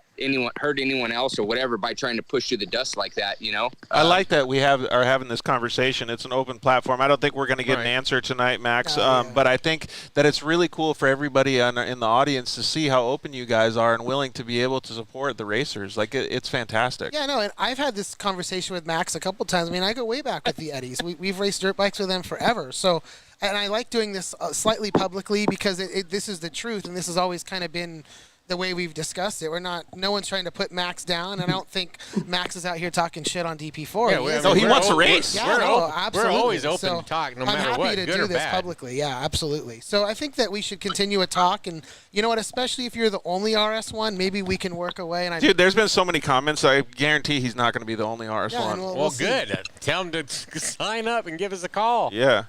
hurt anyone else or whatever by trying to push through the dust like that, you know? I like that we are having this conversation. It's an open platform. I don't think we're going to get an answer tonight, Max, but I think that it's really cool for everybody in the audience to see how open you guys are and willing to be able to support the racers. Like, it's fantastic. Yeah, no, and I've had this conversation with Max a couple times. I mean, I go way back with the Eddies. We've raced dirt bikes with them forever. So, and I like doing this slightly publicly because this is the truth, and this has always kind of been the way we've discussed it. No one's trying to put Max down, and I don't think Max is out here talking shit on DP4. Yeah, he wants to race. Yeah, absolutely. We're always open to talk, no matter what, I'm happy to do this publicly. Yeah, absolutely. So I think that we should continue a talk, and you know what? Especially if you're the only RS1, maybe we can work away. And Dude, there's been so many comments. I guarantee he's not going to be the only RS1. Yeah, well, good. Tell him to sign up and give us a call. Yeah.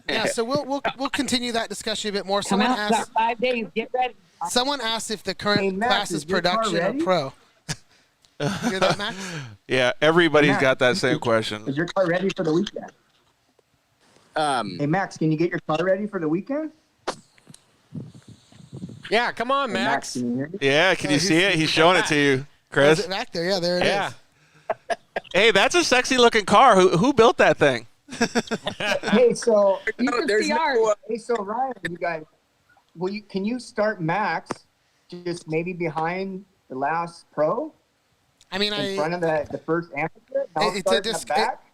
Yeah, so we'll continue that discussion a bit more. Come out about 5 days. Get ready. Someone asked if the current class is production or pro. You hear that, Max? Yeah, everybody's got that same question. Is your car ready for the weekend? Hey, Max, can you get your car ready for the weekend? Yeah, come on, Max. Can you hear me? Yeah, can you see it? He's showing it to you, Chris. Is it back there? Yeah, there it is. Hey, that's a sexy looking car. Who built that thing? Hey, so there's hey, so Ryan, you guys, can you start Max just maybe behind the last pro? I mean, in front of the first amphitheater?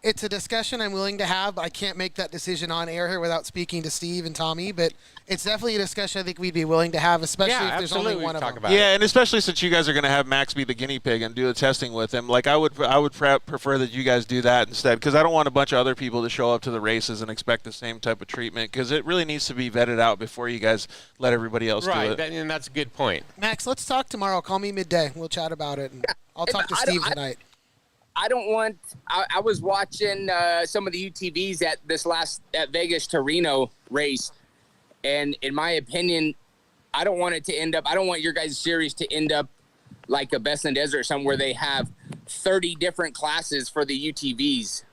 It's a discussion I'm willing to have. I can't make that decision on air here without speaking to Steve and Tommy, but it's definitely a discussion I think we'd be willing to have, especially if there's only one of them. Yeah, and especially since you guys are going to have Max be the guinea pig and do the testing with him. Like, I would prefer that you guys do that instead, because I don't want a bunch of other people to show up to the races and expect the same type of treatment, because it really needs to be vetted out before you guys let everybody else do it. Right, and that's a good point. Max, let's talk tomorrow. Call me midday. We'll chat about it. And I'll talk to Steve tonight. I was watching some of the UTVs at Vegas to Reno race, and in my opinion, I don't want your guys' series to end up like a Best in the Desert, somewhere where they have 30 different classes for the UTVs.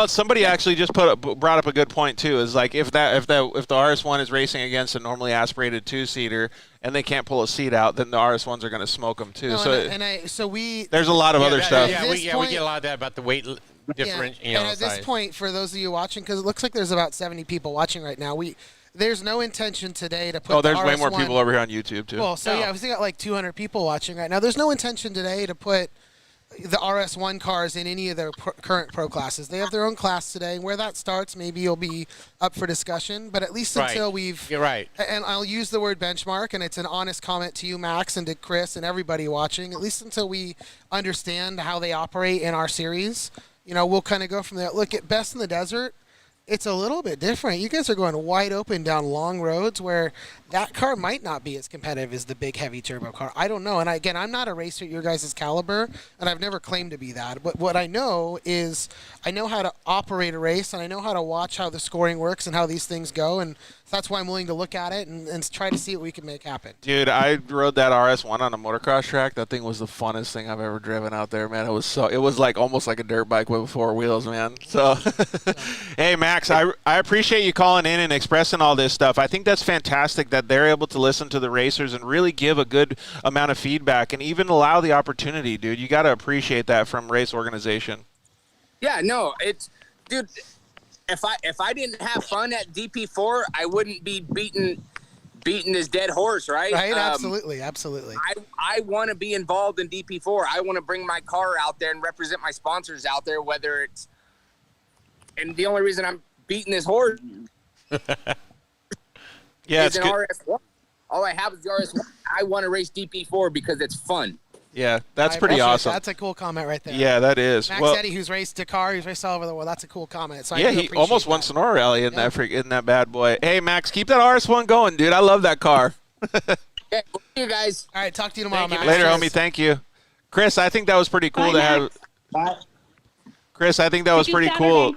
Somebody actually just brought up a good point too. Is like if the RS1 is racing against a normally aspirated 2-seater and they can't pull a seat out, then the RS1s are going to smoke them too. No, there's a lot of other stuff. We get a lot of that about the weight difference. And at this point, for those of you watching, because it looks like there's about 70 people watching right now, there's no intention today to put. Oh, there's way more people over here on YouTube too. Well, we got like 200 people watching right now. There's no intention today to put the RS1 cars in any of their current pro classes. They have their own class today. Where that starts, maybe you'll be up for discussion. But at least until You're right. And I'll use the word benchmark, and it's an honest comment to you, Max, and to Chris and everybody watching. At least until we understand how they operate in our series, we'll kind of go from there. Look, at Best in the Desert, it's a little bit different. You guys are going wide open down long roads where that car might not be as competitive as the big heavy turbo car. I don't know. And again, I'm not a racer at your guys' caliber, and I've never claimed to be that. But what I know is I know how to operate a race, and I know how to watch how the scoring works and how these things go. And that's why I'm willing to look at it and try to see what we can make happen. Dude, I rode that RS1 on a motocross track. That thing was the funnest thing I've ever driven out there, man. It was like almost like a dirt bike with 4 wheels, man. So, hey, Max, I appreciate you calling in and expressing all this stuff. I think that's fantastic that they're able to listen to the racers and really give a good amount of feedback and even allow the opportunity, dude. You got to appreciate that from race organization. Yeah, no, dude. If I didn't have fun at DP4, I wouldn't be beating this dead horse, right? Right, absolutely. I want to be involved in DP4. I want to bring my car out there and represent my sponsors out there, and the only reason I'm beating this horse is an RS1. All I have is the RS1. I want to race DP4 because it's fun. Yeah, that's pretty awesome. That's a cool comment right there. Yeah, that is. Max Eddy, who's raced Dakar, he's raced all over the world. That's a cool comment. So he almost won Sonora Rally in that bad boy. Hey, Max, keep that RS1 going, dude. I love that car. Yeah, you guys. All right, talk to you tomorrow, Max. Later, homie. Thank you. Chris, I think that was pretty cool to have. Chris, I think that was pretty cool.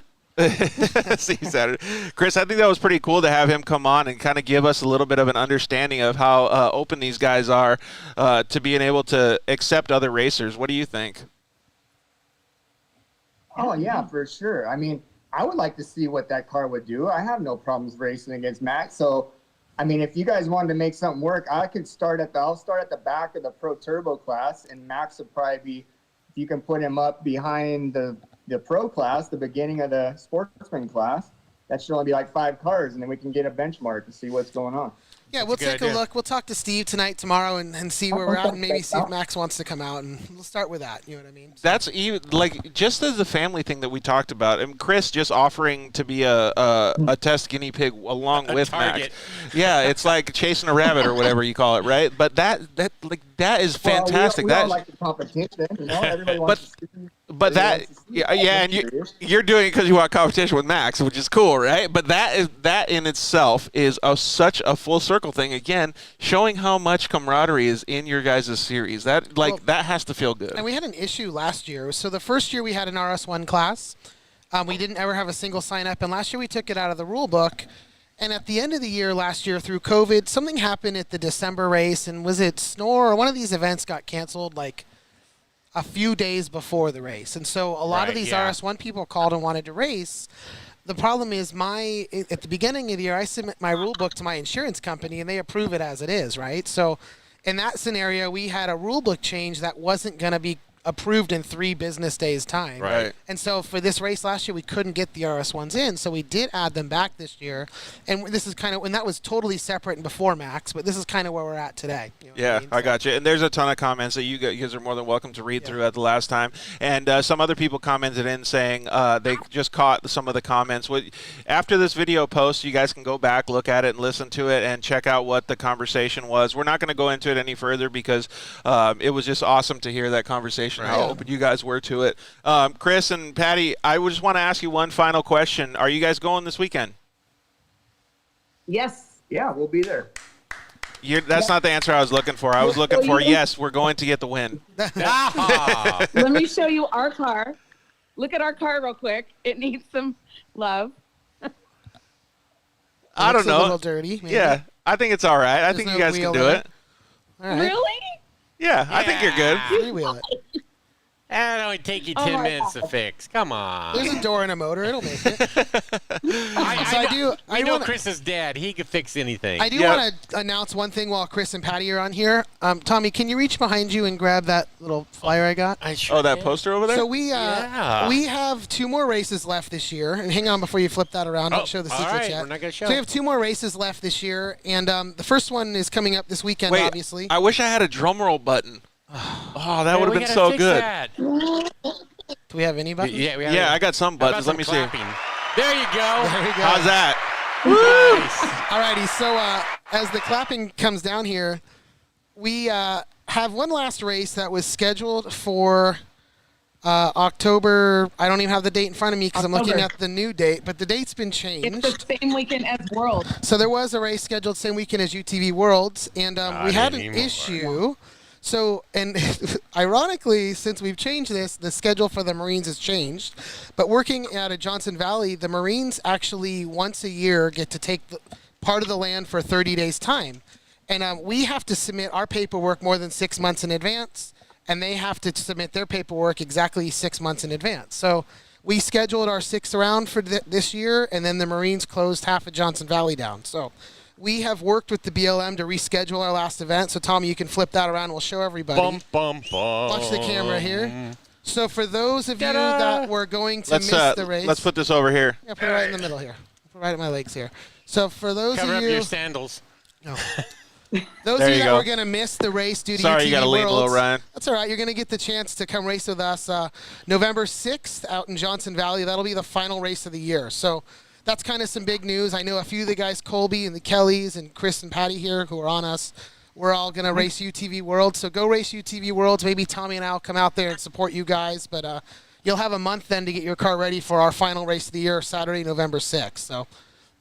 See you Saturday. Chris, I think that was pretty cool to have him come on and kind of give us a little bit of an understanding of how open these guys are to being able to accept other racers. What do you think? Oh, yeah, for sure. I mean, I would like to see what that car would do. I have no problems racing against Max. So, I mean, if you guys wanted to make something work, I'll start at the back of the Pro Turbo class, and Max would probably be, if you can put him up behind the Pro class, the beginning of the Sportsman class. That should only be like 5 cars, and then we can get a benchmark to see what's going on. Yeah, we'll take a look. We'll talk to Steve tonight, tomorrow, and see where we're at, and maybe see if Max wants to come out, and we'll start with that. You know what I mean? That's even like just as the family thing that we talked about, and Chris just offering to be a test guinea pig along with target. Max. Yeah, it's like chasing a rabbit or whatever you call it, right? But that is fantastic. We all like the competition, you know. Everybody wants to see. But that, and you're doing it because you want competition with Max, which is cool, right? But that in itself is such a full circle thing. Again, showing how much camaraderie is in your guys' series. That has to feel good. And we had an issue last year. So the first year we had an RS1 class. We didn't ever have a single sign up, and last year we took it out of the rule book. And at the end of the year last year through COVID, something happened at the December race, and was it Snore or one of these events got canceled like a few days before the race. And so a lot of these RS1 people called and wanted to race. The problem is at the beginning of the year, I submit my rule book to my insurance company, and they approve it as it is, right? So in that scenario, we had a rule book change that wasn't going to be approved in 3 business days' time. Right. And so for this race last year, we couldn't get the RS1s in, so we did add them back this year. And this is kind of, and that was totally separate and before Max, but this is kind of where we're at today. You know Yeah, what I mean? I got you. And there's a ton of comments that you guys are more than welcome to read through at the last time. And some other people commented in saying they just caught some of the comments. After this video post, you guys can go back, look at it, and listen to it, and check out what the conversation was. We're not going to go into it any further because it was just awesome to hear that conversation, how open you guys were to it. Chris and Patty, I just want to ask you one final question. Are you guys going this weekend? Yes. Yeah, we'll be there. That's not the answer I was looking for. I was looking for, yes, we're going to get the win. Let me show you our car. Look at our car real quick. It needs some love. I don't know. A little dirty. Maybe. Yeah, I think it's all right. I think you guys can do it. All right. Really? Yeah, I think you're good. Freewheel it. That'll only take you 10 minutes to fix. Come on. There's a door and a motor. It'll make it. I know Chris is dead. He could fix anything. I do want to announce one thing while Chris and Patty are on here. Tommy, can you reach behind you and grab that little flyer I got? That poster over there? So we have 2 more races left this year. And hang on before you flip that around. Don't show the secrets yet. We're not gonna show. So we have 2 more races left this year. And the first one is coming up this weekend, Wait, obviously. I wish I had a drum roll button. Oh, that would have been so good. Do we have any buttons? Yeah, I got some buttons. Let me see. There you go. There we go. How's that? Nice. All righty. So as the clapping comes down here, we have one last race that was scheduled for October. I don't even have the date in front of me because I'm looking at the new date, but the date's been changed. It's the same weekend as Worlds. So there was a race scheduled same weekend as UTV Worlds, and we had an issue. So, and ironically, since we've changed this, the schedule for the Marines has changed. But working out of Johnson Valley, the Marines actually once a year get to take part of the land for 30 days' time. And we have to submit our paperwork more than 6 months in advance, and they have to submit their paperwork exactly 6 months in advance. So we scheduled our 6th round for this year, and then the Marines closed half of Johnson Valley down. So we have worked with the BLM to reschedule our last event. So, Tommy, you can flip that around. We'll show everybody. Watch the camera here. So, for those of you that were going to miss the race. Let's put this over here. Yeah, put it right in the middle here. Put it right at my legs here. So, for those Cover of you. up your sandals. No. Those of you that were going to miss the race due to Sorry, UTV you got to leave a little, Worlds, Ryan. that's all right. You're going to get the chance to come race with us November 6th out in Johnson Valley. That'll be the final race of the year. So, that's kind of some big news. I know a few of the guys, Colby and the Kellys and Chris and Patty here, who are on us, we're all going to race UTV Worlds. So go race UTV Worlds. Maybe Tommy and I will come out there and support you guys. But you'll have a month then to get your car ready for our final race of the year, Saturday, November 6th. So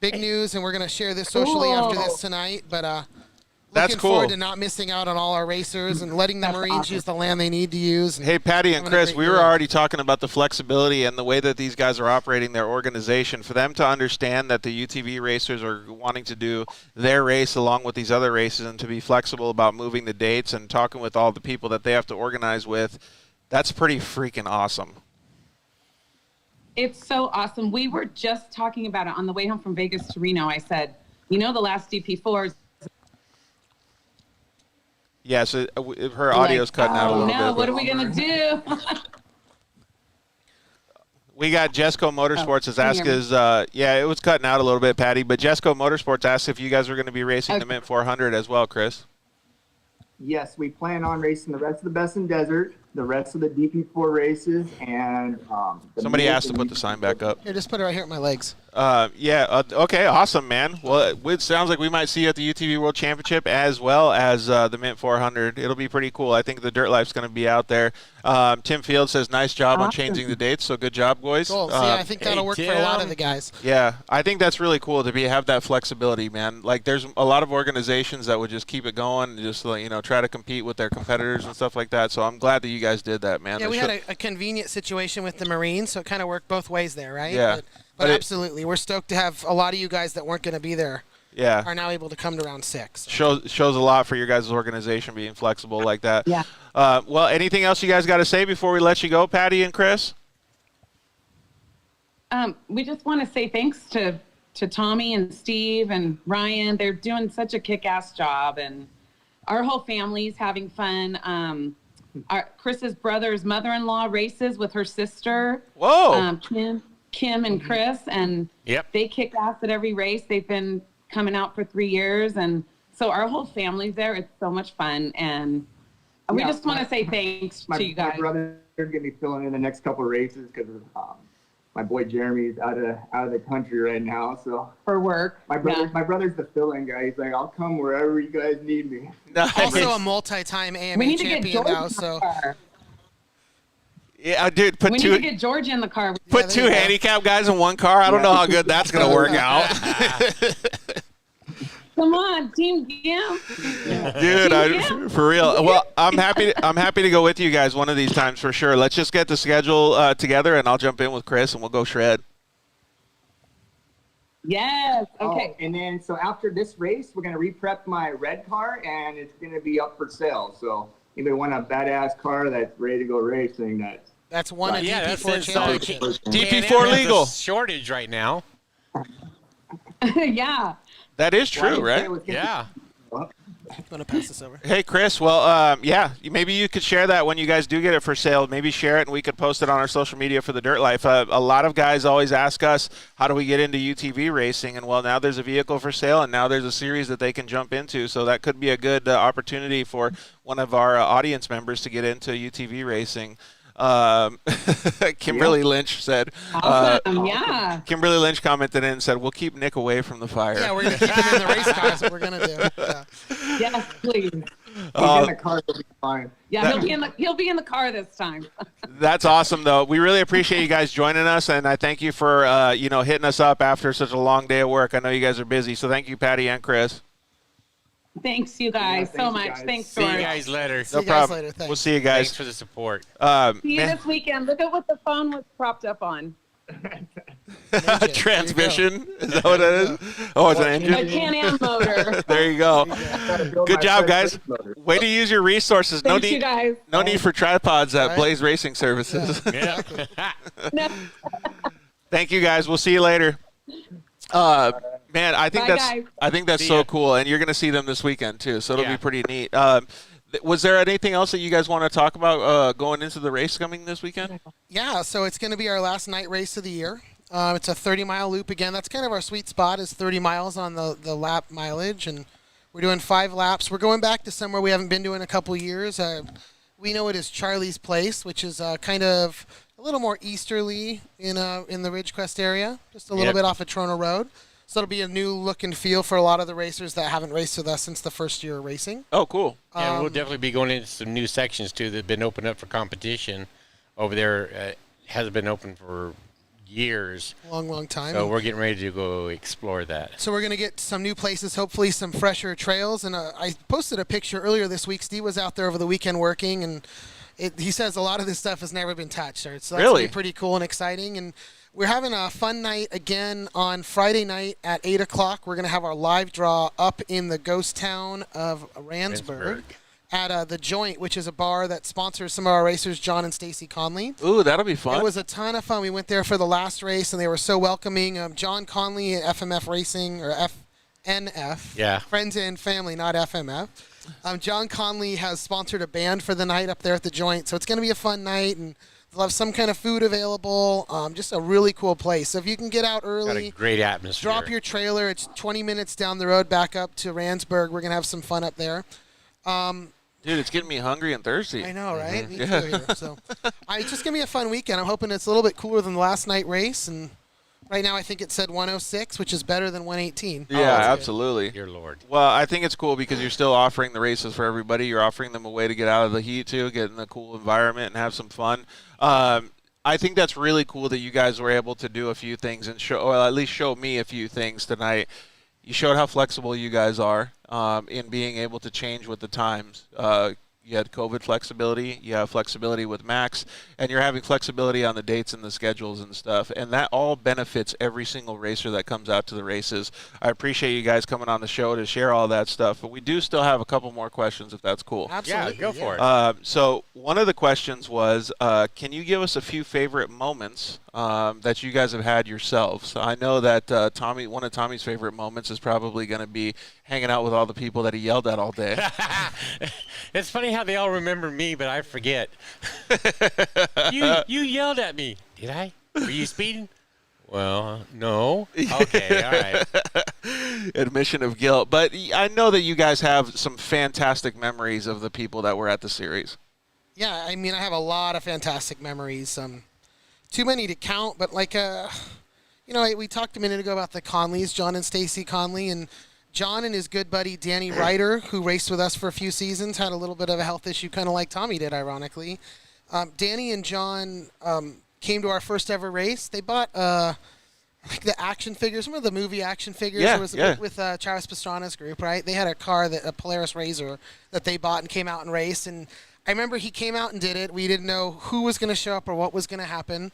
big news, and we're going to share this socially after this tonight. But That's looking cool. forward to not missing out on all our racers and letting the Marines use the land they need to use. Hey, Patty and Chris, we were already talking about the flexibility and the way that these guys are operating their organization. For them to understand that the UTV racers are wanting to do their race along with these other races and to be flexible about moving the dates and talking with all the people that they have to organize with, that's pretty freaking awesome. It's so awesome. We were just talking about it on the way home from Vegas to Reno. I said, the last DP4s. Yeah, so her audio's cutting out a little bit. No, what are we going to do? We got Jesco Motorsports has asked it was cutting out a little bit, Patty, but Jesco Motorsports asked if you guys were going to be racing the Mint 400 as well, Chris. Yes, we plan on racing the rest of the Best in Desert, the rest of the DP4 races, and somebody asked to put the sign back up. Here, just put it right here at my legs. Okay, awesome, man. Well, it sounds like we might see you at the UTV World Championship as well as the Mint 400. It'll be pretty cool. I think the Dirt Life's going to be out there. Tim Field says, nice job on changing the dates, so good job, boys. Cool. I think that'll work for a lot of the guys. Yeah, I think that's really cool to have that flexibility, man. Like, there's a lot of organizations that would just keep it going and just, try to compete with their competitors and stuff like that. So I'm glad that you guys did that, man. Yeah, we had a convenient situation with the Marines, so it kind of worked both ways there, right? Yeah. But absolutely, we're stoked to have a lot of you guys that weren't going to be there. Yeah. Are now able to come to round 6. Shows a lot for your guys' organization being flexible like that. Yeah. Well, anything else you guys got to say before we let you go, Patty and Chris? We just want to say thanks to Tommy and Steve and Ryan. They're doing such a kick-ass job, and our whole family's having fun. Chris's brother's mother-in-law races with her sister. Whoa. Kim and Chris, and they kick ass at every race. They've been coming out for 3 years, and so our whole family's there. It's so much fun, and we just want to say thanks to you guys. My brother's going to be filling in the next couple of races because my boy Jeremy's out of the country right now. So for work, my brother's the fill-in guy. He's like, I'll come wherever you guys need me. Nice. Also a multi-time AMA champion now. So. Yeah, dude. We need to get George in the car. Put two handicap guys in one car. I don't know how good that's going to work out. Come on, Team Gim. Dude, for real. Well, I'm happy to go with you guys one of these times for sure. Let's just get the schedule together, and I'll jump in with Chris, and we'll go shred. Yes. Okay. And then, so after this race, we're going to re-prep my red car, and it's going to be up for sale. So anybody want a badass car that's ready to go racing, that's one of DP4 championship. DP4 legal. Shortage right now. Yeah. That is true, right? Yeah. I'm going to pass this over. Hey, Chris. Well, maybe you could share that when you guys do get it for sale. Maybe share it, and we could post it on our social media for the Dirt Life. A lot of guys always ask us, how do we get into UTV racing? And, well, now there's a vehicle for sale, and now there's a series that they can jump into. So that could be a good opportunity for one of our audience members to get into UTV racing. Kimberly Lynch said, Kimberly Lynch commented in and said, we'll keep Nick away from the fire. Yeah, we're going to keep him in the race car. That's what we're going to do. Yeah. Yes, please. He's in the car, he'll be fine. Yeah, he'll be in the car this time. That's awesome, though. We really appreciate you guys joining us, and I thank you for hitting us up after such a long day of work. I know you guys are busy, so thank you, Patty and Chris. Thanks, you guys, so much. Guys. Thanks, See George. you guys later. See you guys later. Thanks. We'll see you guys. Thanks for the support. See you this weekend. Look at what the phone was propped up on. Transmission? Is that what that is? Oh, it's an engine? A Can-Am motor. There you go. Good job, guys. Way to use your resources. Thanks, you guys. No need for tripods at Blaze Racing Services. Yeah. Thank you, guys. We'll see you later. Man, I think that's so cool, and you're going to see them this weekend too, so it'll be pretty neat. Was there anything else that you guys want to talk about going into the race coming this weekend? Yeah, so it's going to be our last night race of the year. It's a 30-mile loop again. That's kind of our sweet spot, is 30 miles on the lap mileage, and we're doing 5 laps. We're going back to somewhere we haven't been to in a couple years. We know it as Charlie's Place, which is kind of a little more easterly in the Ridgecrest area, just a little bit off of Toronto Road. So it'll be a new look and feel for a lot of the racers that haven't raced with us since the first year of racing. Oh, cool. Yeah, we'll definitely be going into some new sections, too, that have been opened up for competition over there. Hasn't been open for years. Long time. So we're getting ready to go explore that. So we're going to get some new places, hopefully some fresher trails. And I posted a picture earlier this week. Steve was out there over the weekend working, and he says a lot of this stuff has never been touched. So that's really gonna be pretty cool and exciting. And we're having a fun night again on Friday night at 8 o'clock. We're going to have our live draw up in the ghost town of Randsburg. At The Joint, which is a bar that sponsors some of our racers, John and Stacy Conley. Ooh, that'll be fun. It was a ton of fun. We went there for the last race, and they were so welcoming. John Conley at FMF Racing, or FNF. Yeah. Friends and family, not FMF. John Conley has sponsored a band for the night up there at The Joint, so it's going to be a fun night, and they'll have some kind of food available. Just a really cool place. So if you can get out early. Got a great atmosphere. Drop your trailer. It's 20 minutes down the road back up to Randsburg. We're going to have some fun up there. Dude, it's getting me hungry and thirsty. I know, right? Mm-hmm. Me too here. So, it's just going to be a fun weekend. I'm hoping it's a little bit cooler than the last night race. And right now I think it said 106, which is better than 118. Yeah, absolutely. Dear Lord. Well, I think it's cool because you're still offering the races for everybody. You're offering them a way to get out of the heat, too, get in a cool environment and have some fun. I think that's really cool that you guys were able to do a few things and show, or at least show me a few things tonight. You showed how flexible you guys are in being able to change with the times. You had COVID flexibility, you have flexibility with Max, and you're having flexibility on the dates and the schedules and stuff, and that all benefits every single racer that comes out to the races. I appreciate you guys coming on the show to share all that stuff, but we do still have a couple more questions if that's cool. Absolutely. Yeah, go for it. So one of the questions was, can you give us a few favorite moments that you guys have had yourselves? I know that one of Tommy's favorite moments is probably going to be hanging out with all the people that he yelled at all day. It's funny how they all remember me, but I forget. You yelled at me. Did I? Were you speeding? Well, no. Okay, all right. Admission of guilt. But I know that you guys have some fantastic memories of the people that were at the series. Yeah, I mean, I have a lot of fantastic memories. Too many to count, but we talked a minute ago about the Conleys, John and Stacy Conley, and John and his good buddy Danny Ryder, who raced with us for a few seasons, had a little bit of a health issue, kind of like Tommy did, ironically. Danny and John came to our first ever race. They bought the action figures, some of the movie action figures. Yeah, it was with Travis Pastrana's group, right? They had a car, a Polaris Razor, that they bought and came out and raced. And I remember he came out and did it. We didn't know who was going to show up or what was going to happen.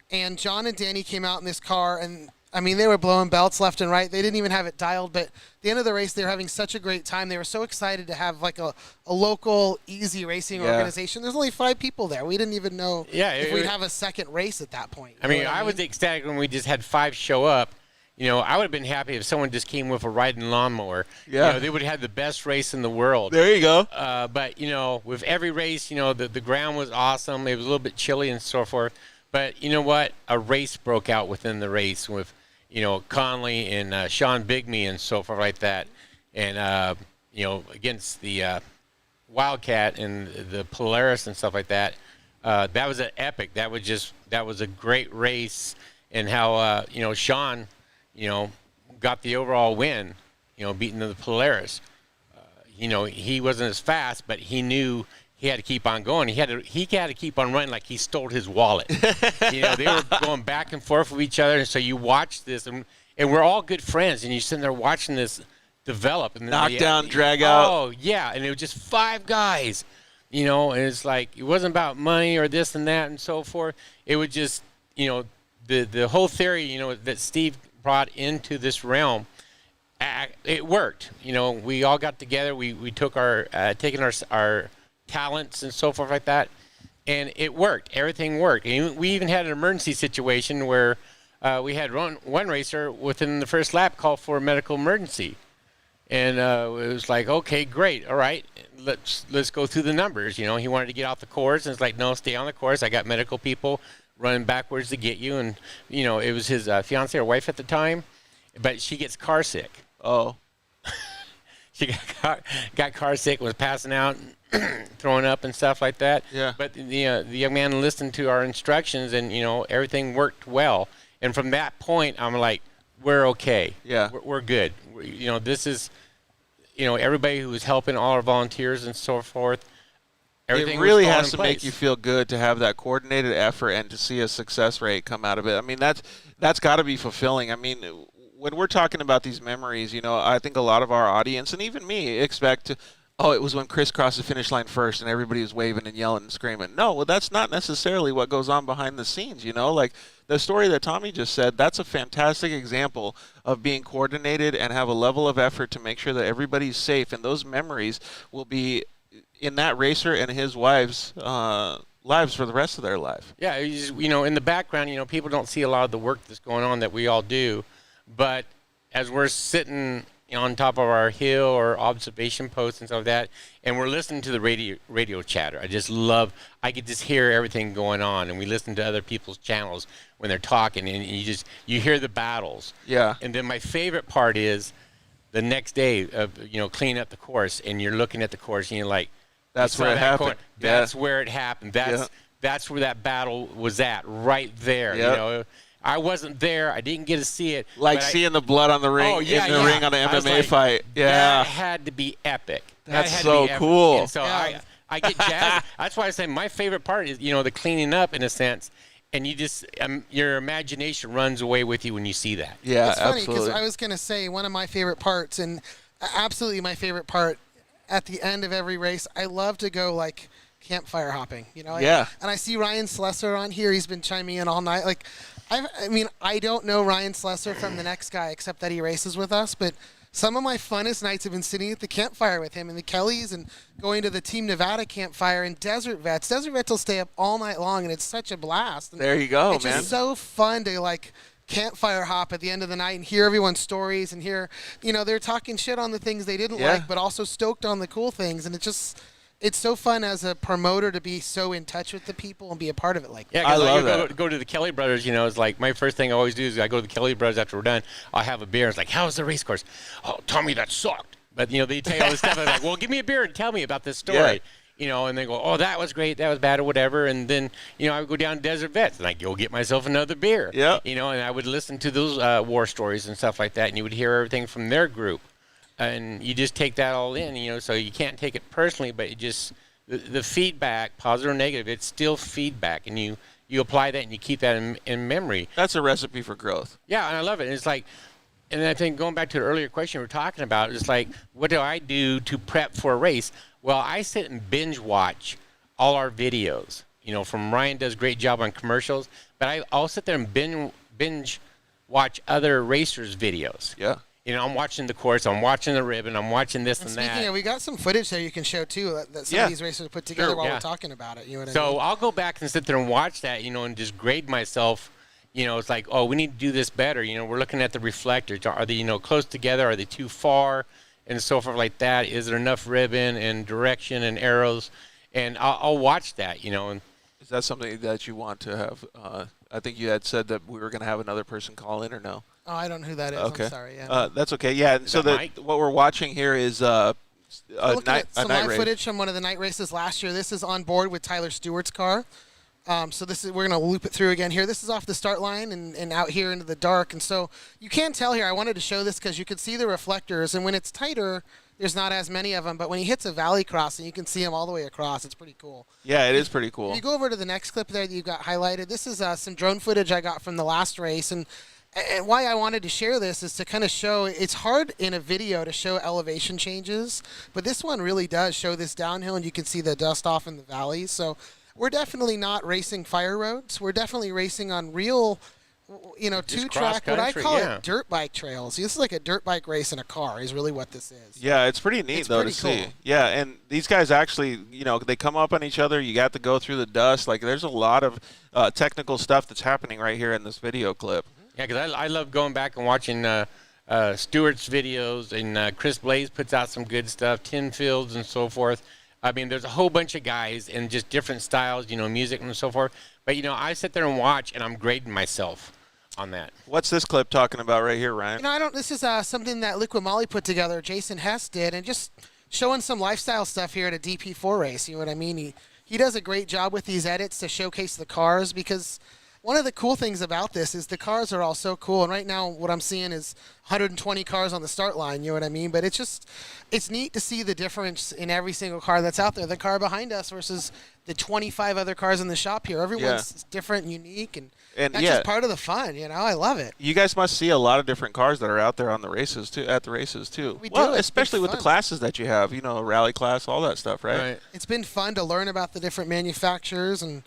And John and Danny came out in this car, and I mean, they were blowing belts left and right. They didn't even have it dialed, but at the end of the race, they were having such a great time. They were so excited to have like a local easy racing organization. There's only 5 people there. We didn't even know if we'd have a second race at that point. I mean, I was ecstatic when we just had 5 show up. You know, I would have been happy if someone just came with a riding lawnmower. Yeah. You know, they would have had the best race in the world. There you go. But, you know, with every race, you know, the ground was awesome. It was a little bit chilly and so forth. But you know what? A race broke out within the race with, you know, Conley and Sean Bigme and so forth like that. And, you know, against the Wildcat and the Polaris and stuff like that. That was an epic. That was a great race. And how, you know, Sean, you know, got the overall win, you know, beating the Polaris. You know, he wasn't as fast, but he knew he had to keep on going. He had to keep on running like he stole his wallet. You know, they were going back and forth with each other, and so you watch this, and we're all good friends, and you're sitting there watching this develop. And Knockdown, drag out. Oh, yeah, and it was just 5 guys, you know, and it's like it wasn't about money or this and that and so forth. It was just, you know, the whole theory, you know, that Steve brought into this realm, it worked. You know, we all got together. We took taking our talents and so forth like that, and it worked. Everything worked. And we even had an emergency situation where we had one racer within the first lap call for a medical emergency, and it was like, okay, great, all right, let's go through the numbers. You know, he wanted to get off the course, and it's like, no, stay on the course. I got medical people running backwards to get you, and you know, it was his fiance or wife at the time, but she gets car sick. Oh. She got car sick, was passing out, throwing up and stuff like that. Yeah. But the young man listened to our instructions, and you know, everything worked well. And from that point, I'm like, we're okay. Yeah. We're good. You know, this is, you know, everybody who was helping, all our volunteers and so forth. everything it really was falling has in to make place. you feel good to have that coordinated effort and to see a success rate come out of it. I mean, that's got to be fulfilling. I mean, when we're talking about these memories, I think a lot of our audience and even me expect to, oh, it was when Chris crossed the finish line first and everybody was waving and yelling and screaming. No, well, that's not necessarily what goes on behind the scenes, like the story that Tommy just said, that's a fantastic example of being coordinated and have a level of effort to make sure that everybody's safe, and those memories will be in that racer and his wife's lives for the rest of their life. Yeah, in the background, people don't see a lot of the work that's going on that we all do, but as we're sitting on top of our hill or observation post and stuff like that, and we're listening to the radio chatter. I could just hear everything going on, and we listen to other people's channels when they're talking, and you hear the battles. Yeah. And then my favorite part is the next day of cleaning up the course, and you're looking at the course, and you're like, that's where it happened. That's where it happened. That's where that battle was at, right there. Yep. I wasn't there. I didn't get to see it. Like seeing the blood on the ring in the ring on an MMA fight. Yeah. That had to be epic. That's so cool. And so I get jazzed. That's why I say my favorite part is, the cleaning up in a sense. And you just, your imagination runs away with you when you see that. Yeah, it's funny absolutely. because I was going to say one of my favorite parts, and absolutely my favorite part, at the end of every race, I love to go like campfire hopping. Yeah. And I see Ryan Slesser on here. He's been chiming in all night. Like, I don't know Ryan Slesser from the next guy except that he races with us, but some of my funnest nights have been sitting at the campfire with him and the Kellys and going to the Team Nevada campfire and Desert Vets. Desert Vets will stay up all night long, and it's such a blast. And there you go, it's man. It's just so fun to, like, campfire hop at the end of the night and hear everyone's stories and hear, they're talking shit on the things they didn't like, but also stoked on the cool things. And it's so fun as a promoter to be so in touch with the people and be a part of it like that. Yeah, because go to the Kelly brothers, it's like my first thing I always do is I go to the Kelly brothers after we're done. I'll have a beer. It's like, how was the race course? Oh, Tommy, that sucked. But, they tell you all this stuff. I'm like, well, give me a beer and tell me about this story. And they go, oh, that was great, that was bad, or whatever. And then, I would go down to Desert Vets, and I'd go get myself another beer. Yeah. And I would listen to those war stories and stuff like that, and you would hear everything from their group. And you just take that all in, so you can't take it personally, but the feedback, positive or negative, it's still feedback, and you apply that and you keep that in memory. That's a recipe for growth. Yeah, and I love it. And it's like, and I think going back to the earlier question we were talking about, it's like, what do I do to prep for a race? Well, I sit and binge watch all our videos. From Ryan does a great job on commercials, but I'll sit there and binge watch other racers' videos. Yeah. I'm watching the course, I'm watching the ribbon, I'm watching this and that. Speaking of, we got some footage there you can show too that some of these racers put together while we're talking about it. So I'll go back and sit there and watch that, and just grade myself. It's like, oh, we need to do this better. We're looking at the reflectors. Are they, close together? Are they too far? And so forth like that. Is there enough ribbon and direction and arrows? And I'll watch that, And is that something that you want to have? I think you had said that we were going to have another person call in, or no? Oh, I don't know who that is. Okay. I'm sorry. Yeah. That's okay. Yeah. So what we're watching here is a night live race. Footage from one of the night races last year. This is on board with Tyler Stewart's car. So we're going to loop it through again here. This is off the start line and out here into the dark. And so you can tell here, I wanted to show this because you could see the reflectors. And when it's tighter, there's not as many of them. But when he hits a valley crossing, you can see them all the way across. It's pretty cool. Yeah, it is pretty cool. If you go over to the next clip there that you got highlighted, this is some drone footage I got from the last race. And why I wanted to share this is to kind of show, it's hard in a video to show elevation changes, but this one really does show this downhill, and you can see the dust off in the valleys. So we're definitely not racing fire roads. We're definitely racing on real, two-track, what I call it, dirt bike trails. This is like a dirt bike race in a car is really what this is. Yeah, it's pretty neat, to see. Yeah, and these guys actually, they come up on each other. You got to go through the dust. Like, there's a lot of technical stuff that's happening right here in this video clip. Yeah, because I love going back and watching Stewart's videos, and Chris Blaze puts out some good stuff, Tin Fields and so forth. I mean, there's a whole bunch of guys in just different styles, music and so forth. But, I sit there and watch, and I'm grading myself on that. What's this clip talking about right here, Ryan? This is something that Liquid Molly put together, Jason Hess did, and just showing some lifestyle stuff here at a DP4 race. You know what I mean? He does a great job with these edits to showcase the cars because One of the cool things about this is the cars are all so cool. And right now what I'm seeing is 120 cars on the start line, you know what I mean? But it's neat to see the difference in every single car that's out there. The car behind us versus the 25 other cars in the shop here. Everyone's different and unique, and that's just part of the fun, you know? I love it. You guys must see a lot of different cars that are out there on the races too, at the races too. We well, do. It's especially with the fun. classes that you have, you know, rally class, all that stuff, right? It's been fun to learn about the different manufacturers and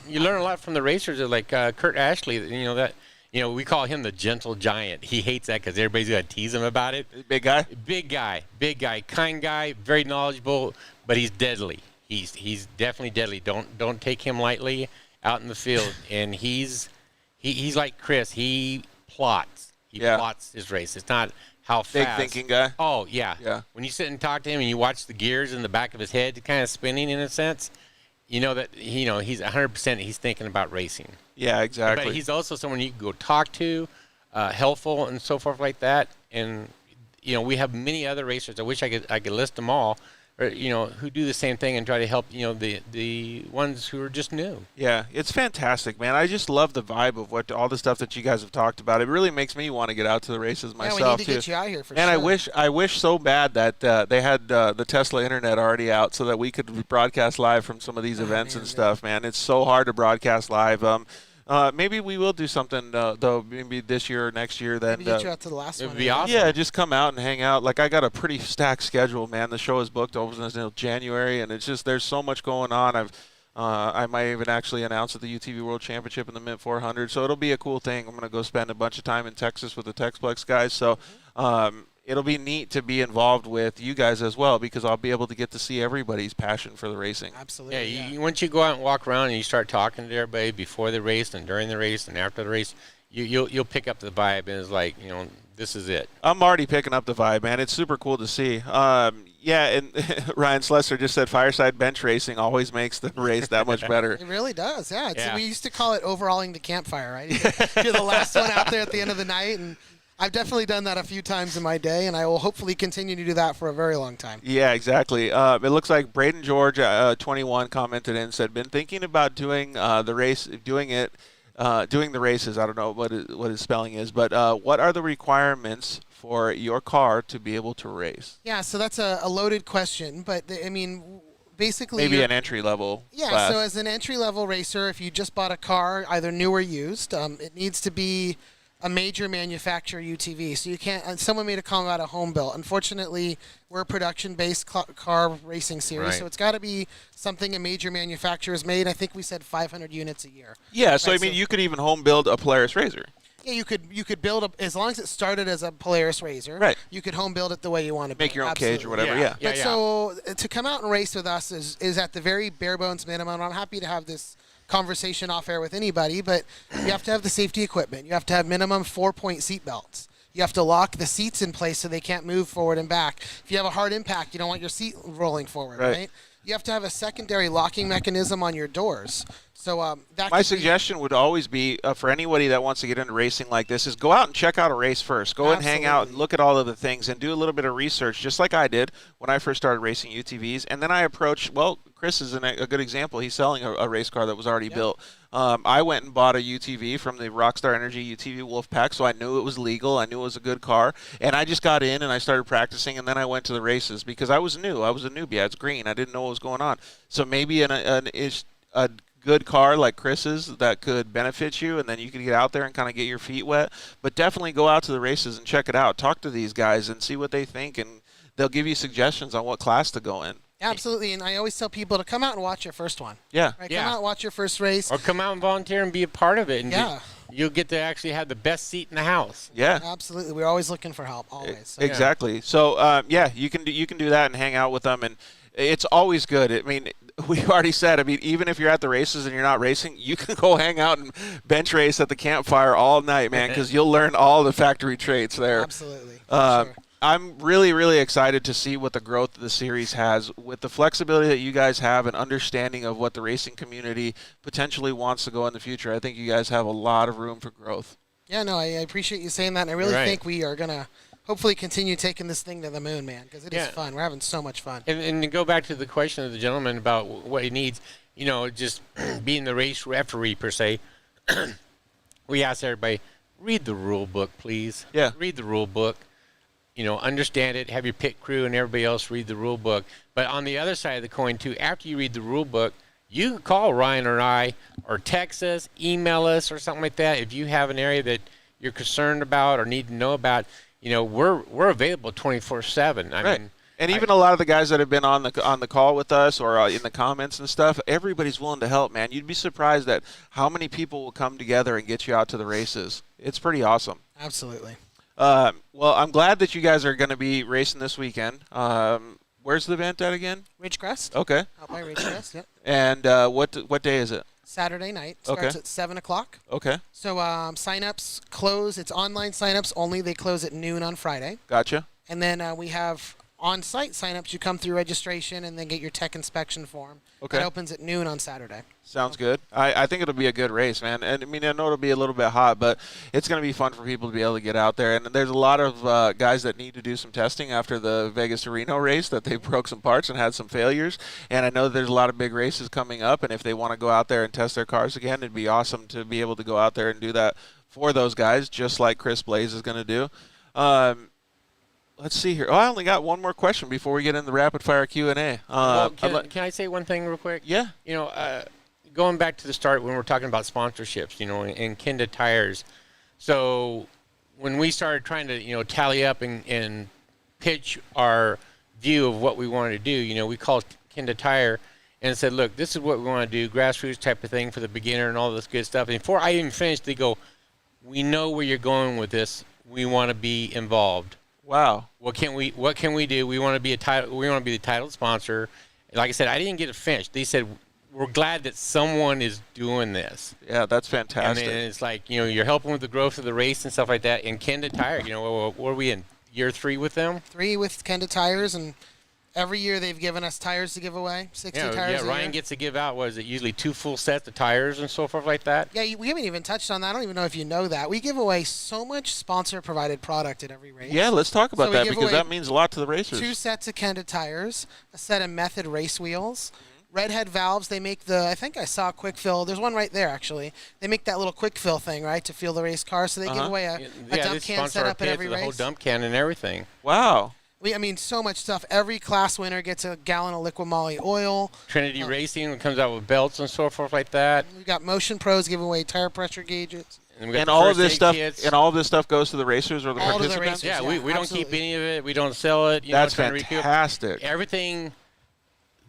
you learn a lot from the racers, like Kurt Ashley. We call him the gentle giant. He hates that because everybody's got to tease him about it. Big guy, kind guy, very knowledgeable, but he's deadly. He's definitely deadly. Don't take him lightly out in the field. And he's like Chris. He plots. He plots his race. It's not how fast. Big thinking guy. Oh yeah. Yeah. When you sit and talk to him and you watch the gears in the back of his head kind of spinning in a sense. You know that he's 100%. He's thinking about racing. Yeah, exactly. But he's also someone you can go talk to, helpful and so forth like that. And we have many other racers. I wish I could list them all, or who do the same thing and try to help the ones who are just new. Yeah, it's fantastic, man. I just love the vibe of all the stuff that you guys have talked about. It really makes me want to get out to the races myself we need to too. get you out here for and sure. I wish so bad that they had the Tesla internet already out so that we could broadcast live from some of these events and stuff. Man, it's so hard to broadcast live. Maybe we will do something though. Maybe this year or next year. Then maybe get you out to the last one. It'd be awesome. Yeah, just come out and hang out. Like I got a pretty stacked schedule, man. The show is booked over until January, and it's just there's so much going on. I might even actually announce at the UTV World Championship in the Mint 400, so it'll be a cool thing. I'm gonna go spend a bunch of time in Texas with the Texplex guys. So it'll be neat to be involved with you guys as well because I'll be able to get to see everybody's passion for the racing. Absolutely. Yeah, once you go out and walk around and you start talking to everybody before the race and during the race and after the race, you'll pick up the vibe, and it's like, this is it. I'm already picking up the vibe, man. It's super cool to see. Yeah, and Ryan Slesser just said fireside bench racing always makes the race that much better. It really does, yeah. We used to call it overhauling the campfire, right? You're the last one out there at the end of the night, and I've definitely done that a few times in my day, and I will hopefully continue to do that for a very long time. Yeah, exactly. It looks like Braden George, 21, commented in and said, been thinking about doing the race, doing the races. I don't know what his spelling is, but what are the requirements for your car to be able to race? Yeah, so that's a loaded question, but basically maybe an entry level class. So as an entry level racer, if you just bought a car, either new or used, it needs to be a major manufacturer UTV. So you can't. Someone made a comment about a home built. Unfortunately, we're a production-based car racing series, so it's got to be something a major manufacturer has made. I think we said 500 units a year. Yeah, so I mean, you could even home build a Polaris RZR. Yeah, you could build as long as it started as a Polaris RZR. Right. You could home build it the way you want to. Make your own cage or whatever. Yeah. But so to come out and race with us is at the very bare bones minimum. I'm happy to have this conversation off air with anybody, but you have to have the safety equipment. You have to have minimum 4-point seat belts. You have to lock the seats in place so they can't move forward and back. If you have a hard impact, you don't want your seat rolling forward, right? You have to have a secondary locking mechanism on your doors. So my suggestion would always be for anybody that wants to get into racing like this is go out and check out a race first. Go and hang out and look at all of the things and do a little bit of research, just like I did when I first started racing UTVs. And then I approached, Chris is a good example. He's selling a race car that was already built. I went and bought a UTV from the Rockstar Energy UTV Wolfpack, so I knew it was legal. I knew it was a good car. And I just got in and I started practicing, and then I went to the races because I was new. I was a newbie. I was green. I didn't know what was going on. So maybe a good car like Chris's that could benefit you, and then you could get out there and kind of get your feet wet. But definitely go out to the races and check it out. Talk to these guys and see what they think, and they'll give you suggestions on what class to go in. Absolutely, and I always tell people to come out and watch your first one. Yeah. Right? Come out and watch your first race. Or come out and volunteer and be a part of it. And you'll get to actually have the best seat in the house. Yeah. Absolutely. We're always looking for help, always. So. Exactly. So, you can do that and hang out with them, and it's always good. I mean, we've already said, even if you're at the races and you're not racing, you can go hang out and bench race at the campfire all night, man, because you'll learn all the factory traits there. Absolutely. Sure. I'm really, really excited to see what the growth of the series has with the flexibility that you guys have and understanding of what the racing community potentially wants to go in the future. I think you guys have a lot of room for growth. Yeah, no, I appreciate you saying that, and I really think we are going to hopefully continue taking this thing to the moon, man, because it is fun. We're having so much fun. And to go back to the question of the gentleman about what he needs, just being the race referee per se, we ask everybody, read the rule book, please. Yeah. Read the rule book. You know, understand it. Have your pit crew and everybody else read the rule book. But on the other side of the coin, too, after you read the rule book, you can call Ryan or I or text us, email us, or something like that. If you have an area that you're concerned about or need to know about, you know, we're available 24/7. I mean, and even a lot of the guys that have been on the call with us or in the comments and stuff, everybody's willing to help, man. You'd be surprised at how many people will come together and get you out to the races. It's pretty awesome. Absolutely. Well, I'm glad that you guys are going to be racing this weekend. Where's the event at again? Ridgecrest. Okay. Out by Ridgecrest, yep. And what day is it? Saturday night. Starts at 7 o'clock. Okay. So sign-ups close. It's online sign-ups only. They close at noon on Friday. Gotcha. And then we have on-site sign-ups. You come through registration and then get your tech inspection form. Okay. That opens at noon on Saturday. Sounds good. I think it'll be a good race, man. And I mean, I know it'll be a little bit hot, but it's going to be fun for people to be able to get out there. And there's a lot of guys that need to do some testing after the Vegas to Reno race that they broke some parts and had some failures. And I know there's a lot of big races coming up. And if they want to go out there and test their cars again, it'd be awesome to be able to go out there and do that for those guys, just like Chris Blaze is going to do. Let's see here. Oh, I only got one more question before we get in the rapid-fire Q&A. Can I say one thing real quick? Yeah. You know, going back to the start when we're talking about sponsorships, you know, and Kenda Tires. So when we started trying to, you know, tally up and pitch our view of what we wanted to do, you know, we called Kenda Tire and said, look, this is what we want to do, grassroots type of thing for the beginner and all this good stuff. And before I even finished, they go, we know where you're going with this. We want to be involved. Wow. What can we do? We want to be the title sponsor. Like I said, I didn't get it finished. They said, we're glad that someone is doing this. Yeah, that's fantastic. And it's like, you know, you're helping with the growth of the race and stuff like that. And Kenda Tire, you know, what are we in, year 3 with them? 3 with Kenda Tires, and every year they've given us tires to give away, 60 tires a year. Ryan gets to give out, what is it, usually 2 full sets of tires and so forth like that? Yeah, we haven't even touched on that. I don't even know if you know that. We give away so much sponsor-provided product at every race. Yeah, let's talk about that because that means a lot to the racers. 2 sets of Kenda tires, a set of Method race wheels, Redhead valves. They make I think I saw a quick fill. There's one right there, actually. They make that little quick fill thing, right, to fuel the race car. So they give away a dump can set up at every race. The whole dump can and everything. Wow. I mean, so much stuff. Every class winner gets a gallon of liquid moly oil. Trinity Racing comes out with belts and so forth like that. We got Motion Pros giving away tire pressure gauges. And all of this stuff, and all of this stuff goes to the racers or the all participants. To the racers, we don't keep any of it. We don't sell it. That's fantastic. Everything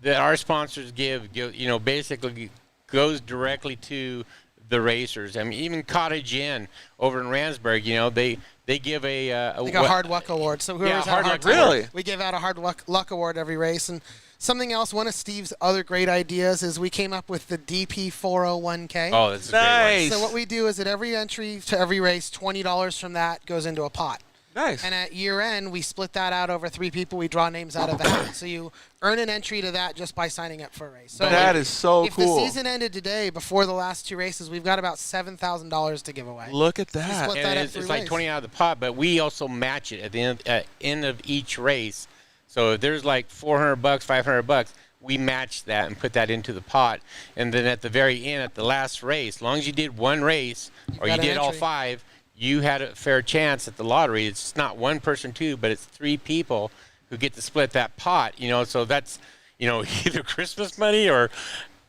that our sponsors give, you know, basically goes directly to the racers. I mean, even Cottage Inn over in Randsburg, you know, they give a hard luck award. So whoever's had a hard really, we give out a hard luck award every race. And something else, one of Steve's other great ideas is we came up with the DP401K. Oh, that's nice. So what we do is at every entry to every race, $20 from that goes into a pot. Nice. And at year end, we split that out over 3 people. We draw names out of the hat. So you earn an entry to that just by signing up for a race. So that is so cool. If the season ended today, before the last 2 races, we've got about $7,000 to give away. Look at that. Split that it's like 20 out of the pot, but we also match it at the end of each race. So if there's like $400, $500, we match that and put that into the pot. And then at the very end, at the last race, as long as you did one race or you did all 5, you had a fair chance at the lottery. It's not one person, too, but it's 3 people who get to split that pot, you know. So that's, you know, either Christmas money or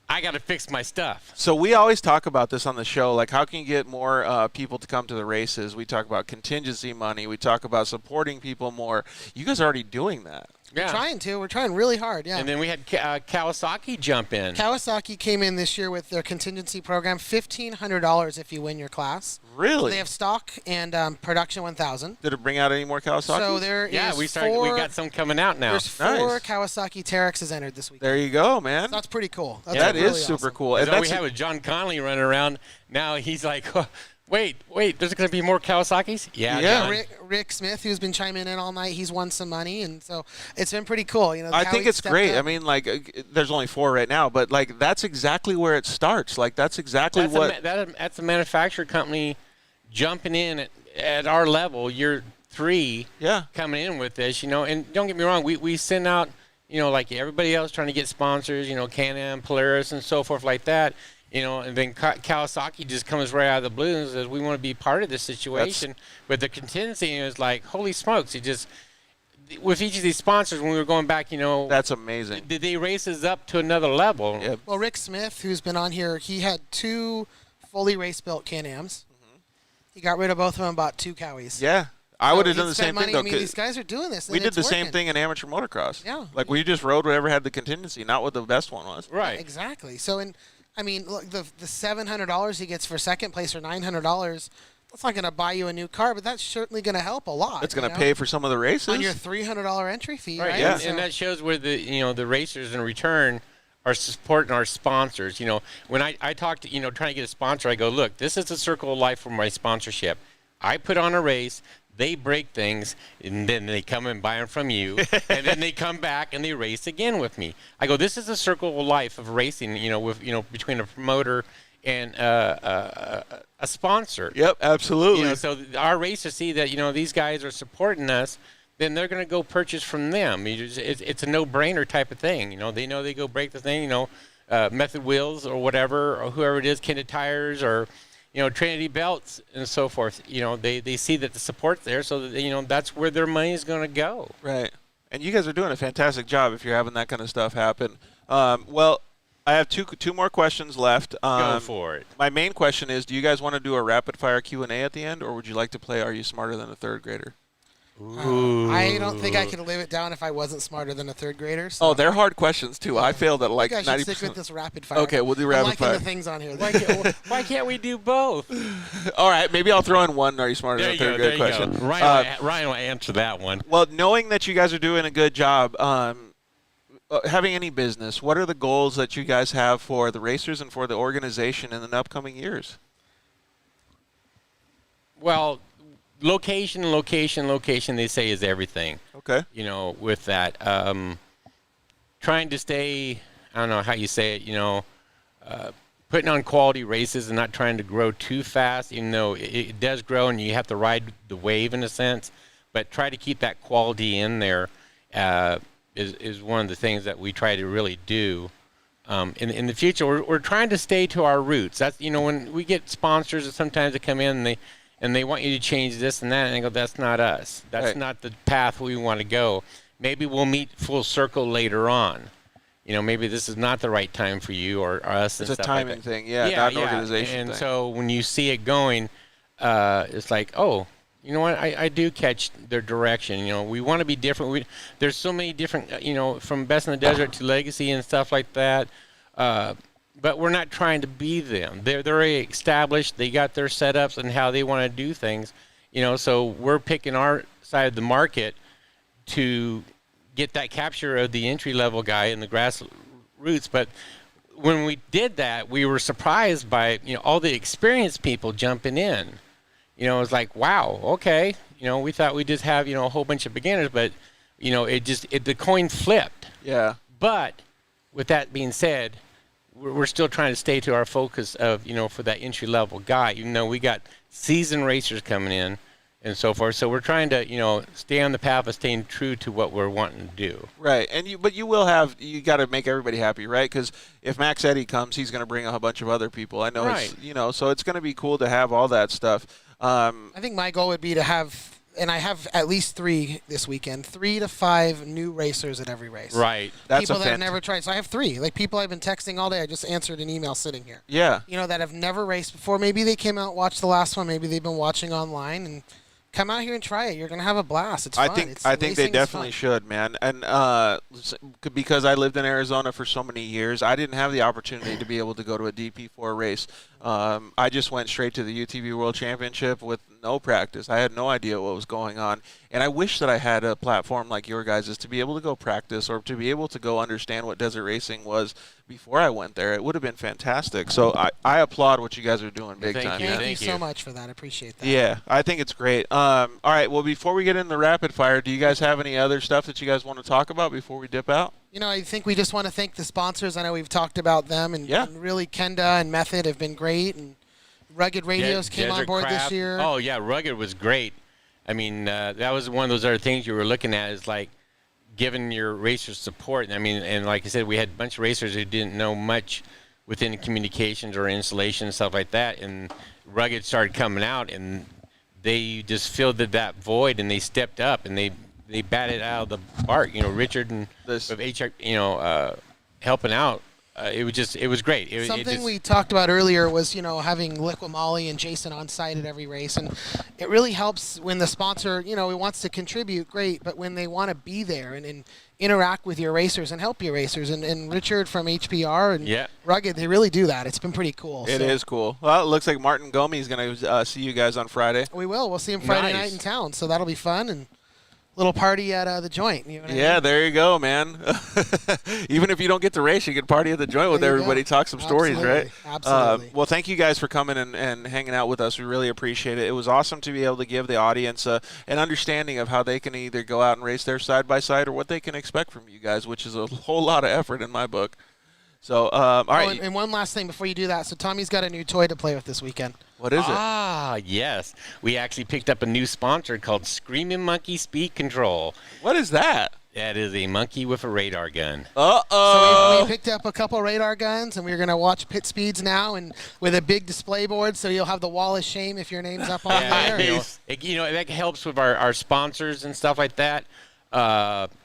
I got to fix my stuff. So we always talk about this on the show, like how can you get more people to come to the races? We talk about contingency money. We talk about supporting people more. You guys are already doing that. Yeah. We're trying really hard, yeah. And then we had Kawasaki jump in. Kawasaki came in this year with their contingency program, $1,500 if you win your class. Really? So they have stock and production 1,000. Did it bring out any more Kawasaki? So there is we got some coming out now. There's 4 Kawasaki Teryxes entered this week. There you go, man. So that's pretty cool. That really is super awesome. cool. And we have a John Connolly running around. Now he's like, oh, wait, there's going to be more Kawasaki's? Yeah. Rick Smith, who's been chiming in all night, he's won some money, and so it's been pretty cool. You know, I think it's great. I mean, like, there's only 4 right now, but like that's exactly where it starts. Like that's exactly that's a manufacturer company jumping in at our level, year 3, coming in with this, you know. And don't get me wrong, we send out, you know, like everybody else trying to get sponsors, you know, Can-Am, Polaris, and so forth like that. You know, and then Kawasaki just comes right out of the blue and says, we want to be part of this situation. But the contingency is like, holy smokes, with each of these sponsors, when we were going back, you know. That's amazing. They race us up to another level. Yep. Well, Rick Smith, who's been on here, he had 2 fully race-built Can-Ams. He got rid of both of them, bought 2 Cowies. Yeah. I would have done the same thing, though. I mean, these guys are doing this. We did the same thing in amateur motocross. Yeah. Like, we just rode whatever had the contingency, not what the best one was. Right. Exactly. So, I mean, look, the $700 he gets for second place or $900, that's not going to buy you a new car, but that's certainly going to help a lot. It's going to pay for some of the races. On your $300 entry fee, right? Yeah. And that shows where the racers in return are supporting our sponsors. You know, when I talk to, trying to get a sponsor, I go, look, this is the circle of life for my sponsorship. I put on a race, they break things, and then they come and buy them from you, and then they come back and they race again with me. I go, this is the circle of life of racing, between a promoter and a sponsor. Yep, absolutely. So our racers see that, these guys are supporting us, then they're going to go purchase from them. It's a no-brainer type of thing. They know they go break the thing, Method Wheels or whatever, or whoever it is, Kindred Tires or, Trinity Belts and so forth. They see that the support's there, so that, that's where their money is going to go. Right. And you guys are doing a fantastic job if you're having that kind of stuff happen. Well, I have two more questions left. Go for it. My main question is, do you guys want to do a rapid-fire Q&A at the end, or would you like to play Are You Smarter Than a Third Grader? I don't think I could live it down if I wasn't smarter than a third grader. So. Oh, they're hard questions, too. I failed at like 90%. I think I should stick with this rapid fire. Okay, we'll do rapid fire. I'm liking the things on here. Why can't we do both? All right, maybe I'll throw in one Are You Smarter Than a Third Grader question. Go. Ryan will answer that one. Well, knowing that you guys are doing a good job, having any business, what are the goals that you guys have for the racers and for the organization in the upcoming years? Well, location, they say is everything. Okay. With that. Trying to stay, I don't know how you say it, putting on quality races and not trying to grow too fast, even though it does grow and you have to ride the wave in a sense, but try to keep that quality in there is one of the things that we try to really do. In the future, we're trying to stay to our roots. That's, when we get sponsors, sometimes they come in and they want you to change this and that, and I go, that's not us. That's not the path we want to go. Maybe we'll meet full circle later on. Maybe this is not the right time for you or us. It's and a stuff timing like that. thing, not an organization and thing. so when you see it going, it's like, oh, you know what? I do catch their direction. We want to be different. There's so many different, from Best in the Desert to Legacy and stuff like that. But we're not trying to be them. They're already established. They got their setups and how they want to do things. So we're picking our side of the market to get that capture of the entry-level guy in the grassroots. But when we did that, we were surprised by, all the experienced people jumping in. It was like, wow, okay. We thought we'd just have, a whole bunch of beginners, but, the coin flipped. Yeah. But with that being said, we're still trying to stay to our focus of, for that entry-level guy, even though we got seasoned racers coming in and so forth. So we're trying to, stay on the path of staying true to what we're wanting to do. Right. But you got to make everybody happy, right? Because if Max Eddy comes, he's going to bring a bunch of other people. I know, right. So it's going to be cool to have all that stuff. I think my goal would be to have, and I have at least 3 this weekend, 3 to 5 new racers at every race. Right. People that have never tried. So I have 3. Like people I've been texting all day. I just answered an email sitting here. Yeah. That have never raced before. Maybe they came out, watched the last one. Maybe they've been watching online and come out here and try it. You're going to have a blast. It's fun. I think they definitely should, man. And because I lived in Arizona for so many years, I didn't have the opportunity to be able to go to a DP4 race. I just went straight to the UTV World Championship with no practice. I had no idea what was going on. And I wish that I had a platform like your guys' to be able to go practice or to be able to go understand what desert racing was before I went there. It would have been fantastic. So I applaud what you guys are doing big time. Thank you so much for that. I appreciate that. Yeah, I think it's great. All right, well, before we get into rapid fire, do you guys have any other stuff that you guys want to talk about before we dip out? I think we just want to thank the sponsors. I know we've talked about them, and really Kenda and Method have been great, and Rugged Radios came on board this year. Oh, yeah, Rugged was great. I mean, that was one of those other things you were looking at is like giving your racers support. I mean, and like I said, we had a bunch of racers who didn't know much within communications or installation and stuff like that, and Rugged started coming out, and they just filled that void, and they stepped up, and they batted out of the park. Richard and with HR, helping out. It was great. Something we talked about earlier was, having Liqui Moly and Jason on site at every race, and it really helps when the sponsor, he wants to contribute, great, but when they want to be there and interact with your racers and help your racers, and Richard from HPR and Rugged, they really do that. It's been pretty cool. It is cool. Well, it looks like Martin Gomi is going to see you guys on Friday. We will. We'll see him Friday night in town, so that'll be fun, and little party at the joint. You know what I mean? There you go, man. Even if you don't get to race, you can party at the joint with everybody, talk some stories, right? Absolutely. Well, thank you guys for coming and hanging out with us. We really appreciate it. It was awesome to be able to give the audience an understanding of how they can either go out and race their side-by-side or what they can expect from you guys, which is a whole lot of effort in my book. So, all right. And one last thing before you do that. So Tommy's got a new toy to play with this weekend. What is it? Yes. We actually picked up a new sponsor called Screaming Monkey Speed Control. What is that? That is a monkey with a radar gun. So we picked up a couple radar guns, and we're going to watch pit speeds now, and with a big display board, so you'll have the wall of shame if your name's up on there. That helps with our sponsors and stuff like that.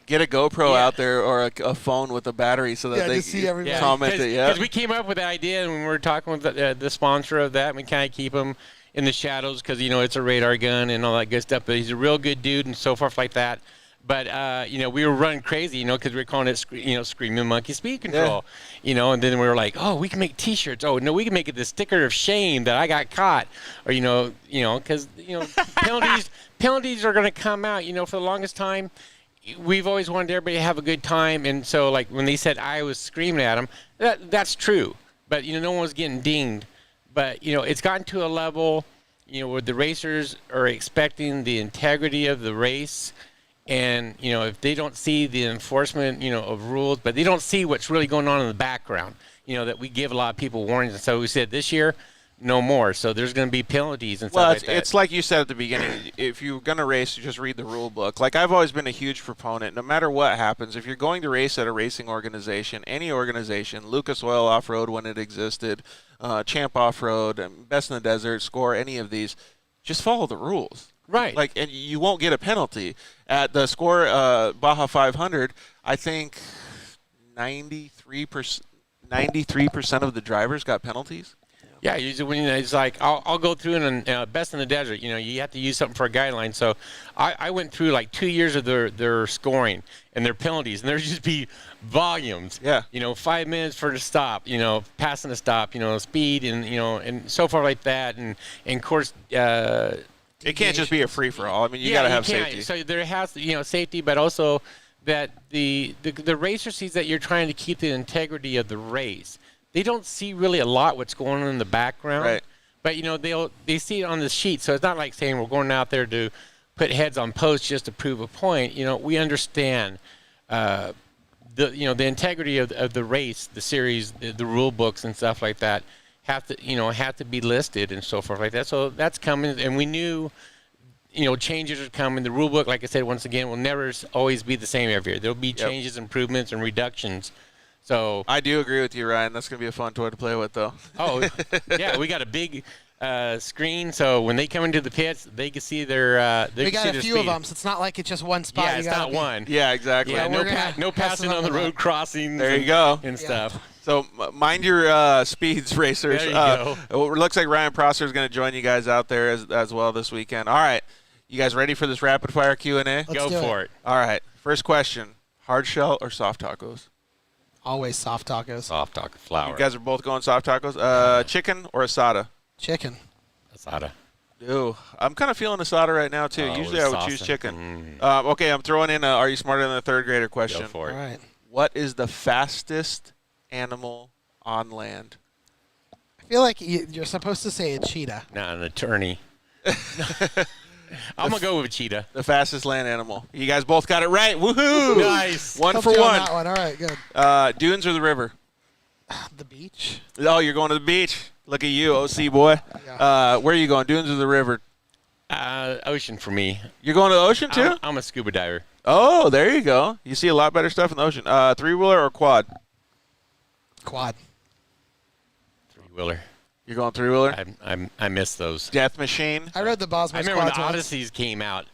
Get a GoPro out there or a phone with a battery so that they see everybody. Comment it. Yeah, because we came up with the idea, and when we were talking with the sponsor of that, we kind of keep him in the shadows because it's a radar gun and all that good stuff. But he's a real good dude and so forth like that. But we were running crazy, because we were calling it Screaming Monkey Speed Control, and then we were like, oh, we can make T-shirts. Oh no, we can make it the sticker of shame that I got caught, or because penalties are going to come out. For the longest time, we've always wanted everybody to have a good time, and so like when they said I was screaming at them, that's true. But no one was getting dinged. But it's gotten to a level, where the racers are expecting the integrity of the race. And, if they don't see the enforcement, of rules, but they don't see what's really going on in the background, that we give a lot of people warnings. And so we said this year, no more. So there's going to be penalties and stuff like that. Well, it's like you said at the beginning. If you're going to race, you just read the rule book. Like I've always been a huge proponent, no matter what happens, if you're going to race at a racing organization, any organization, Lucas Oil Offroad when it existed, Champ Offroad, Best in the Desert, Score, any of these, just follow the rules. Right. And you won't get a penalty. At the Score Baja 500, I think 93% of the drivers got penalties. Yeah, usually when it's like, I'll go through and Best in the Desert, you have to use something for a guideline. So I went through like 2 years of their scoring and their penalties, and there'd just be volumes. Yeah. 5 minutes for the stop, passing the stop, speed and so forth like that. And of course, it can't just be a free-for-all. I mean, you got to have safety. So there has to, safety, but also that the racer sees that you're trying to keep the integrity of the race. They don't see really a lot what's going on in the background. Right. But, they see it on the sheet. So it's not like saying we're going out there to put heads on posts just to prove a point. We understand the integrity of the race, the series, the rule books and stuff like that. Have to be listed and so forth like that. So that's coming, and we knew, changes are coming. The rule book, like I said, once again, will never always be the same every year. There'll be changes, improvements, and reductions. So I do agree with you, Ryan. That's gonna be a fun toy to play with, though. Oh, yeah, we got a big screen, so when they come into the pits, they can see their. We got a few of them, so it's not like it's just one spot. Yeah, it's not one. Yeah, exactly. Yeah, no passing on the road crossings. There you go. And stuff. So mind your speeds, racers. There you go. It looks like Ryan Prosser is going to join you guys out there as well this weekend. All right, you guys ready for this rapid fire Q&A? Go for it. All right, first question: hard shell or soft tacos? Always soft tacos. Soft taco flour. You guys are both going soft tacos. Chicken or asada? Chicken. Asada. Ooh, I'm kind of feeling asada right now too. Usually I would choose chicken. Okay, I'm throwing in Are You Smarter Than a Third Grader question. Go for it. All right. What is the fastest animal on land? I feel like you're supposed to say a cheetah. Not an attorney. I'm going to go with a cheetah. The fastest land animal. You guys both got it right. Woohoo! Nice. One Helped for you one. on that one. All right, good. Dunes or the river? The beach. Oh, you're going to the beach. Look at you, OC boy. Yeah. Where are you going, dunes or the river? Ocean for me. You're going to the ocean too? I'm a scuba diver. Oh, there you go. You see a lot better stuff in the ocean. Three-wheeler or quad? Quad. Wheeler. You're going three-wheeler? I miss those. Death Machine? I rode the Bosma I remember when the Squads once. Odysseys came out.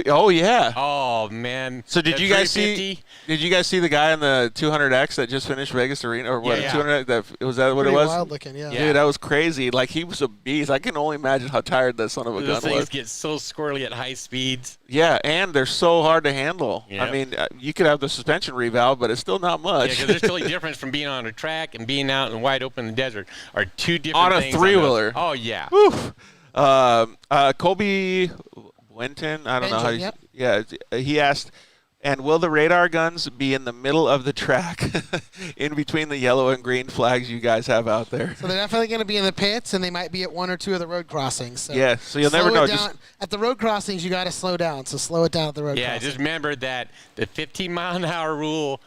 Oh yeah. Oh man. So did The you guys 350? see? Did you guys see the guy in the 200X that just finished Vegas Arena or what? Yeah. 200X. Was that what Pretty it was? wild looking, yeah. Dude, that was crazy. Like he was a beast. I can only imagine how tired that son of a Those gun things was. get so squirrely at high speeds. Yeah, and they're so hard to handle. Yeah. I mean, you could have the suspension revalve, but it's still not Yeah, much. because there's totally difference from being on a track and being out in wide open in the desert are two different On a things. three-wheeler. Oh yeah. Woof. Colby Wenton, I don't know how Benton, you. Yeah, he asked, and will the radar guns be in the middle of the track, in between the yellow and green flags you guys have out there? So they're definitely going to be in the pits, and they might be at one or two of the road crossings. So Yeah, so you'll never slow know. it down. At the road crossings, you got to slow down. So slow it down at the road Yeah, crossing. just remember that the 15-mile-an-hour rule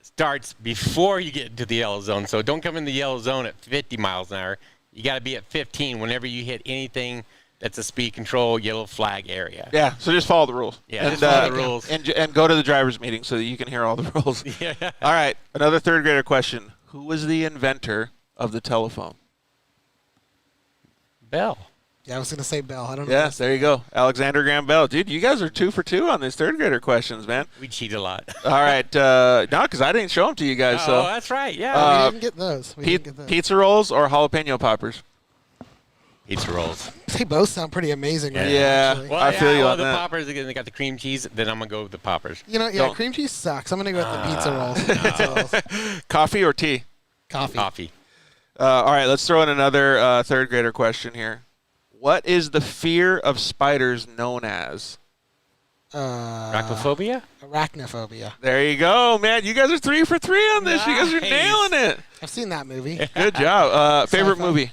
starts before you get into the yellow zone. So don't come in the yellow zone at 50 miles an hour. You got to be at 15 whenever you hit anything that's a speed control yellow flag area. Yeah, so just follow the rules. Yeah, and, just follow the rules. And go to the driver's meeting so that you can hear all the rules. Yeah. All right, another third grader question. Who was the inventor of the telephone? Bell. Yeah, I was going to say Bell. I don't know. Yes, there you go. Alexander Graham Bell. Dude, you guys are 2 for 2 on these third grader questions, man. We cheat a lot. All right. No, because I didn't show them to you guys. Oh, So that's right. Yeah. we didn't get those. We didn't get those. Pizza rolls or jalapeno poppers? Pizza rolls. They both sound pretty amazing right Yeah. now, actually. Well, I feel you well, on the that. poppers, they got the cream cheese. Then I'm going to go with the poppers. You know, yeah, Don't- cream cheese sucks. I'm going to go with the pizza rolls. Pizza rolls. Coffee or tea? Coffee. Coffee. All right, let's throw in another third grader question here. What is the fear of spiders known as? Arachnophobia? Arachnophobia. There you go, man. You guys are 3 for 3 on this. You guys are Nice. nailing it. I've seen that movie. Good job. Favorite Sci-fi. movie?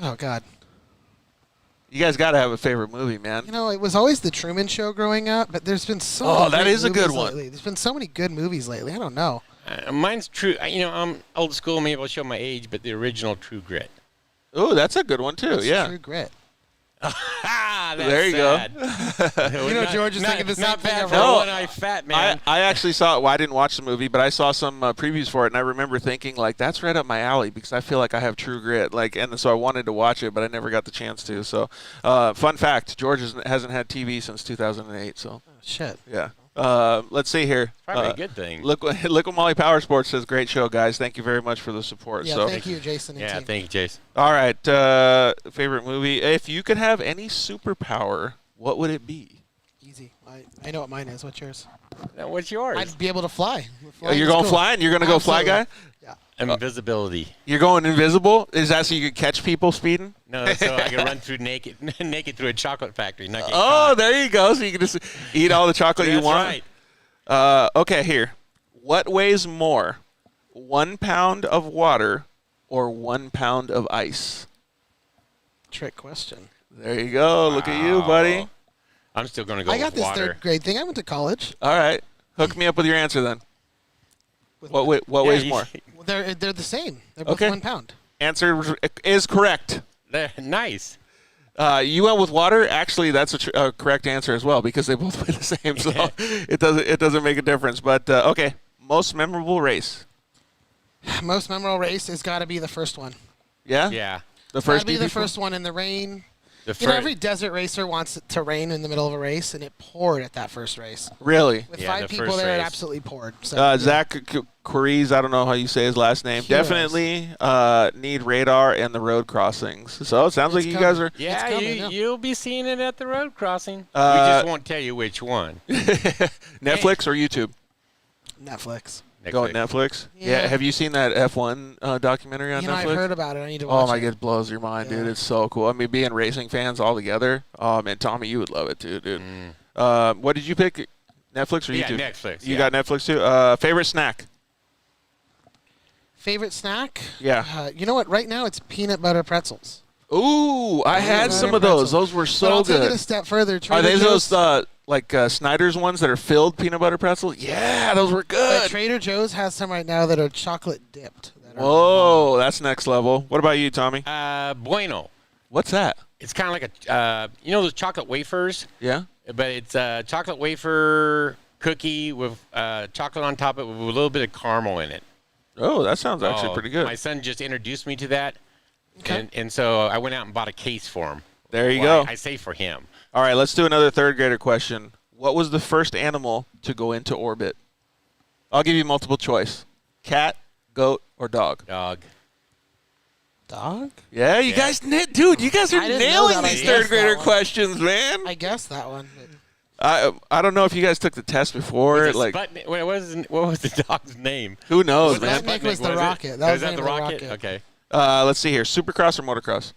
Oh, God. You guys got to have a favorite movie, man. You know, it was always The Truman Show growing up, but there's been so Oh, many that great is a good movies one. lately. There's been so many good movies lately. I don't know. Mine's True. I'm old school. Maybe I'll show my age, but the original True Grit. Oh, that's a good one, too. It's Yeah. True Grit. Ah, that's There you go. sad. You know, George is thinking the same not thing bad over for No. a one-eyed fat man. I actually saw it. Well, I didn't watch the movie, but I saw some previews for it, and I remember thinking, like, that's right up my alley because I feel like I have True Grit. Like, and so I wanted to watch it, but I never got the chance to. So, fun fact: George hasn't had TV since 2008. So, Oh, shit. yeah. Let's see here. Probably a good thing. Liquid Molly Power Sports says, "Great show, guys. Thank you very much for the support." Yeah, so, thank you, Jason and Yeah, team. thank you, Jason. all right. Favorite movie? If you could have any superpower, what would it be? Easy. I know what mine is. What's yours? Now, what's yours? I'd be able to fly. Oh, you're going flying? You're going to go fly, guy? Yeah. Invisibility. You're going invisible? Is that so you could catch people speeding? No, so I can run through naked through a chocolate factory. Not get Oh, caught. there you go. So you can just eat all the chocolate you That's want. right. Okay, here. What weighs more, 1 pound of water or 1 pound of ice? Trick question. There you go. Look at you, buddy. I'm still going to go I got with this water. third grade thing. I went to college. All right. Hook me up with your answer then. With What Yeah, weighs you- more? Well, they're the same. They're both Okay. 1 pound. Answer is correct. Nice. You went with water. Actually, that's a correct answer as well because they both weigh the same. So it doesn't make a difference. But okay, most memorable race. Most memorable race has got to be the first one. Yeah. Yeah. The Got to first. be the DP4? first one in the rain. The You know, fir- every desert racer wants it to rain in the middle of a race, and it poured at that first race. Really. With Yeah, 5 the people first there, it race. absolutely poured. So, Zach Quarries, I don't know how you say his last name. Heroes. Definitely need radar and the road crossings. So it sounds like It's you guys are. yeah, It's coming, yeah. you'll be seeing it at the road crossing. We Uh, just won't tell you which one. Netflix or YouTube? Netflix. Go with Netflix. Yeah. Yeah. Have you seen that F1 documentary on You know, Netflix? I've heard about it. I need to watch Oh my it. god, it blows your mind, dude. Yeah. It's so cool. I mean, being racing fans all together. Oh man, Tommy, you would love it too, dude. What did you pick? Netflix or Yeah, YouTube? Netflix, You yeah. got Netflix too. Favorite snack? Favorite snack? Yeah. You know what? Right now, it's peanut butter pretzels. Ooh, I had butter some of those. pretzels. Those were But so I'll take it good. a step further. Are Trader they Joe's, those like Snyder's ones that are filled peanut butter pretzels? Yeah, those were good. Trader Joe's has some right now that are chocolate dipped. That are Whoa, that's next level. What about you, Tommy? Bueno. What's that? It's kind of like a, you know those chocolate wafers? Yeah. But it's a chocolate wafer cookie with chocolate on top of it with a little bit of caramel in it. Oh, that sounds actually pretty good. My son just introduced me to that, Okay. and so I went out and bought a case for him. There you Well, go. I say for him. All right, let's do another third grader question. What was the first animal to go into orbit? I'll give you multiple choice. Cat, goat, or dog? Dog. Dog? Yeah, you guys, dude, you guys are I didn't know nailing that. I these guessed third grader that one. questions, man. I guessed that one. I don't know if you guys took the test before. Was it Like, Sputnik? What was the dog's name? who knows, Was it man? Sputnik was Sputnik, the it? rocket. That was the that name the of the rocket? rocket. Okay. Let's see here. Supercross or motocross?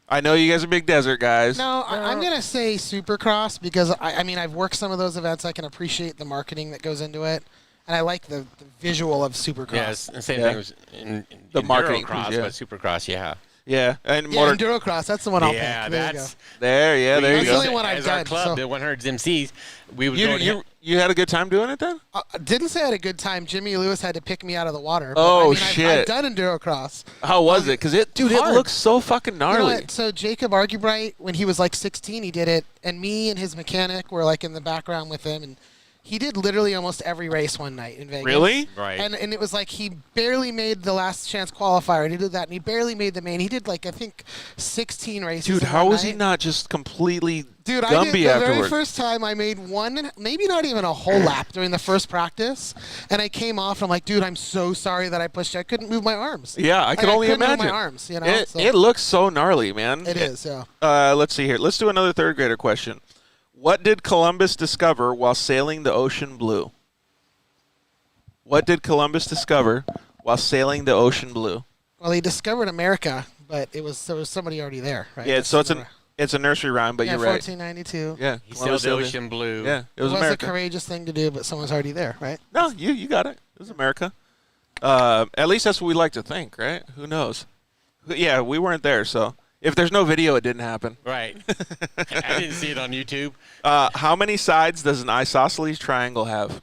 I know you guys are big desert guys. No, I'm going to say Supercross because, I mean, I've worked some of those events. I can appreciate the marketing that goes into it. And I like the visual of Supercross. Yes, the same Yeah. thing was in The marketing, Endurocross, yeah. but Supercross, yeah. Yeah, and Yeah, Endurocross. That's the one I'll Yeah, pick. There you that's go. there you That's the go. only one I've As our done, club, so- the 100 MCs, we would go. You had a good time doing it then? Didn't say I had a good time. Jimmy Lewis had to pick me out of the water. Oh, I've shit. done Endurocross. How was it? Because it hard. looks so fucking You know gnarly. what? So Jacob Argybright, when he was like 16, he did it, and me and his mechanic were like in the background with him, and he did literally almost every race one night in Vegas. Really? Right. And it was like he barely made the last chance qualifier, and he did that, and he barely made the main. He did like I think 16 races. Dude, in how one was he night. not just completely Dude, I Gumby did the very afterward? first time I made one, maybe not even a whole lap during the first practice, and I came off. And I'm like, dude, I'm so sorry that I pushed you. I couldn't move my arms. Yeah, I could only couldn't imagine. Move my arms, you know. It, so it looks so gnarly, man. it is. Yeah. Let's see here. Let's do another third grader question. What did Columbus discover while sailing the ocean blue? What did Columbus discover while sailing the ocean blue? Well, he discovered America, but there was somebody already there, right? Yeah, so That's it's a nursery rhyme, but yeah, you're right. 1492. Yeah, He Columbus sailed the sailed ocean blue. Yeah, it was a America. courageous thing to do, but someone's already there, right? No, you got it. It was America. At least that's what we like to think, right? Who knows? Yeah, we weren't there, so if there's no video, it didn't happen. Right. I didn't see it on YouTube. How many sides does an isosceles triangle have?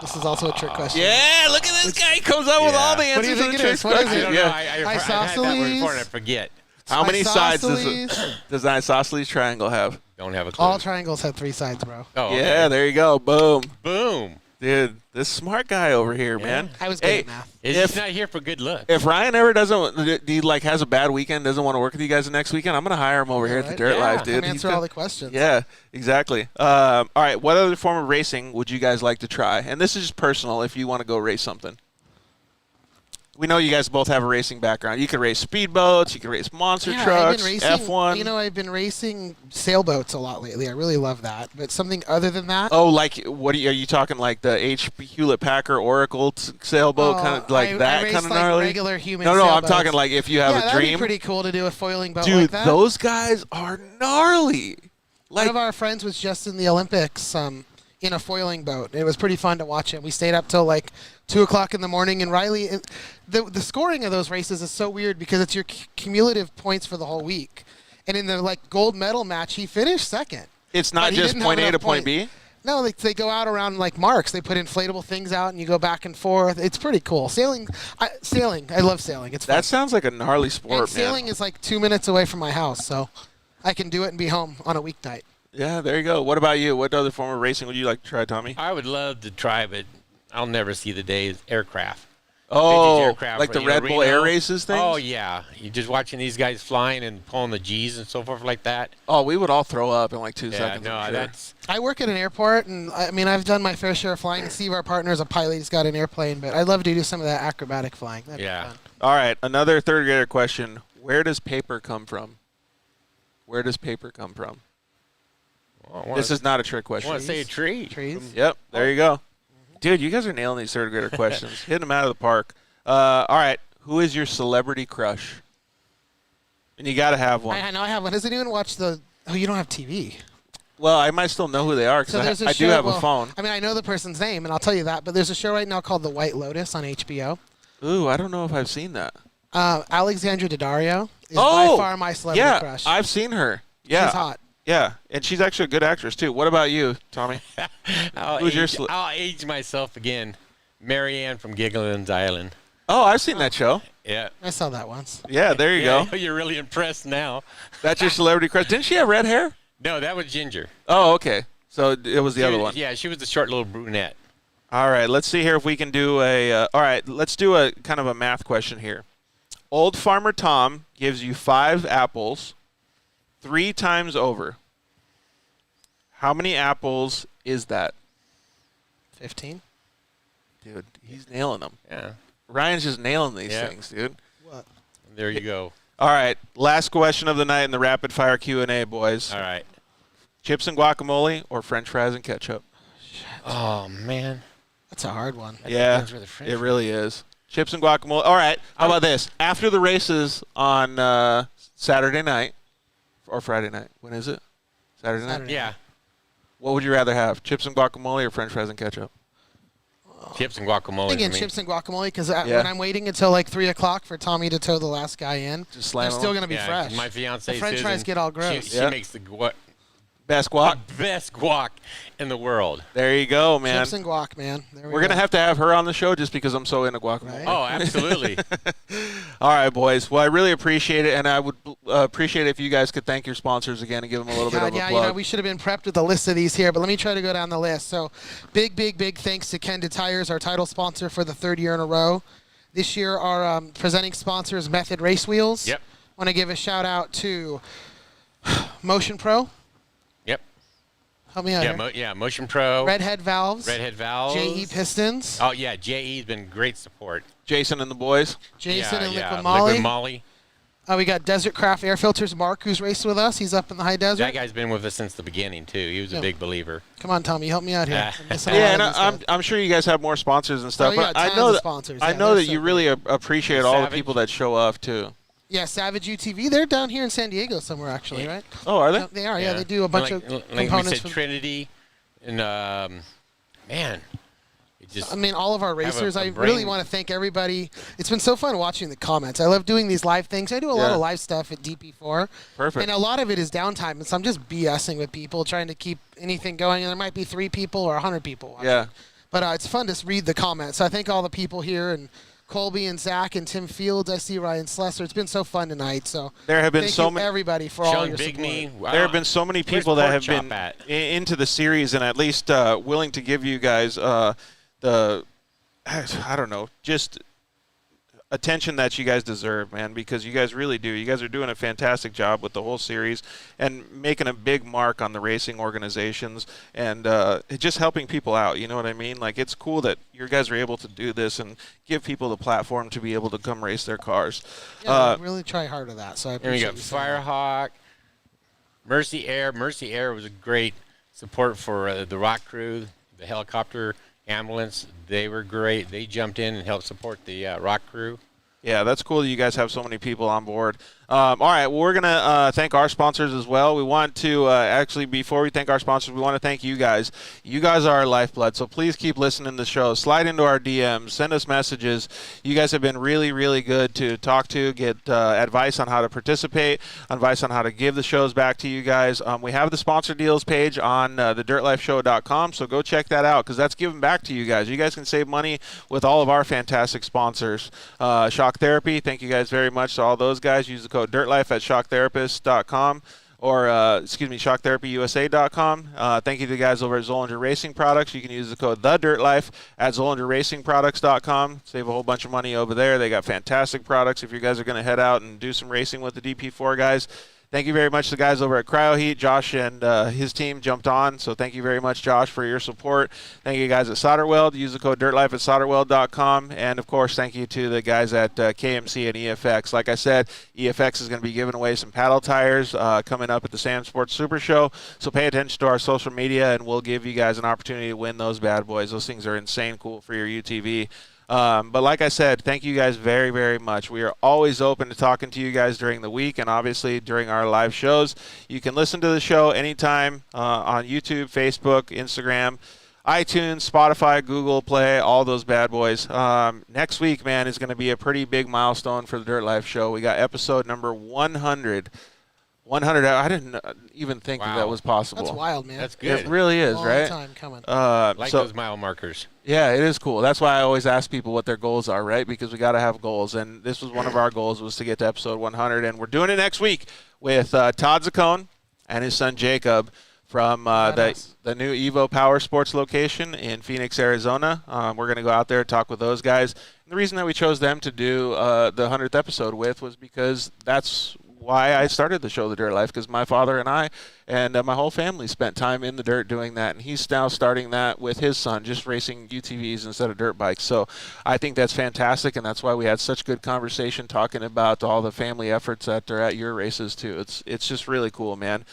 This is also a trick question. Yeah, look at this guy. He comes up with all the What do you answers to think the it trick is? What is question. it? I don't know. Yeah. I had that word before and I forget. How many sides Isosceles. does an isosceles triangle have? Don't have a clue. All triangles have 3 sides, bro. Oh, okay. Yeah, there you go. Boom. Boom. Dude, this smart guy over here, man. I was good Hey, at math. He's not here for good luck. if Ryan ever has a bad weekend, doesn't want to work with you guys the next weekend, I'm going to hire him over here at the right. Dirt Yeah. Life, dude. Come He's answer got- all the questions. Yeah, exactly. All right, what other form of racing would you guys like to try? And this is just personal if you want to go race something. We know you guys both have a racing background. You can race speedboats, you can race monster Yeah, trucks, I've been racing, F1. You know, I've been racing sailboats a lot lately. I really love that. But something other than that. Oh, like what are you talking like the H.P. Hewlett Packard Oracle sailboat Oh, kind of like I that raced kind of like gnarly? regular human No, I'm sailboats. talking like if you have yeah, a that'd be dream. pretty cool to do a foiling boat Dude, like that. those guys are gnarly. One of our friends was just in the Olympics in a foiling boat. It was pretty fun to watch it. We stayed up till like 2 o'clock in the morning. And Riley, the scoring of those races is so weird because it's your cumulative points for the whole week. And in the like gold medal match, he finished second. It's But not he just didn't point have A to enough point B. No, they go out around like marks. They put inflatable things out, and you go back and forth. It's pretty cool. Sailing. I love sailing. It's fun. That sounds like a gnarly And sport, man. sailing is like 2 minutes away from my house, so I can do it and be home on a weeknight. Yeah, there you go. What about you? What other form of racing would you like to try, Tommy? I would love to try, but I'll never see the day. Aircraft. Oh, Vintage aircraft, like the you know, Red Bull Reno. Air Races things? Oh, yeah. You're just watching these guys flying and pulling the G's and so forth like that. Oh, we would all throw up in like 2 Yeah, seconds. no, I'm sure. that's... I work at an airport, and I mean, I've done my fair share of flying. Steve, our partner, is a pilot. He's got an airplane, but I'd love to do some of that acrobatic flying. That'd be fun. All right, another third grader question. Where does paper come from? Where does paper come from? This is not a trick question. I want to say a tree. Trees. Yep, there you go. Dude, you guys are nailing these third grader questions. Hitting them out of the park. All right, who is your celebrity crush? And you got to have one. I know I have one. Does anyone watch the... Oh, you don't have TV. Well, I might still know who they are So there's because a I do show- have well, a phone. I mean, I know the person's name, and I'll tell you that, but there's a show right now called The White Lotus on HBO. Ooh, I don't know if I've seen that. Alexandra Daddario is by far my celebrity yeah, crush. I've seen her. Yeah, She's hot. Yeah, and she's actually a good actress too. What about you, Tommy? Who's your I'll age myself again. Marianne from Gilligan's Island. Oh, I've seen that show. Yeah. I saw that once. Yeah, there you go. You're really impressed now. That's your celebrity crush. Didn't she have red hair? No, that was Ginger. Oh, okay. So it was the other one. Yeah, she was the short little brunette. All right, let's see here if we can do all right, let's do a kind of a math question here. Old Farmer Tom gives you 5 apples 3 times over. How many apples is that? 15. Dude, he's nailing them. Yeah. Ryan's just nailing these things, dude. What? There you go. All right, last question of the night in the rapid fire Q&A, boys. All right. Chips and guacamole or French fries and ketchup? Oh, man. That's a hard one. Yeah, it really is. Chips and guacamole. All right, how about this? After the races on Saturday night or Friday night, when is it? Saturday night? Yeah. What would you rather have, chips and guacamole or French fries and ketchup? Chips and guacamole. Again, chips and guacamole, because when I'm waiting until like 3 o'clock for Tommy to tow the last guy in, just they're still going to be fresh. My fiance, the French Susan, fries get all gross. She makes the best guac? Best guac in the world. There you go, man. Chips and guac, man. We're going to have to have her on the show just because I'm so into guacamole. Right? Oh, absolutely. All right, boys. Well, I really appreciate it, and I would appreciate it if you guys could thank your sponsors again and give them a little bit of a plug. Yeah, we should have been prepped with a list of these here, but let me try to go down the list. So big thanks to Kenda Tires, our title sponsor for the 3rd year in a row. This year, our presenting sponsor is Method Race Wheels. Yep. Want to give a shout-out to Motion Pro. Yep. Help me out here. Motion Pro. Redhead Valves. JE Pistons. Oh, yeah, JE's been great support. Jason and the boys. Jason and Liquid Molly. We got Desert Craft Air Filters. Mark, who's raced with us. He's up in the high desert. That guy's been with us since the beginning, too. He was a big believer. Come on, Tommy. Help me out here. And I'm sure you guys have more sponsors and stuff. But I know that you really appreciate all the people that show up, too. Yeah, Savage UTV. They're down here in San Diego somewhere, actually, right? Oh, are they? They are, yeah. They do a bunch of components. Like we said, Trinity. And, man, it just... I mean, all of our racers, I really want to thank everybody. It's been so fun watching the comments. I love doing these live things. I do a lot of live stuff at DP4. Perfect. And a lot of it is downtime. And so I'm just BSing with people, trying to keep anything going. And there might be 3 people or 100 people watching. Yeah. But it's fun to read the comments. So I thank all the people here and Colby and Zach and Tim Fields. I see Ryan Slesser. It's been so fun tonight. So there have been thank so many everybody for all your support. Wow. There have been so many people that have been into the series and at least willing to give you guys the I don't know, just attention that you guys deserve, man, because you guys really do. You guys are doing a fantastic job with the whole series and making a big mark on the racing organizations and just helping people out. You know what I mean? Like, it's cool that you guys are able to do this and give people the platform to be able to come race their cars. Yeah, really try hard at that. So I appreciate and we got Firehawk, Mercy Air. Mercy Air was a great support for the rock crew, the helicopter ambulance. They were great. They jumped in and helped support the rock crew. Yeah, that's cool that you guys have so many people on board. All right, well, we're going to thank our sponsors as well. We want to actually, before we thank our sponsors, we want to thank you guys. You guys are our lifeblood, so please keep listening to the show. Slide into our DMs. Send us messages. You guys have been really, really good to talk to, get advice on how to participate, advice on how to give the shows back to you guys. We have the sponsor deals page on thedirtlifeshow.com, so go check that out because that's giving back to you guys. You guys can save money with all of our fantastic sponsors. Shock Therapy, thank you guys very much to all those guys. Use the code DIRTLIFE at shocktherapist.com or, shocktherapyusa.com. Thank you to the guys over at Zollinger Racing Products. You can use the code TheDirtLife at ZollingerRacingProducts.com. Save a whole bunch of money over there. They got fantastic products if you guys are going to head out and do some racing with the DP4 guys. Thank you very much to the guys over at CryoHeat. Josh and his team jumped on, so thank you very much, Josh, for your support. Thank you guys at SolderWeld. Use the code DIRTLIFE at SolderWeld.com. And, of course, thank you to the guys at KMC and EFX. Like I said, EFX is going to be giving away some paddle tires coming up at the Sam Sports Super Show. So pay attention to our social media, and we'll give you guys an opportunity to win those bad boys. Those things are insane cool for your UTV. But like I said, thank you guys very, very much. We are always open to talking to you guys during the week and obviously during our live shows. You can listen to the show anytime on YouTube, Facebook, Instagram, iTunes, Spotify, Google Play, all those bad boys. Next week, man, is going to be a pretty big milestone for the Dirt Life Show. We got episode number 100. 100. I didn't even think that was possible. That's wild, man. That's good. It really is, Long right? time coming. Like those mile markers. Yeah, it is cool. That's why I always ask people what their goals are, right? Because we got to have goals, and this was one of our goals was to get to episode 100, and we're doing it next week with Todd Zaccone and his son Jacob from the new Evo Power Sports location in Phoenix, Arizona. We're going to go out there and talk with those guys. And the reason that we chose them to do the 100th episode with was because that's why I started the show, The Dirt Life, because my father and I and my whole family spent time in the dirt doing that. And he's now starting that with his son, just racing UTVs instead of dirt bikes. So I think that's fantastic, and that's why we had such good conversation talking about all the family efforts that are at your races, too. It's just really cool, man.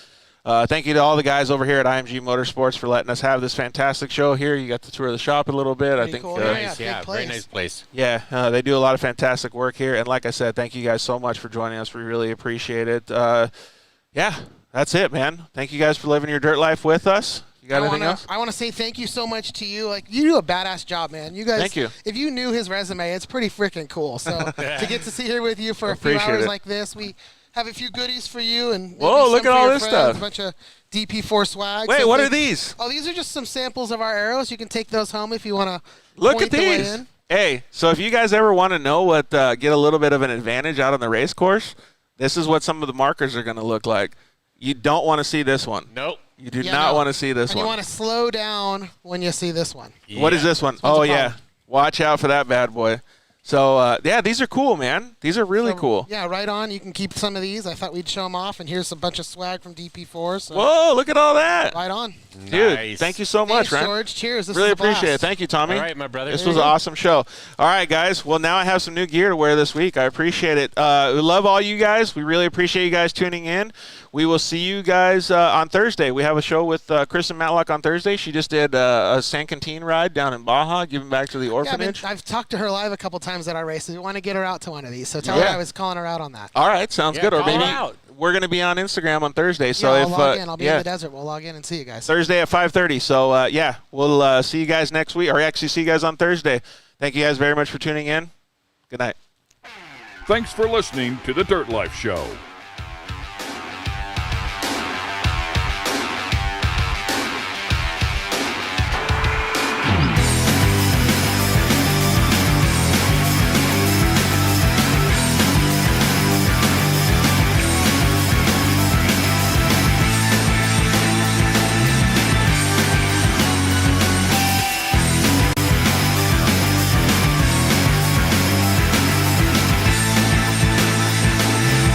Thank you to all the guys over here at IMG Motorsports for letting us have this fantastic show here. You got to tour the shop a little bit. Pretty I think cool. Very nice place. Yeah, they do a lot of fantastic work here. And like I said, thank you guys so much for joining us. We really appreciate it. Yeah, that's it, man. Thank you guys for living your dirt life with us. You got anything else? I want to say thank you so much to you. Like, you do a badass job, man. You guys. Thank you. If you knew his resume, it's pretty freaking cool. So to get to sit here with you for a few Appreciate hours it. like this, we have a few goodies for you and maybe Whoa, some look at for all your this friends, stuff. A bunch of DP4 swag. Wait, So what they- are these? Oh, these are just some samples of our arrows. You can take those home if you want to. Look at these. Hey, so if you guys ever want to know what get a little bit of an advantage out on the race course, this is what some of the markers are going to look like. You don't want to see this one. Nope. You do not want to see this and one. You want to slow down when you see this one. Yeah. What is this one? This one's Oh, a yeah. problem. Watch out for that bad boy. So, yeah, these are cool, man. These are really So, cool. Yeah, right on. You can keep some of these. I thought we'd show them off, and here's a bunch of swag from DP4. So Whoa, look at all that. right on. Dude, Nice. thank you so much, Thanks, Ryan. George. Cheers. This Really was a blast. appreciate it. Thank you, Tommy. All right, my brother. This was an awesome show. All right, guys. Well, now I have some new gear to wear this week. I appreciate it. We love all you guys. We really appreciate you guys tuning in. We will see you guys on Thursday. We have a show with Chris and Matlock on Thursday. She just did a San Quintin ride down in Baja, giving back to the Yeah, orphanage. I've talked to her live a couple times at our races. We want to get her out to one of these. So tell her I was calling her out on that. All right, sounds Yeah, good. Or call her maybe out. we're going to be on Instagram on Thursday. So yeah, if I'll log in. I'll be in the desert. We'll log in and see you guys. Thursday at 5:30. So yeah, we'll see you guys next week, or actually see you guys on Thursday. Thank you guys very much for tuning in. Good night. Thanks for listening to The Dirt Life Show.